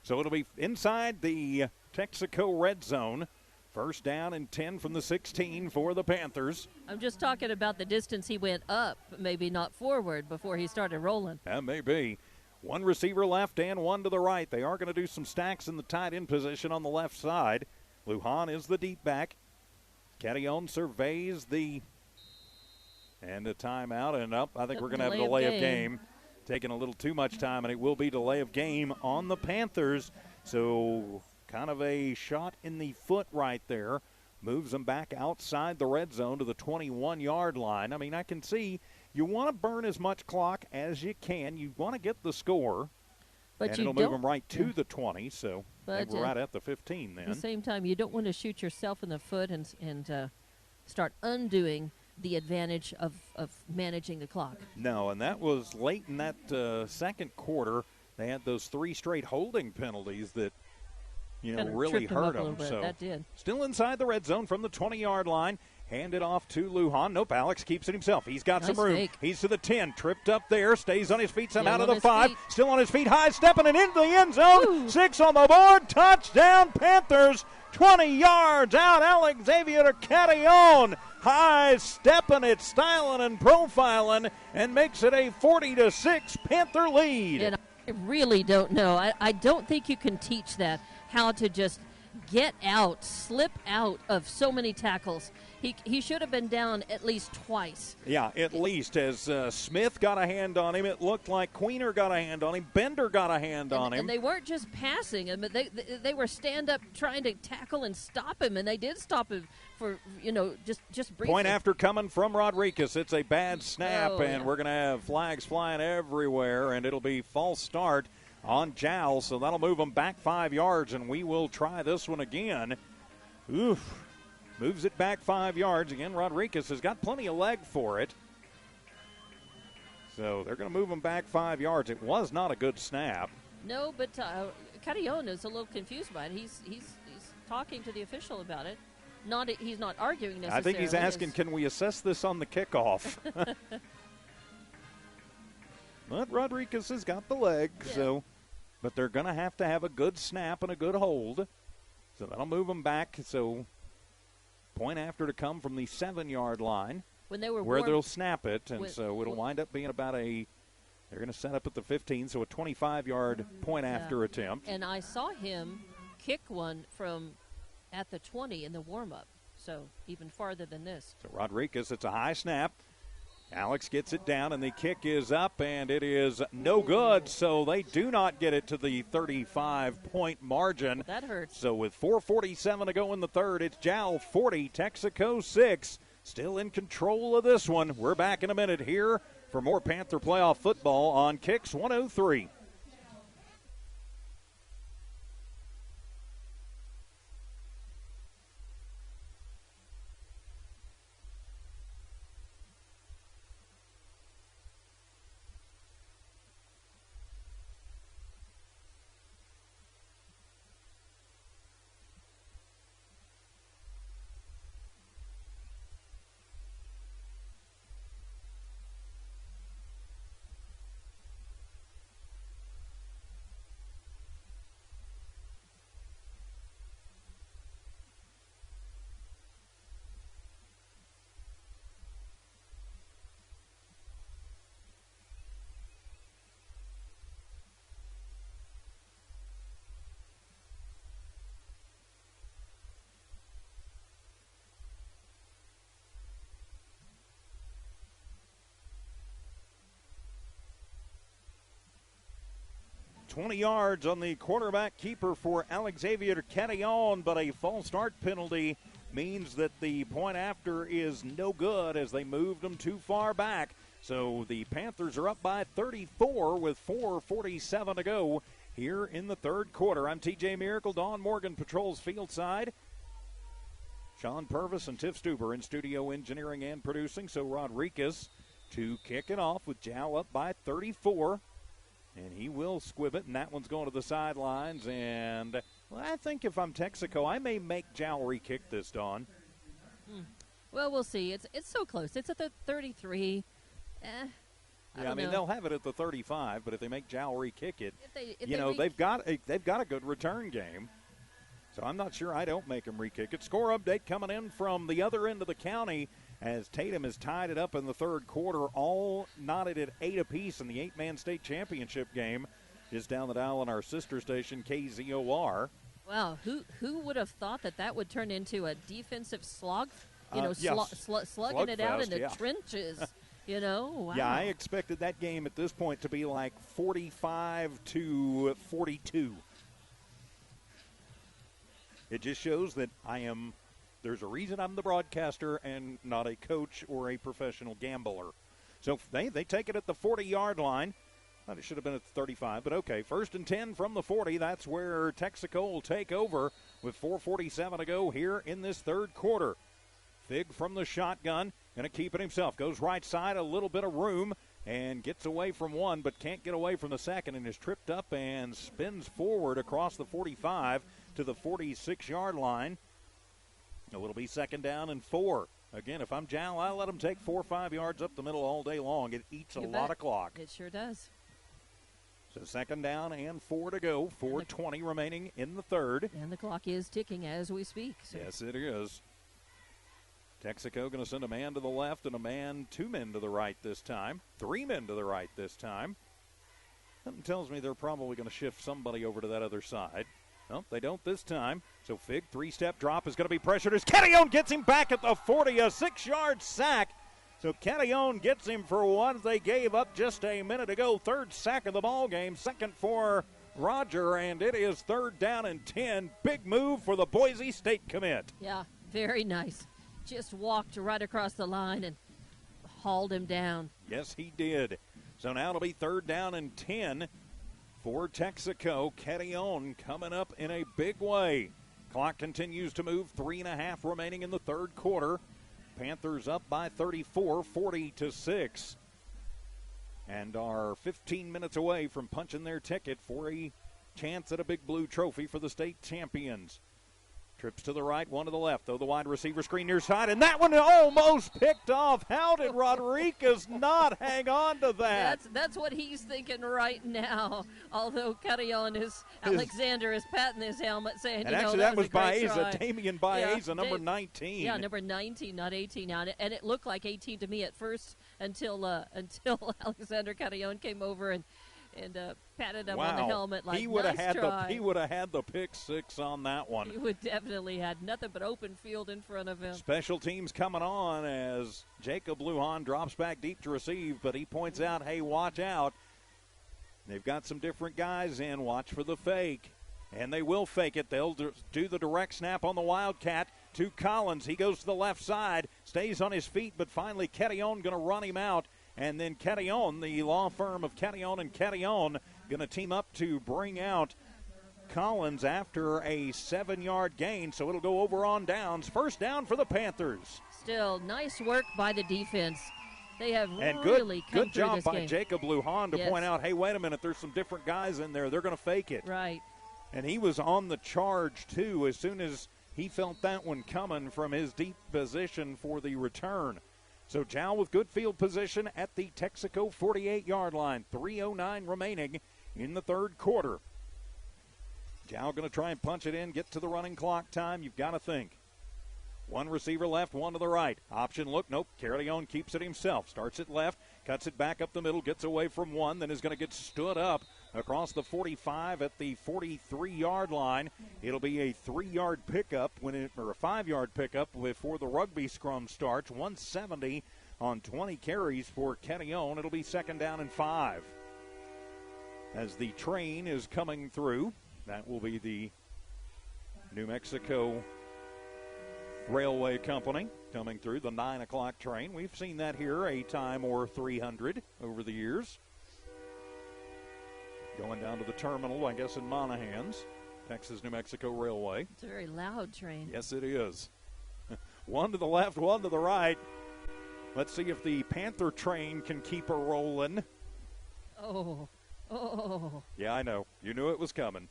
So it'll be inside the Texico red zone. First down and 10 from the 16 for the Panthers. I'm just talking about the distance he went up, maybe not forward, before he started rolling. That may be. One receiver left and one to the right. They are going to do some stacks in the tight end position on the left side. Lujan is the deep back. Catillon surveys and a timeout, and up. I think we're going to have a delay of game. Taking a little too much time, and it will be delay of game on the Panthers. So kind of a shot in the foot right there. Moves them back outside the red zone to the 21-yard line. I mean, I can see you want to burn as much clock as you can. You want to get the score. But and you it'll move them right to the 20, so we're right at the 15 then. At the same time, you don't want to shoot yourself in the foot and start undoing the advantage of managing the clock. No, and that was late in that second quarter. They had those 3 straight holding penalties that really hurt them. So that did. Still inside the red zone from the 20-yard line. Hand it off to Lujan. Nope, Alex keeps it himself. He's got some room. Fake. He's to the 10. Tripped up there. Stays on his feet somehow to the 5. Still on his feet. High stepping and into the end zone. Ooh. 6 on the board. Touchdown Panthers. 20 yards out. Alex Xavier Catillon. High stepping it, styling and profiling, and makes it a 40-6 Panther lead. And I really don't know. I don't think you can teach that, how to just get out, slip out of so many tackles. He should have been down at least twice. Yeah, at least. As Smith got a hand on him, it looked like Queener got a hand on him, Bender got a hand on him. And they weren't just passing him, they were stand up trying to tackle and stop him, and they did stop him for, just briefly. Point after coming from Rodriguez. It's a bad snap, and yeah. we're going to have flags flying everywhere, and it'll be false start on Jal, so that'll move them back 5 yards, and we will try this one again. Oof. Moves it back 5 yards. Again, Rodriguez has got plenty of leg for it. So they're going to move him back 5 yards. It was not a good snap. No, but Catillon is a little confused by it. He's talking to the official about it. He's not arguing necessarily. I think he's asking, can we assess this on the kickoff? But Rodriguez has got the leg, but they're going to have a good snap and a good hold. So that'll move them back. So point after to come from the 7-yard line when they were where they'll snap it, and so it'll wind up being about they're going to set up at the 15, so a 25-yard point after attempt. And I saw him kick one from at the 20 in the warm-up, so even farther than this. So Rodriguez, it's a high snap. Alex gets it down, and the kick is up, and it is no good, so they do not get it to the 35-point margin. That hurts. So with 4:47 to go in the third, it's Jal 40, Texico 6. Still in control of this one. We're back in a minute here for more Panther playoff football on Kicks 103. $20 yards on the quarterback keeper for Alex Xavier Catillon, but a false start penalty means that the point after is no good as they moved them too far back. So the Panthers are up by 34 with 4:47 to go here in the third quarter. I'm TJ Miracle. Dawn Morgan patrols field side. Sean Purvis and Tiff Stuber in studio engineering and producing. So Rodriguez to kick it off with Jal up by 34. And he will squib it, and that one's going to the sidelines. And I think if I'm Texico, I may make Jal re-kick this, Dawn. Well, we'll see. It's so close. It's at the 33. I mean, they'll have it at the 35, but if they make Jal re-kick it, if they've got a good return game. So I'm not sure I don't make him re-kick it. Score update coming in from the other end of the county as Tatum has tied it up in the third quarter, all knotted at 8 apiece in the 8-man state championship game. Just down the dial on our sister station, KZOR. Wow, who would have thought that would turn into a defensive slog? Yes. Slugging it out in the yeah. trenches. Wow. Yeah, I expected that game at this point to be like 45-42. It just shows that there's a reason I'm the broadcaster and not a coach or a professional gambler. So they take it at the 40-yard line. Thought it should have been at the 35, but okay. 1st and 10 from the 40. That's where Texico will take over with 4:47 to go here in this third quarter. Fig from the shotgun, going to keep it himself. Goes right side, a little bit of room, and gets away from one, but can't get away from the second, and is tripped up and spins forward across the 45 to the 46-yard line. It will be 2nd down and 4. Again, if I'm Jal, I let them take 4 or 5 yards up the middle all day long. It eats a lot of clock. It sure does. So 2nd down and 4 to go. 4:20 remaining in the third. And the clock is ticking as we speak. So. Yes, it is. Texico going to send a man to the left and 2 men to the right this time. 3 men to the right this time. Something tells me they're probably going to shift somebody over to that other side. Well, they don't this time. So Fig, 3-step drop is going to be pressured as Catillon gets him back at the 40, a 6-yard sack. So Catillon gets him for what they gave up just a minute ago. 3rd sack of the ball game. 2nd for Roger, and it is 3rd down and 10. Big move for the Boise State commit. Yeah, very nice. Just walked right across the line and hauled him down. Yes, he did. So now it'll be 3rd down and 10 for Texico. Catillon coming up in a big way. Clock continues to move. 3.5 remaining in the third quarter. Panthers up by 34, 40-6. And are 15 minutes away from punching their ticket for a chance at a Big Blue trophy for the state champions. Trips to the right, one to the left, though the wide receiver screen near side, and that one almost picked off. How did Rodriguez not hang on to that? That's what he's thinking right now. Although Alexander is patting his helmet, saying, and actually that was Baeza, Damian Baeza, number 19. Yeah, number 19, not 18 now, and it looked like 18 to me at first until Alexander Catillon came over and patted him on the helmet like, he would have nice try. He would have had the pick six on that one. He would definitely had nothing but open field in front of him. Special teams coming on as Jacob Lujan drops back deep to receive, but he points out, hey, watch out. They've got some different guys in. Watch for the fake. And they will fake it. They'll do the direct snap on the Wildcat to Collins. He goes to the left side, stays on his feet, but finally Catillon going to run him out. And then Catillon, the law firm of Catillon and Catillon, going to team up to bring out Collins after a 7-yard gain. So it'll go over on downs. 1st down for the Panthers. Still, nice work by the defense. They have and really come good through job this by game. Jacob Lujan to point out, hey, wait a minute, there's some different guys in there. They're going to fake it. Right. And he was on the charge, too, as soon as he felt that one coming from his deep position for the return. So Jal with good field position at the Texico 48-yard line. 3:09 remaining in the third quarter. Jal going to try and punch it in, get to the running clock time. You've got to think. One receiver left, one to the right. Option look, nope. Catillon keeps it himself. Starts it left, cuts it back up the middle, gets away from one, then is going to get stood up across the 45 at the 43-yard line. It'll be a 3-yard pickup or a 5-yard pickup before the rugby scrum starts. 170 on 20 carries for Catillon. It'll be 2nd down and 5. As the train is coming through, that will be the New Mexico Railway Company coming through, the 9 o'clock train. We've seen that here a time or 300 over the years. Going down to the terminal, I guess, in Monahans, Texas New Mexico Railway. It's a very loud train. Yes, it is. One to the left, one to the right. Let's see if the Panther train can keep her rolling. Oh. Yeah, I know. You knew it was coming.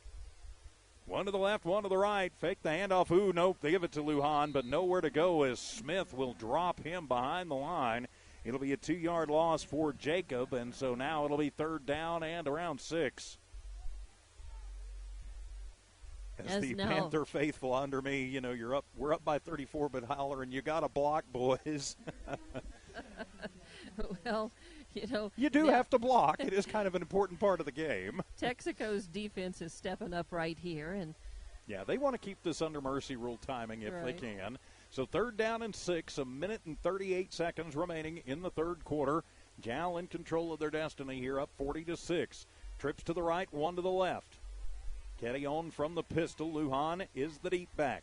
One to the left, one to the right. Fake the handoff. Ooh, nope. They give it to Lujan, but nowhere to go as Smith will drop him behind the line. It'll be a 2-yard loss for Jacob, and so now it'll be 3rd down and around 6. As the Panther faithful under me, we're up by 34, but hollering, you got to block, boys. Well, you do have to block. It is kind of an important part of the game. Texico's defense is stepping up right here, and yeah, they want to keep this under mercy rule timing if they can. So 3rd down and 6, a minute and 38 seconds remaining in the third quarter. Jal in control of their destiny here, up 40-6. Trips to the right, one to the left. Ketty on from the pistol. Lujan is the deep back.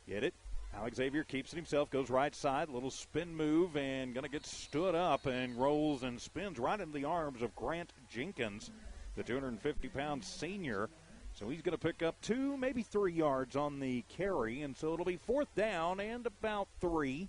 Get it. Alex Xavier keeps it himself, goes right side, little spin move, and going to get stood up and rolls and spins right into the arms of Grant Jenkins, the 250-pound senior. So he's going to pick up 2, maybe 3 yards on the carry, and so it'll be 4th down and about 3.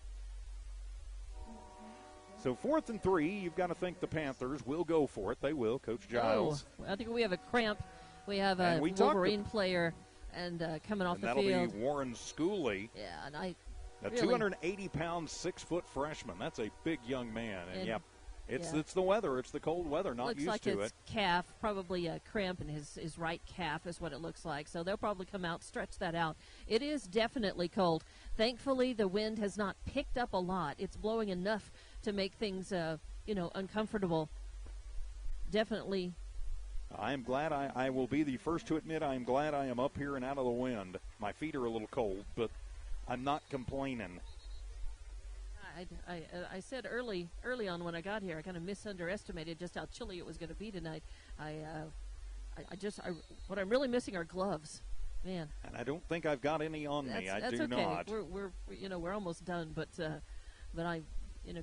So 4th and 3, you've got to think the Panthers will go for it. They will, Coach Giles. I think we have a cramp. We have a Wolverine player and coming off the field. That'll be Warren Schooley. Yeah, and a 280-pound, 6-foot freshman. That's a big young man. And it's the weather. It's the cold weather. Not used to it. Looks like his calf, probably a cramp in his right calf is what it looks like. So they'll probably come out, stretch that out. It is definitely cold. Thankfully, the wind has not picked up a lot. It's blowing enough to make things, uncomfortable. Definitely. I am glad I will be the first to admit I am glad I am up here and out of the wind. My feet are a little cold, but I'm not complaining. I said early on when I got here, I kind of misunderestimated just how chilly it was going to be tonight. What I'm really missing are gloves, man. And I don't think I've got any on me. That's do okay. not. We're almost done, but I.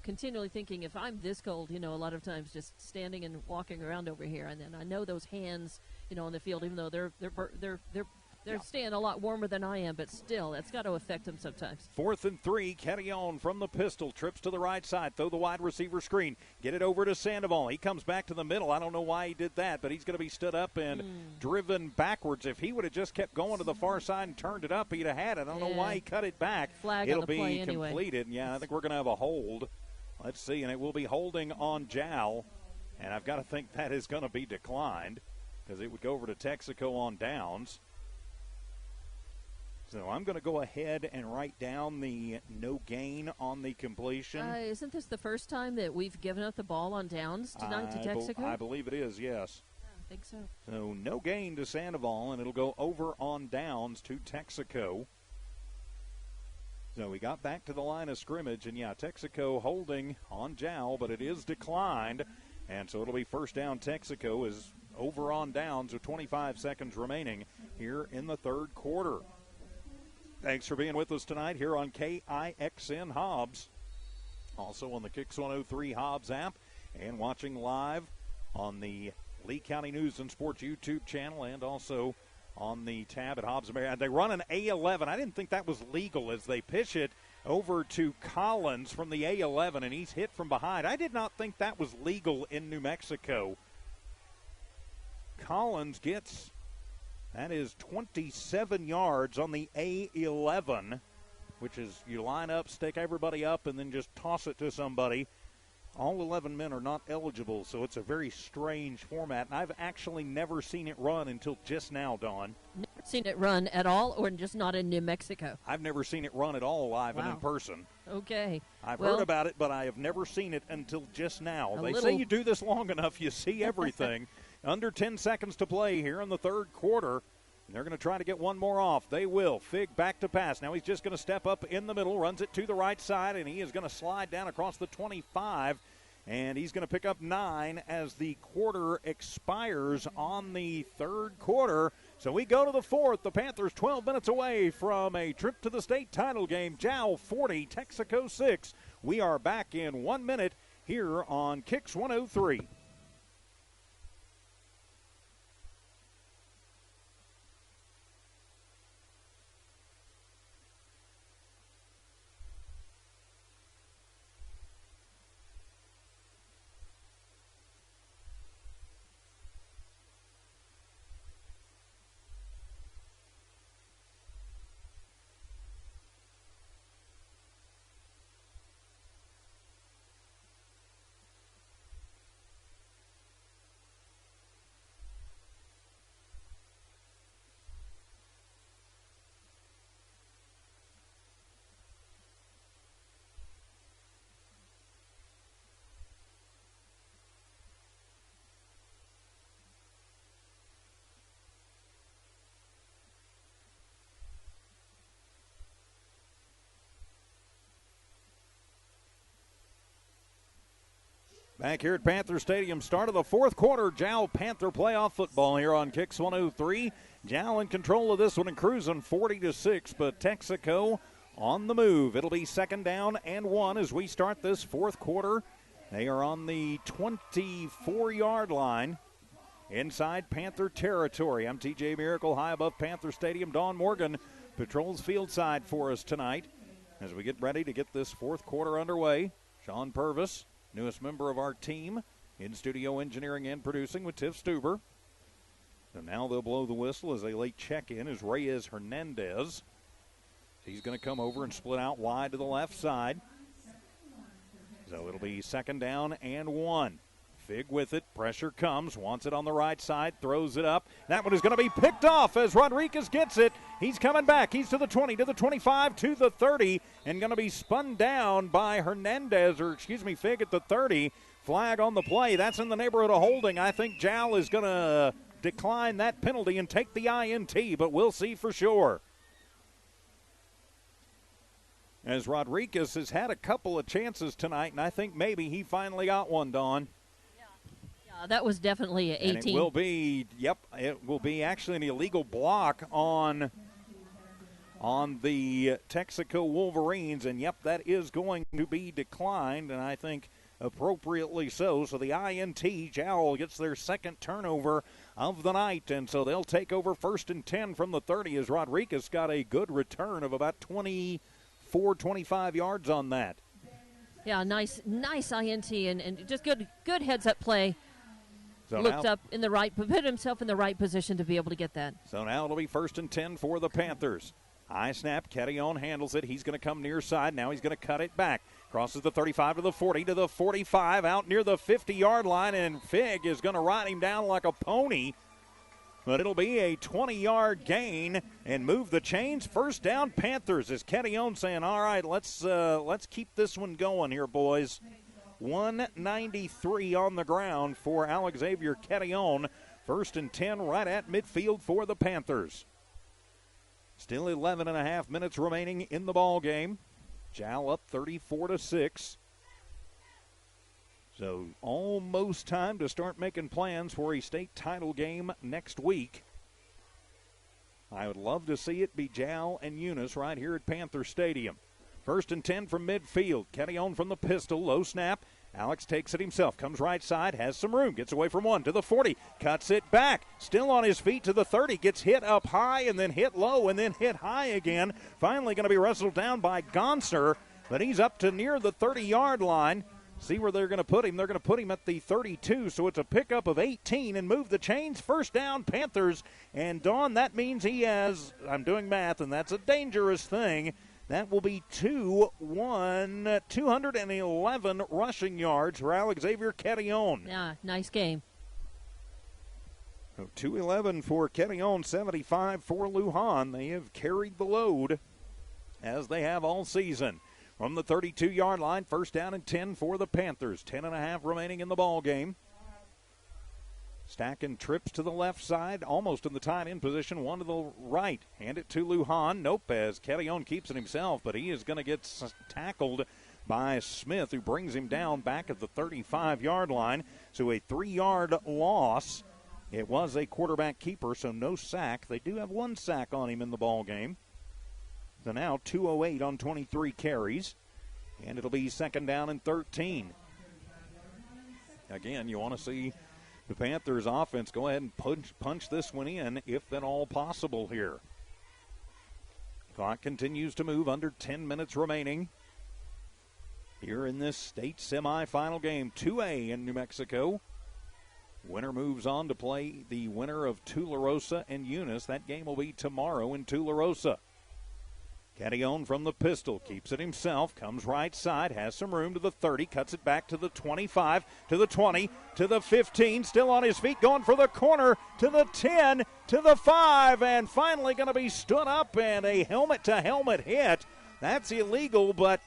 Continually thinking if I'm this cold, a lot of times just standing and walking around over here, and then I know those hands, on the field, even though they're staying a lot warmer than I am, but still, that's got to affect them sometimes. 4th and 3, Ketty on from the pistol, trips to the right side, throw the wide receiver screen, get it over to Sandoval. He comes back to the middle. I don't know why he did that, but he's going to be stood up and driven backwards. If he would have just kept going to the far side and turned it up, he'd have had it. I don't know why he cut it back. Flag It'll on the be play anyway. Completed. Yeah, I think we're going to have a hold. Let's see, and it will be holding on Jal, and I've got to think that is going to be declined because it would go over to Texico on downs. So I'm going to go ahead and write down the no gain on the completion. Isn't this the first time that we've given up the ball on downs tonight to Texico? I believe it is, yes. I think so. So no gain to Sandoval, and it'll go over on downs to Texico. So we got back to the line of scrimmage, and Texico holding on Jal, but it is declined. And so it'll be 1st down. Texico is over on downs with 25 seconds remaining here in the third quarter. Thanks for being with us tonight here on KIXN Hobbs. Also on the Kicks 103 Hobbs app and watching live on the Lee County News and Sports YouTube channel and also on the tab at Hobbs America. They run an A11. I didn't think that was legal as they pitch it over to Collins from the A11, and he's hit from behind. I did not think that was legal in New Mexico. Collins gets, that is 27 yards on the A11, which is you line up, stick everybody up, and then just toss it to somebody. All 11 men are not eligible, so it's a very strange format. And I've actually never seen it run until just now, Dawn. Never seen it run at all, or just not in New Mexico? I've never seen it run at all live and in person. Okay. I've heard about it, but I have never seen it until just now. They say you do this long enough, you see everything. Under 10 seconds to play here in the third quarter. They're going to try to get one more off. They will. Fig back to pass. Now he's just going to step up in the middle, runs it to the right side, and he is going to slide down across the 25. And he's going to pick up 9 as the quarter expires on the third quarter. So we go to the fourth. The Panthers 12 minutes away from a trip to the state title game. Jal 40, Texico 6. We are back in 1 minute here on Kicks 103. Back here at Panther Stadium, start of the fourth quarter, Jal Panther playoff football here on Kicks 103. Jal in control of this one and cruising 40-6, but Texico on the move. It'll be second down and 1 as we start this fourth quarter. They are on the 24-yard line inside Panther territory. I'm TJ Miracle, high above Panther Stadium. Dawn Morgan patrols field side for us tonight as we get ready to get this fourth quarter underway. Sean Purvis, newest member of our team, in studio engineering and producing with Tiff Stuber. So now they'll blow the whistle as a late check-in is Reyes Hernandez. He's going to come over and split out wide to the left side. So it'll be second down and 1. Fig with it. Pressure comes. Wants it on the right side. Throws it up. That one is going to be picked off as Rodriguez gets it. He's coming back. He's to the 20, to the 25, to the 30, and going to be spun down by Fig at the 30. Flag on the play. That's in the neighborhood of holding. I think Jal is going to decline that penalty and take the INT, but we'll see for sure. As Rodriguez has had a couple of chances tonight, and I think maybe he finally got one, Dawn. That was definitely an 18. And it will be actually an illegal block on the Texico Wolverines, and that is going to be declined, and I think appropriately so. So the INT, Jowl gets their second turnover of the night, and so they'll take over first and 10 from the 30 as Rodriguez got a good return of about 24, 25 yards on that. Yeah, nice INT and just good heads-up play. So looked up in the right, put himself in the right position to be able to get that. So now it'll be first and 10 for the Panthers. High snap, Kettyon handles it. He's going to come near side. Now he's going to cut it back. Crosses the 35 to the 40 to the 45, out near the 50-yard line, and Fig is going to ride him down like a pony. But it'll be a 20-yard gain and move the chains. First down, Panthers, as Kettyon saying, all right, let's keep this one going here, boys. 193 on the ground for Alex Xavier Kettyon. First and 10 right at midfield for the Panthers. Still 11 and a half minutes remaining in the ball game. Jal up 34-6. So almost time to start making plans for a state title game next week. I would love to see it be Jal and Eunice right here at Panther Stadium. First and 10 from midfield. Kettyon from the pistol. Low snap. Alex takes it himself. Comes right side. Has some room. Gets away from 1 to the 40. Cuts it back. Still on his feet to the 30. Gets hit up high and then hit low and then hit high again. Finally going to be wrestled down by Gonser. But he's up to near the 30-yard line. See where they're going to put him. They're going to put him at the 32. So it's a pickup of 18 and move the chains. First down, Panthers. And Dawn, that means he has, I'm doing math, and that's a dangerous thing. That will be 211 rushing yards for Alex Xavier Kettyon. Yeah, nice game. So 211 for Kettyon, 75 for Lujan. They have carried the load as they have all season. From the 32-yard line, first down and 10 for the Panthers. 10.5 remaining in the ball game. Stacking trips to the left side, almost in the tight end position, 1 to the right. Hand it to Lujan. Nope, as Kettyon keeps it himself, but he is going to get tackled by Smith, who brings him down back at the 35-yard line. So a 3-yard loss. It was a quarterback keeper, so no sack. They do have 1 sack on him in the ball game. So now 208 on 23 carries, and it'll be second down and 13. Again, you want to see the Panthers offense go ahead and punch this one in, if at all possible here. Clock continues to move, under 10 minutes remaining here in this state semifinal game. 2A in New Mexico. Winner moves on to play the winner of Tularosa and Eunice. That game will be tomorrow in Tularosa. Kettyon from the pistol, keeps it himself, comes right side, has some room to the 30, cuts it back to the 25, to the 20, to the 15, still on his feet, going for the corner, to the 10, to the 5, and finally going to be stood up, and a helmet-to-helmet hit. That's illegal, but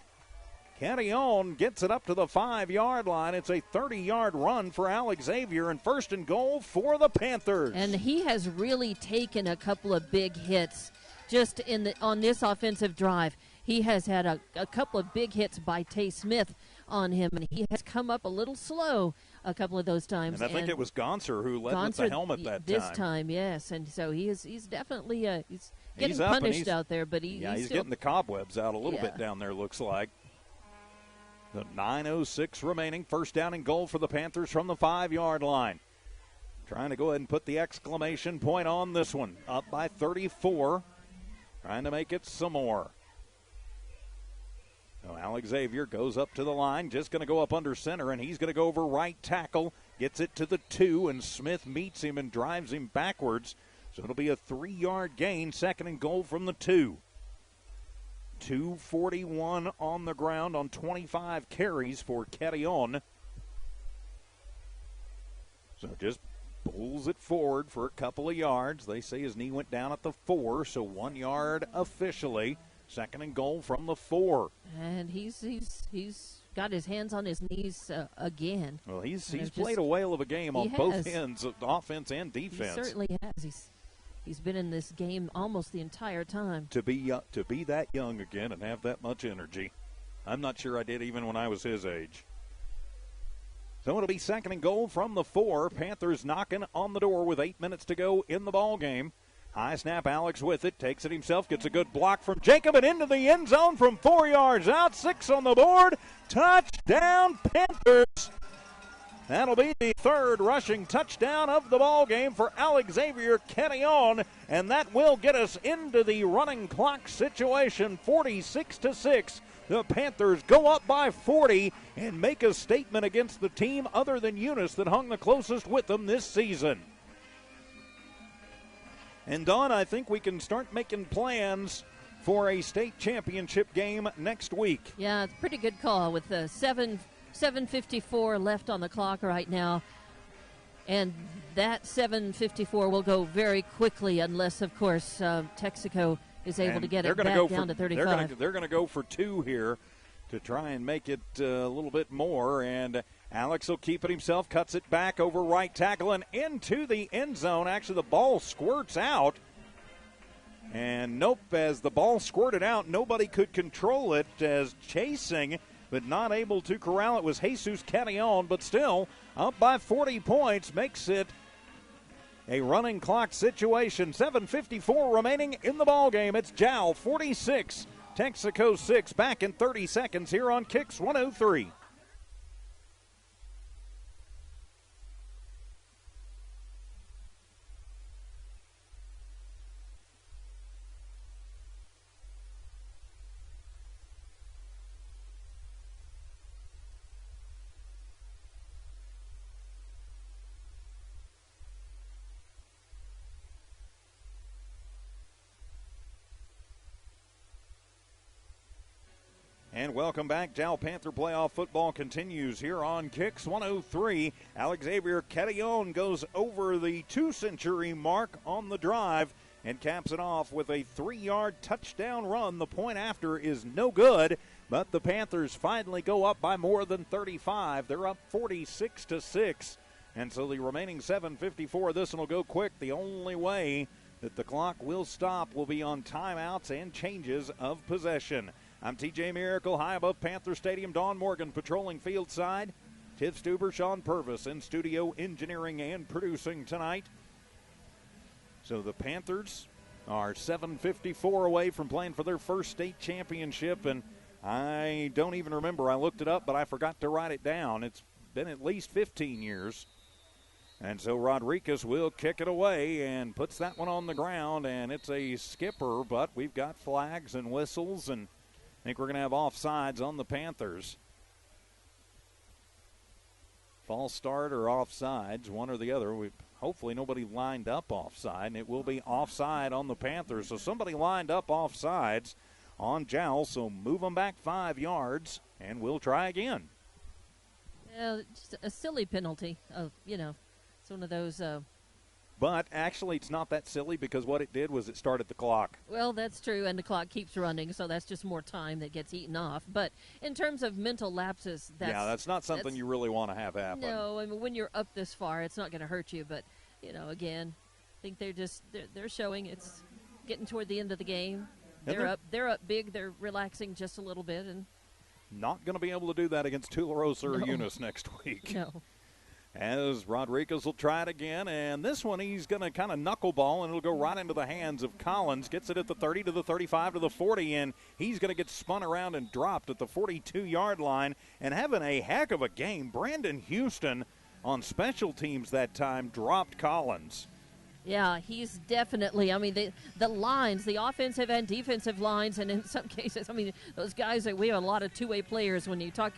Kettyon gets it up to the 5-yard line. It's a 30-yard run for Alex Xavier, and first and goal for the Panthers. And he has really taken a couple of big hits. Just on this offensive drive, he has had a couple of big hits by Tay Smith on him, and he has come up a little slow a couple of those times. And I think it was Gonser who led with the helmet that this time, yes. And so he's definitely he's getting up punished out there, but he's still getting the cobwebs out a little bit down there, looks like. The 9:06 remaining, first down and goal for the Panthers from the 5-yard line. Trying to go ahead and put the exclamation point on this one. Up by 34, trying to make it some more. So Alex Xavier goes up to the line, just going to go up under center, and he's going to go over right tackle, gets it to the 2, and Smith meets him and drives him backwards. So it'll be a 3-yard gain, second and goal from the 2. 2:41 on the ground on 25 carries for Carrion. So just pulls it forward for a couple of yards. They say his knee went down at the 4, so 1 yard officially. Second and goal from the 4. And he's got his hands on his knees again. Well, he's played a whale of a game on both ends of offense and defense. He certainly has. He's been in this game almost the entire time. To be that young again and have that much energy, I'm not sure I did even when I was his age. So it'll be second and goal from the 4. Panthers knocking on the door with 8 minutes to go in the ball game. High snap, Alex with it, takes it himself, gets a good block from Jacob, and into the end zone from 4 yards out, 6 on the board. Touchdown, Panthers. That'll be the third rushing touchdown of the ball game for Alex Xavier Carrion, and that will get us into the running clock situation, 46-6. The Panthers go up by 40 and make a statement against the team other than Eunice that hung the closest with them this season. And, Dawn, I think we can start making plans for a state championship game next week. Yeah, it's a pretty good call with the 7:54 left on the clock right now. And that 7:54 will go very quickly unless, of course, Texico is able to get it back down to 35. They're going to go for 2 here to try and make it a little bit more. And Alex will keep it himself, cuts it back over right tackle and into the end zone. Actually, the ball squirts out. And nope, as the ball squirted out, nobody could control it as chasing, but not able to corral it was Jesus Carrion, but still up by 40 points, makes it a running clock situation. 7:54 remaining in the ball game. It's Jal 46, Texico 6. Back in 30 seconds here on Kicks 103. And welcome back. Jal Panther playoff football continues here on Kicks 103. Alex Xavier Carrion goes over the 2-century mark on the drive and caps it off with a 3-yard touchdown run. The point after is no good, but the Panthers finally go up by more than 35. They're up 46-6. And so the remaining 7:54, this one will go quick. The only way that the clock will stop will be on timeouts and changes of possession. I'm TJ Miracle, high above Panther Stadium. Dawn Morgan patrolling field side. Tiff Stuber, Sean Purvis in studio engineering and producing tonight. So the Panthers are 7:54 away from playing for their first state championship, and I don't even remember. I looked it up, but I forgot to write it down. It's been at least 15 years. And so Rodriguez will kick it away and puts that one on the ground, and it's a skipper, but we've got flags and whistles, and I think we're going to have offsides on the Panthers. False start or offsides, one or the other. Hopefully nobody lined up offside, and it will be offside on the Panthers. So somebody lined up offsides on Jal, so move them back 5 yards, and we'll try again. Just a silly penalty. It's one of those. But actually, it's not that silly because what it did was it started the clock. Well, that's true, and the clock keeps running, so that's just more time that gets eaten off. But in terms of mental lapses, that's not something you really want to have happen. No, I mean, when you're up this far, it's not going to hurt you. But, again, I think they're showing it's getting toward the end of the game. They're up big. They're relaxing just a little bit, and Not going to be able to do that against Tularosa or Eunice next week. No. As Rodriguez will try it again, and this one he's going to kind of knuckleball, and it'll go right into the hands of Collins. Gets it at the 30 to the 35 to the 40, and he's going to get spun around and dropped at the 42-yard line. And having a heck of a game, Brandon Houston on special teams that time dropped Collins. Yeah, he's definitely, I mean, the lines, the offensive and defensive lines, and in some cases, I mean, those guys, we have a lot of two-way players. When you talk,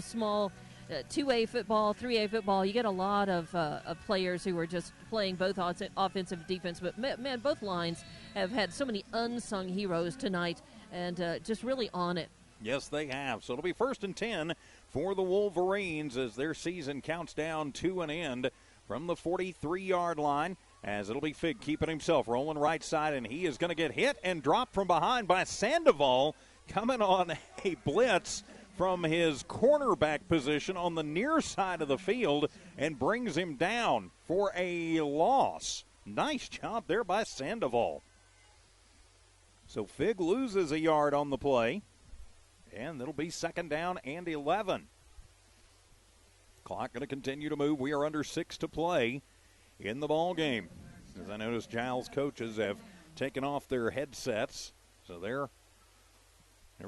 small 2A football, 3A football, you get a lot of players who are just playing both offensive and defense. But, man, both lines have had so many unsung heroes tonight and just really on it. Yes, they have. So it'll be 1st and 10 for the Wolverines as their season counts down to an end from the 43-yard line, as it'll be Fig keeping himself rolling right side, and he is going to get hit and dropped from behind by Sandoval, coming on a blitz from his cornerback position on the near side of the field and brings him down for a loss. Nice job there by Sandoval. So Fig loses a yard on the play, and it'll be 2nd down and 11. Clock going to continue to move. We are under 6 to play in the ball game. As I notice, Giles coaches have taken off their headsets, so they're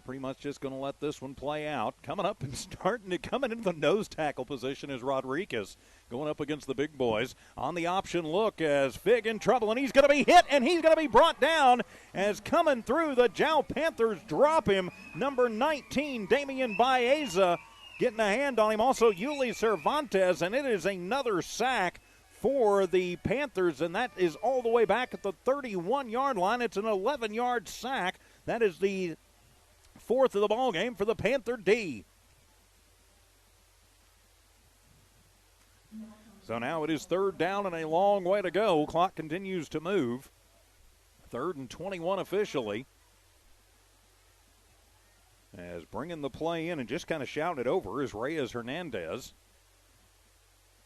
pretty much just going to let this one play out. Coming up and coming into the nose tackle position is Rodriguez, going up against the big boys. On the option look as Fig in trouble, and he's going to be hit, and he's going to be brought down as coming through the Jal Panthers drop him. Number 19, Damian Baeza, getting a hand on him. Also, Yuli Cervantes, and it is another sack for the Panthers, and that is all the way back at the 31-yard line. It's an 11-yard sack. That is the 4th of the ball game for the Panther D. So now it is 3rd down and a long way to go. Clock continues to move. 3rd and 21 officially. As bringing the play in and just kind of shouting it over is Reyes Hernandez.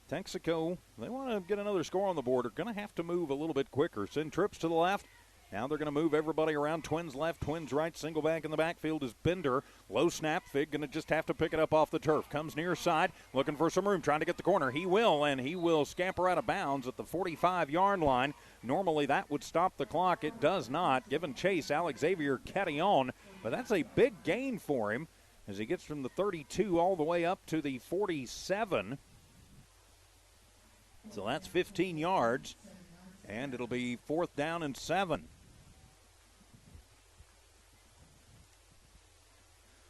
Texico, they want to get another score on the board. They're going to have to move a little bit quicker. Send trips to the left. Now they're going to move everybody around. Twins left, twins right. Single back in the backfield is Bender. Low snap. Fig going to just have to pick it up off the turf. Comes near side, looking for some room, trying to get the corner. He will, and he will scamper out of bounds at the 45-yard line. Normally that would stop the clock. It does not. Giving chase, Alex Xavier Catillon, but that's a big gain for him as he gets from the 32 all the way up to the 47. So that's 15 yards, and it'll be 4th down and 7.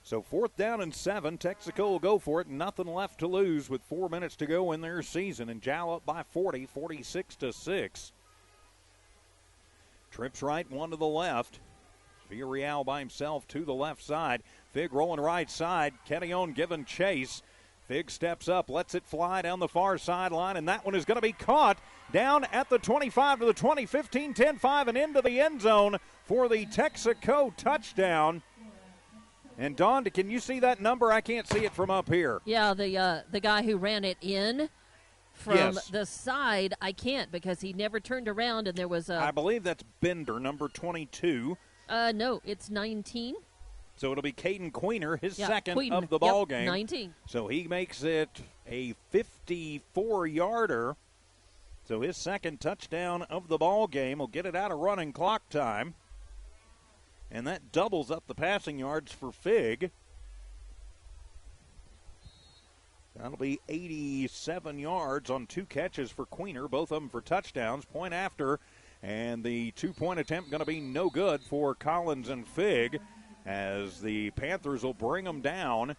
So 4th down and 7. Texico will go for it. Nothing left to lose with 4 minutes to go in their season. And Jal up by 40, 46-6. Trips right, one to the left. Villarreal by himself to the left side. Fig rolling right side. Catillon giving chase. Fig steps up, lets it fly down the far sideline, and that one is going to be caught down at the 25 to the 20, 15, 10, 5, and into the end zone for the Texico touchdown. And, Dawn, can you see that number? I can't see it from up here. Yeah, the guy who ran it in from the side, I can't because he never turned around, and there was a... I believe that's Bender, number 22. No, it's 19. So it'll be Caden Queener, his second of the ball game. 19. So he makes it a 54-yarder. So his second touchdown of the ball game will get it out of running clock time. And that doubles up the passing yards for Fig. That'll be 87 yards on 2 catches for Queener, both of them for touchdowns. Point after, and the 2-point attempt going to be no good for Collins and Fig, as the Panthers will bring them down,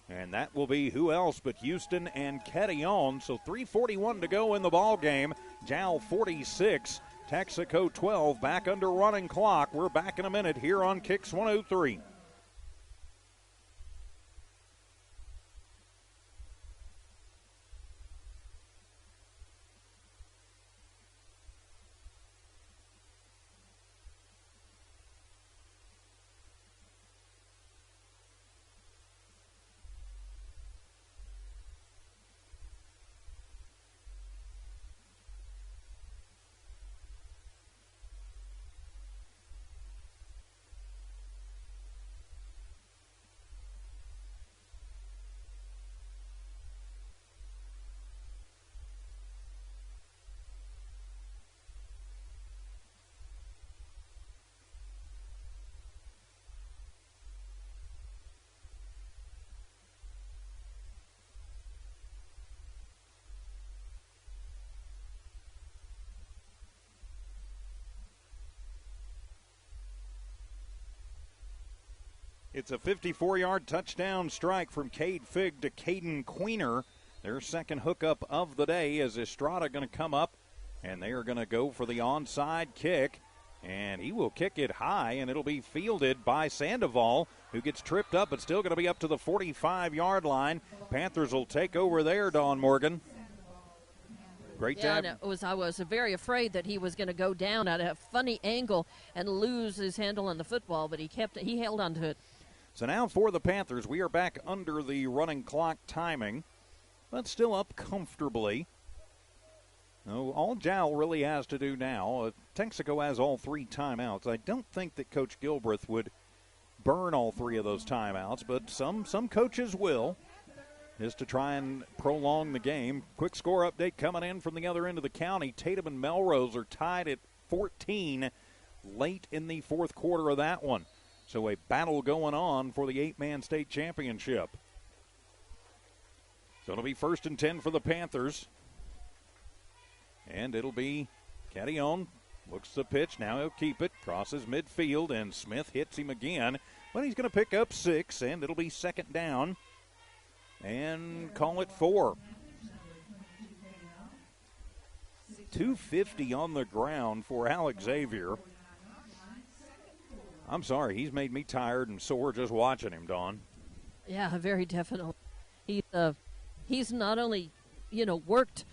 and that will be who else but Houston and Catillon. So 3:41 to go in the ball game. Jal 46, Texico 12, back under running clock. We're back in a minute here on Kicks 103. It's a 54-yard touchdown strike from Cade Figg to Caden Queener. Their second hookup of the day. Is Estrada going to come up, and they are going to go for the onside kick. And he will kick it high, and it'll be fielded by Sandoval, who gets tripped up, but still going to be up to the 45-yard line. Panthers will take over there, Dawn Morgan. Great job. I was very afraid that he was going to go down at a funny angle and lose his handle on the football, but he held on to it. So now for the Panthers, we are back under the running clock timing, but still up comfortably. No, all Jal really has to do now, Texico has all 3 timeouts. I don't think that Coach Gilbreth would burn all 3 of those timeouts, but some coaches will, is to try and prolong the game. Quick score update coming in from the other end of the county. Tatum and Melrose are tied at 14 late in the fourth quarter of that one. So a battle going on for the 8-man state championship. So it'll be 1st and 10 for the Panthers. And it'll be Cadillon. Looks the pitch. Now he'll keep it. Crosses midfield, and Smith hits him again. But he's going to pick up 6, and it'll be 2nd down. And call it 4. 250 on the ground for Alex Xavier. I'm sorry, he's made me tired and sore just watching him, Dawn. Yeah, very definitely. He's not only, worked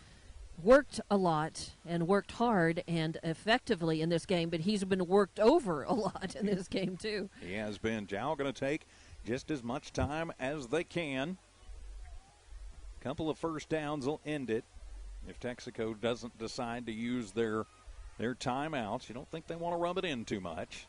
a lot and worked hard and effectively in this game, but he's been worked over a lot in this game too. He has been. Jal going to take just as much time as they can. Couple of first downs will end it if Texico doesn't decide to use their timeouts. You don't think they want to rub it in too much.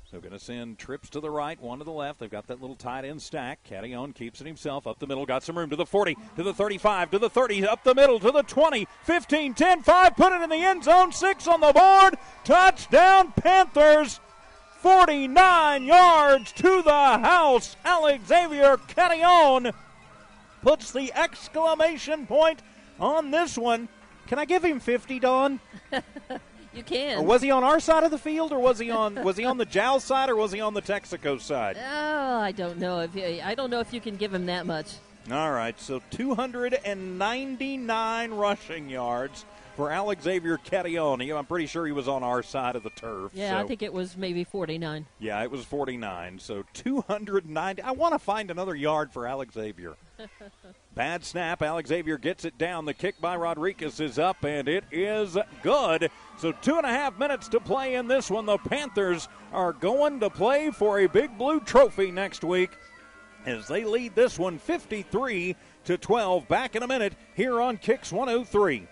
So going to send trips to the right, one to the left. They've got that little tight end stack. Cadillon keeps it himself up the middle. Got some room to the 40, to the 35, to the 30, up the middle, to the 20, 15, 10, 5. Put it in the end zone. 6 on the board. Touchdown Panthers. 49 yards to the house. Alex Xavier Cadillon puts the exclamation point on this one. Can I give him 50, Dawn? You can. Or was he on our side of the field, or was he on the Jal side, or was he on the Texico side? Oh, I don't know if you can give him that much. All right, so 299 rushing yards for Alex Xavier Cadillon. I'm pretty sure he was on our side of the turf. Yeah, so. I think it was maybe 49. Yeah, it was 49. So 290. I want to find another yard for Alex Xavier. Bad snap. Alex Xavier gets it down. The kick by Rodriguez is up, and it is good. So 2.5 minutes to play in this one. The Panthers are going to play for a Big Blue Trophy next week as they lead this one 53-12. Back in a minute here on Kicks 103.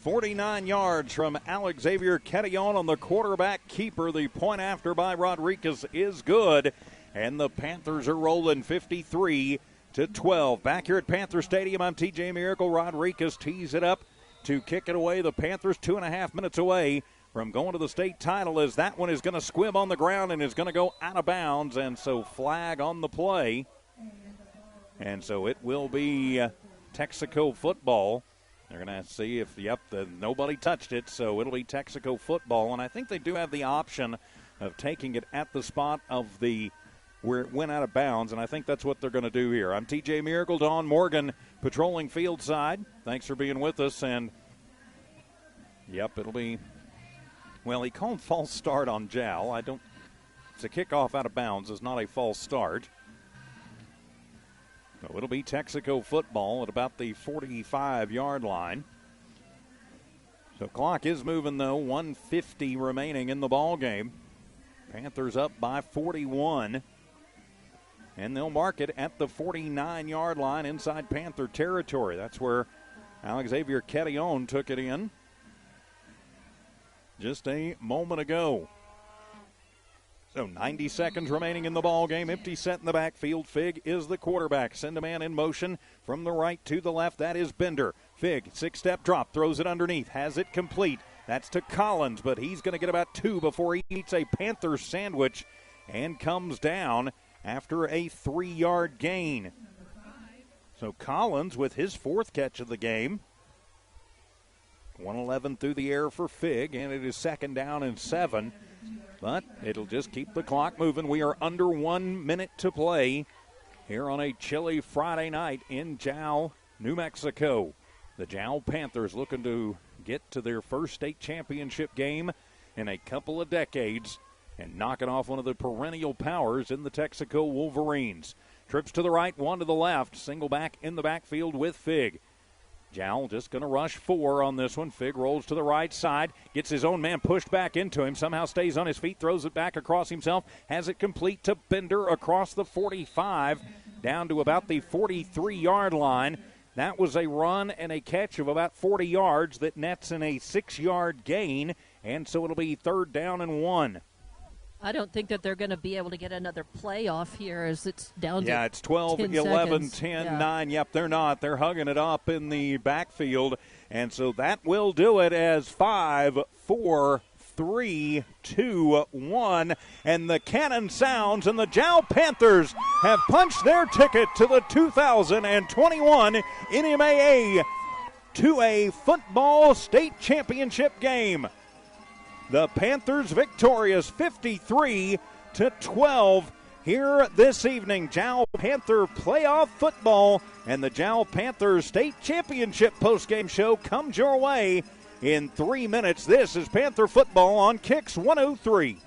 .49 yards from Alex Xavier Cadillon on the quarterback keeper. The point after by Rodriguez is good, and the Panthers are rolling 53-12. Back here at Panther Stadium, I'm TJ Miracle. Rodriguez tees it up to kick it away. The Panthers 2.5 minutes away from going to the state title, as that one is going to squib on the ground and is going to go out of bounds, and so flag on the play. And so it will be Texico football. They're going to see if, nobody touched it, so it'll be Texico football. And I think they do have the option of taking it at the spot of where it went out of bounds, and I think that's what they're going to do here. I'm TJ Miracle, Dawn Morgan patrolling field side. Thanks for being with us, and, it'll be Well, he called false start on Jal. It's a kickoff out of bounds. It's not a false start. So it'll be Texico football at about the 45-yard line. So clock is moving, though. 1:50 remaining in the ball game. Panthers up by 41. And they'll mark it at the 49-yard line inside Panther territory. That's where Alexavier Quetillon took it in just a moment ago. So 90 seconds remaining in the ball game. Empty set in the backfield. Fig is the quarterback. Send a man in motion from the right to the left. That is Bender. Fig, 6-step drop, throws it underneath, has it complete. That's to Collins, but he's going to get about 2 before he eats a Panther sandwich and comes down after a 3-yard gain. So Collins with his 4th catch of the game. 111 through the air for Fig, and it is 2nd down and 7. But it'll just keep the clock moving. We are under 1 minute to play here on a chilly Friday night in Jal, New Mexico. The Jal Panthers looking to get to their first state championship game in a couple of decades and knocking off one of the perennial powers in the Texico Wolverines. Trips to the right, 1 to the left. Single back in the backfield with Fig. Jal just going to rush 4 on this one. Fig rolls to the right side, gets his own man pushed back into him, somehow stays on his feet, throws it back across himself, has it complete to Bender across the 45, down to about the 43-yard line. That was a run and a catch of about 40 yards that nets in a 6-yard gain, and so it'll be 3rd down and 1. I don't think that they're going to be able to get another playoff here as it's down to 10 Yeah, it's 12, 11, seconds. 10, 9. Yep, they're not. They're hugging it up in the backfield. And so that will do it as 5, 4, 3, 2, 1. And the cannon sounds, and the Jal Panthers have punched their ticket to the 2021 NMAA 2A football state championship game. The Panthers victorious 53-12 here this evening. Jal Panther playoff football and the Jal Panthers state championship postgame show comes your way in 3 minutes. This is Panther football on Kicks 103.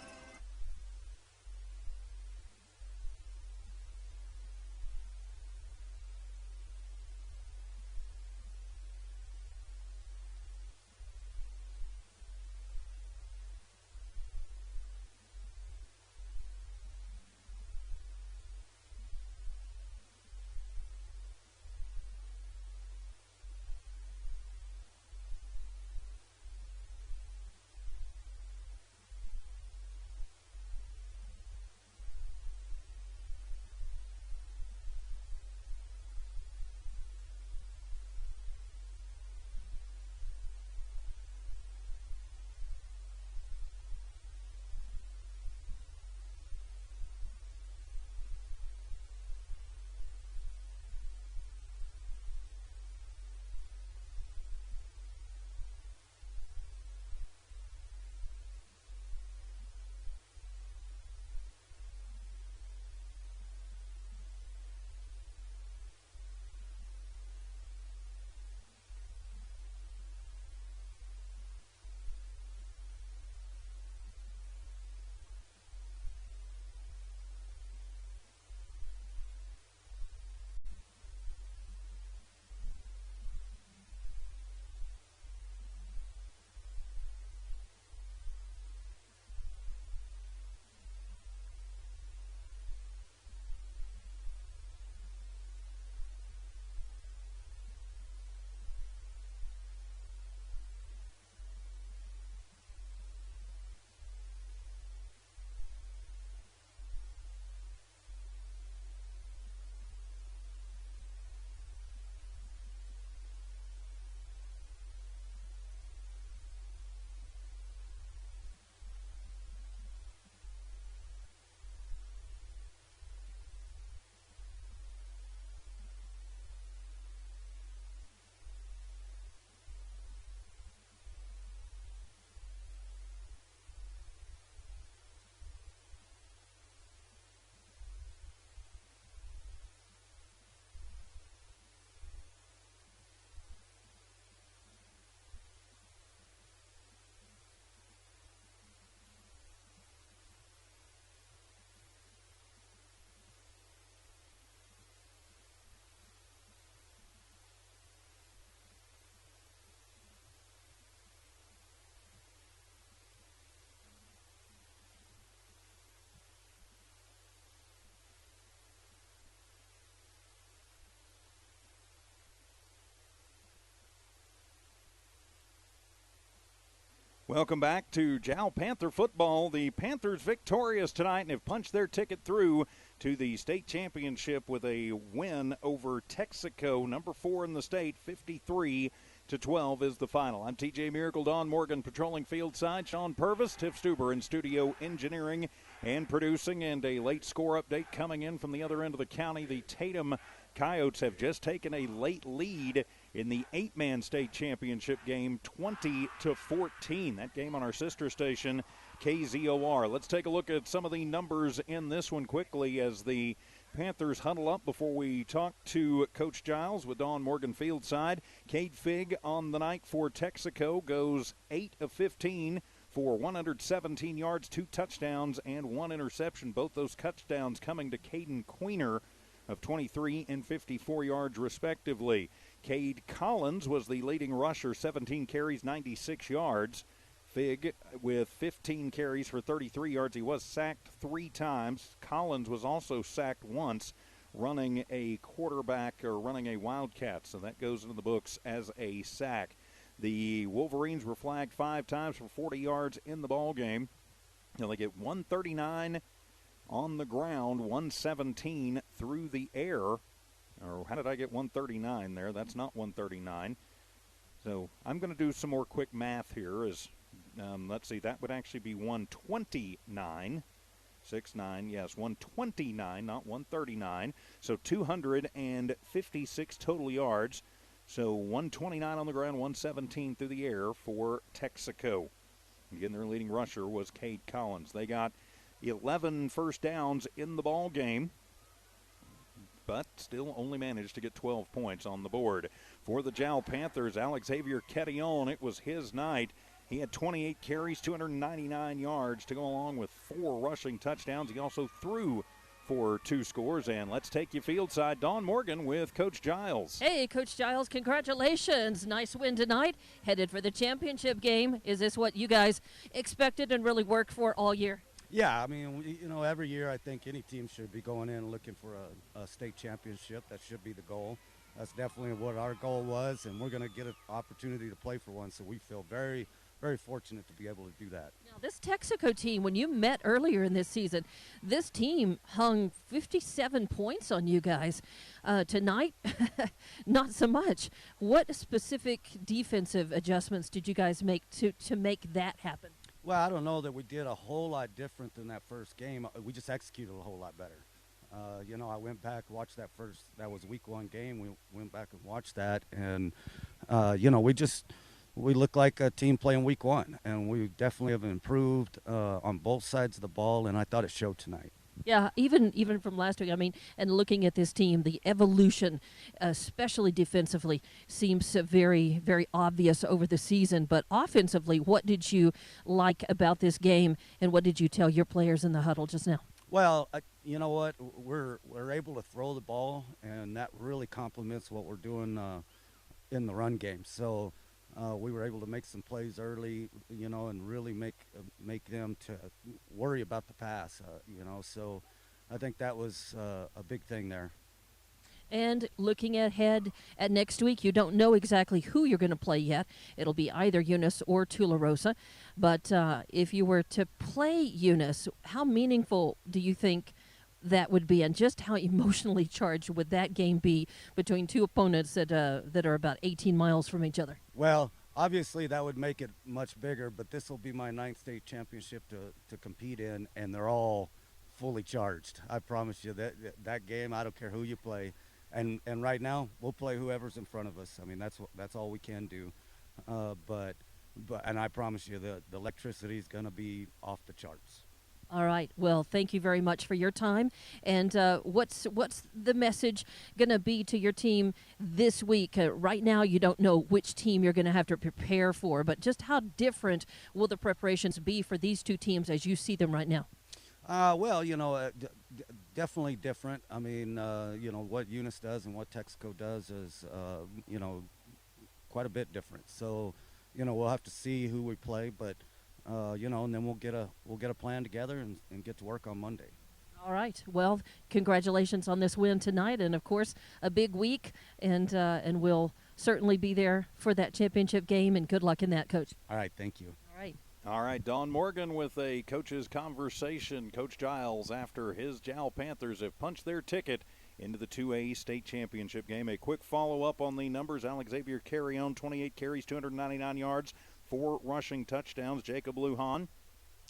Welcome back to Jal Panther football. The Panthers victorious tonight and have punched their ticket through to the state championship with a win over Texico, number 4 in the state, 53-12 is the final. I'm TJ Miracle, Don Morgan patrolling field side, Sean Purvis, Tiff Stuber in studio engineering and producing, and a late score update coming in from the other end of the county. The Tatum Coyotes have just taken a late lead in the 8-man state championship game, 20-14. That game on our sister station, KZOR. Let's take a look at some of the numbers in this one quickly as the Panthers huddle up before we talk to Coach Giles with Don Morgan field side. Cade Figg on the night for Texico goes 8 of 15 for 117 yards, 2 touchdowns, and 1 interception. Both those touchdowns coming to Caden Queener of 23 and 54 yards respectively. Cade Collins was the leading rusher, 17 carries, 96 yards. Figg with 15 carries for 33 yards. He was sacked 3 times. Collins was also sacked once, running a quarterback or running a wildcat, so that goes into the books as a sack. The Wolverines were flagged 5 times for 40 yards in the ball game. Now they get 139 on the ground, 117 through the air. Or how did I get 139 there? That's not 139. So I'm going to do some more quick math here. Let's see, that would actually be 129. 6-9, yes, 129, not 139. So 256 total yards. So 129 on the ground, 117 through the air for Texico. Again, their leading rusher was Cade Collins. They got 11 first downs in the ball game, but still only managed to get 12 points on the board. For the Jal Panthers, Alex Xavier Ketillon, it was his night. He had 28 carries, 299 yards to go along with 4 rushing touchdowns. He also threw for 2 scores. And let's take you field side. Don Morgan with Coach Giles. Hey, Coach Giles, congratulations. Nice win tonight. Headed for the championship game. Is this what you guys expected and really worked for all year? Yeah, I mean, every year I think any team should be going in looking for a state championship. That should be the goal. That's definitely what our goal was, and we're going to get an opportunity to play for one, so we feel very, very fortunate to be able to do that. Now, this Texico team, when you met earlier in this season, this team hung 57 points on you guys. Tonight, not so much. What specific defensive adjustments did you guys make to make that happen? Well, I don't know that we did a whole lot different than that first game. We just executed a whole lot better. I went back, watched that was week 1 game. We went back and watched that, and, we look like a team playing week 1, and we definitely have improved on both sides of the ball, and I thought it showed tonight. Yeah, even from last week, I mean, and looking at this team, the evolution, especially defensively, seems very, very obvious over the season. But offensively, what did you like about this game, and what did you tell your players in the huddle just now? Well, you know what? We're able to throw the ball, and that really complements what we're doing in the run game. So we were able to make some plays early, and really make them to worry about the pass, So I think that was a big thing there. And looking ahead at next week, you don't know exactly who you're going to play yet. It'll be either Eunice or Tularosa. But if you were to play Eunice, how meaningful do you think that would be, and just how emotionally charged would that game be between 2 opponents that are about 18 miles from each other? Well, obviously that would make it much bigger, but this will be my 9th state championship to compete in, and they're all fully charged. I promise you that game, I don't care who you play, and right now we'll play whoever's in front of us. I mean, that's all we can do, but I promise you the electricity is going to be off the charts. All right. Well, thank you very much for your time. And what's the message going to be to your team this week? Right now, you don't know which team you're going to have to prepare for, but just how different will the preparations be for these 2 teams as you see them right now? Well, definitely different. I mean, what Eunice does and what Texico does is, quite a bit different. So, we'll have to see who we play, but and then we'll get a plan together and get to work on Monday. All right. Well, congratulations on this win tonight, and of course a big week, and we'll certainly be there for that championship game. And good luck in that, Coach. All right. Thank you. All right. All right, Don Morgan with a coach's conversation. Coach Giles, after his Jal Panthers have punched their ticket into the 2A state championship game. A quick follow-up on the numbers. Alex Xavier Carrion, 28 carries, 299 yards, 4 rushing touchdowns. Jacob Lujan,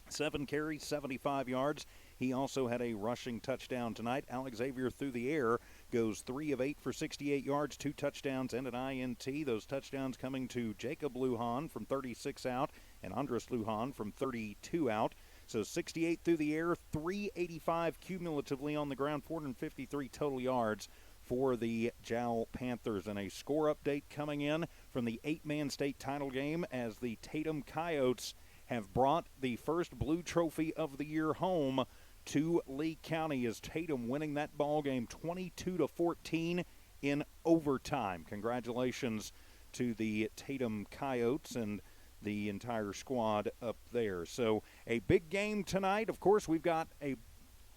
7 carries, 75 yards. He also had a rushing touchdown tonight. Alex Xavier through the air goes 3 of 8 for 68 yards, 2 touchdowns and an INT. Those touchdowns coming to Jacob Lujan from 36 out and Andres Lujan from 32 out. So 68 through the air, 385 cumulatively on the ground, 453 total yards for the Jal Panthers. And a score update coming in from the 8-man state title game as the Tatum Coyotes have brought the first Blue Trophy of the year home to Lee County, as Tatum winning that ball game 22-14 in overtime. Congratulations to the Tatum Coyotes and the entire squad up there. So a big game tonight. Of course, we've got a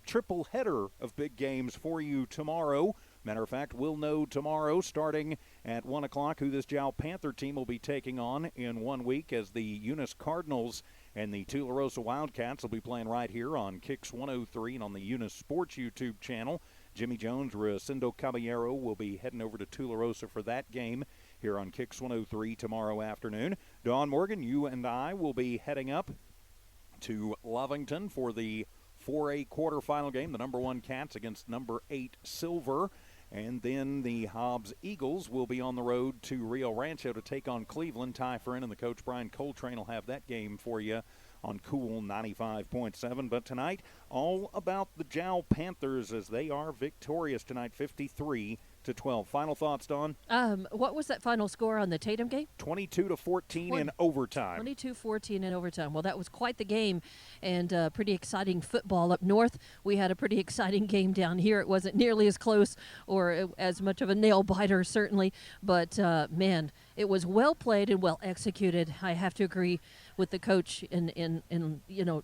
triple header of big games for you tomorrow. Matter of fact, we'll know tomorrow starting at 1 o'clock who this Jal Panther team will be taking on in 1 week, as the Eunice Cardinals and the Tularosa Wildcats will be playing right here on Kicks 103 and on the Eunice Sports YouTube channel. Jimmy Jones, Recindo Caballero will be heading over to Tularosa for that game here on Kicks 103 tomorrow afternoon. Don Morgan, you and I will be heading up to Lovington for the 4A quarterfinal game, the number 1 Cats against number 8 Silver. And then the Hobbs Eagles will be on the road to Rio Rancho to take on Cleveland. Ty Friend and the coach Brian Coltrane will have that game for you on Cool 95.7. But tonight, all about the Jal Panthers as they are victorious tonight, 53-12. Final thoughts, Dawn? What was that final score on the Tatum game? 22-14 in overtime. 22-14 in overtime. Well, that was quite the game, and pretty exciting football up north. We had a pretty exciting game down here. It wasn't nearly as close or as much of a nail-biter, certainly, but, man, it was well played and well executed. I have to agree with the coach in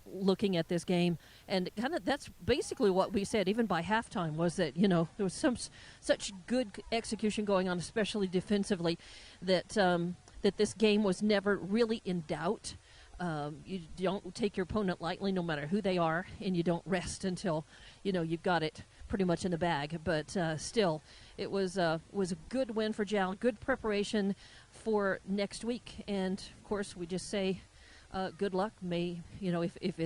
looking at this game, and kind of that's basically what we said even by halftime, was that there was such good execution going on, especially defensively, that that this game was never really in doubt. You don't take your opponent lightly, no matter who they are, and you don't rest until you've got it pretty much in the bag. But still, it was a good win for Jal, good preparation for next week, and of course we just say good luck. May if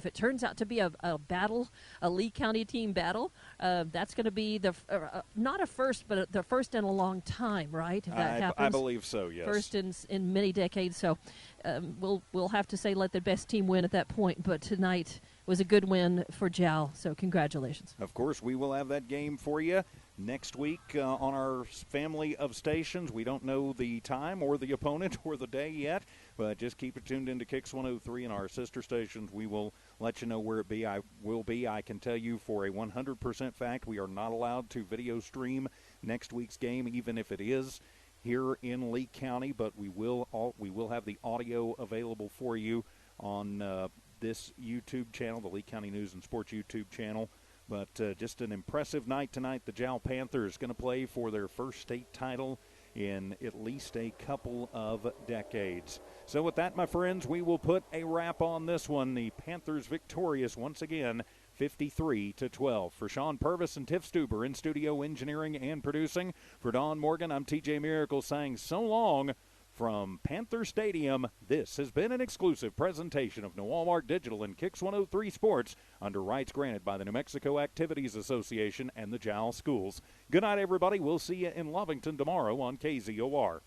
it turns out to be a battle, a Lee County team battle, that's going to be the not a first, but the first in a long time, right? If that happens, I believe so. Yes, first in many decades. So we'll have to say let the best team win at that point. But tonight was a good win for Jal. So congratulations. Of course, we will have that game for you next week on our family of stations. We don't know the time or the opponent or the day yet, but just keep it tuned into Kicks 103 and our sister stations. We will let you know where it will be. I can tell you for a 100% fact, we are not allowed to video stream next week's game, even if it is here in Lee County, but we will have the audio available for you on this YouTube channel, the Lee County News and Sports YouTube channel. But just an impressive night tonight. The Jal Panthers going to play for their first state title in at least a couple of decades. So with that, my friends, we will put a wrap on this one. The Panthers victorious once again, 53-12. For Sean Purvis and Tiff Stuber in studio engineering and producing, for Don Morgan, I'm TJ Miracle saying so long from Panther Stadium. This has been an exclusive presentation of Walmart Digital and Kicks 103 Sports under rights granted by the New Mexico Activities Association and the Jal Schools. Good night, everybody. We'll see you in Lovington tomorrow on KZOR.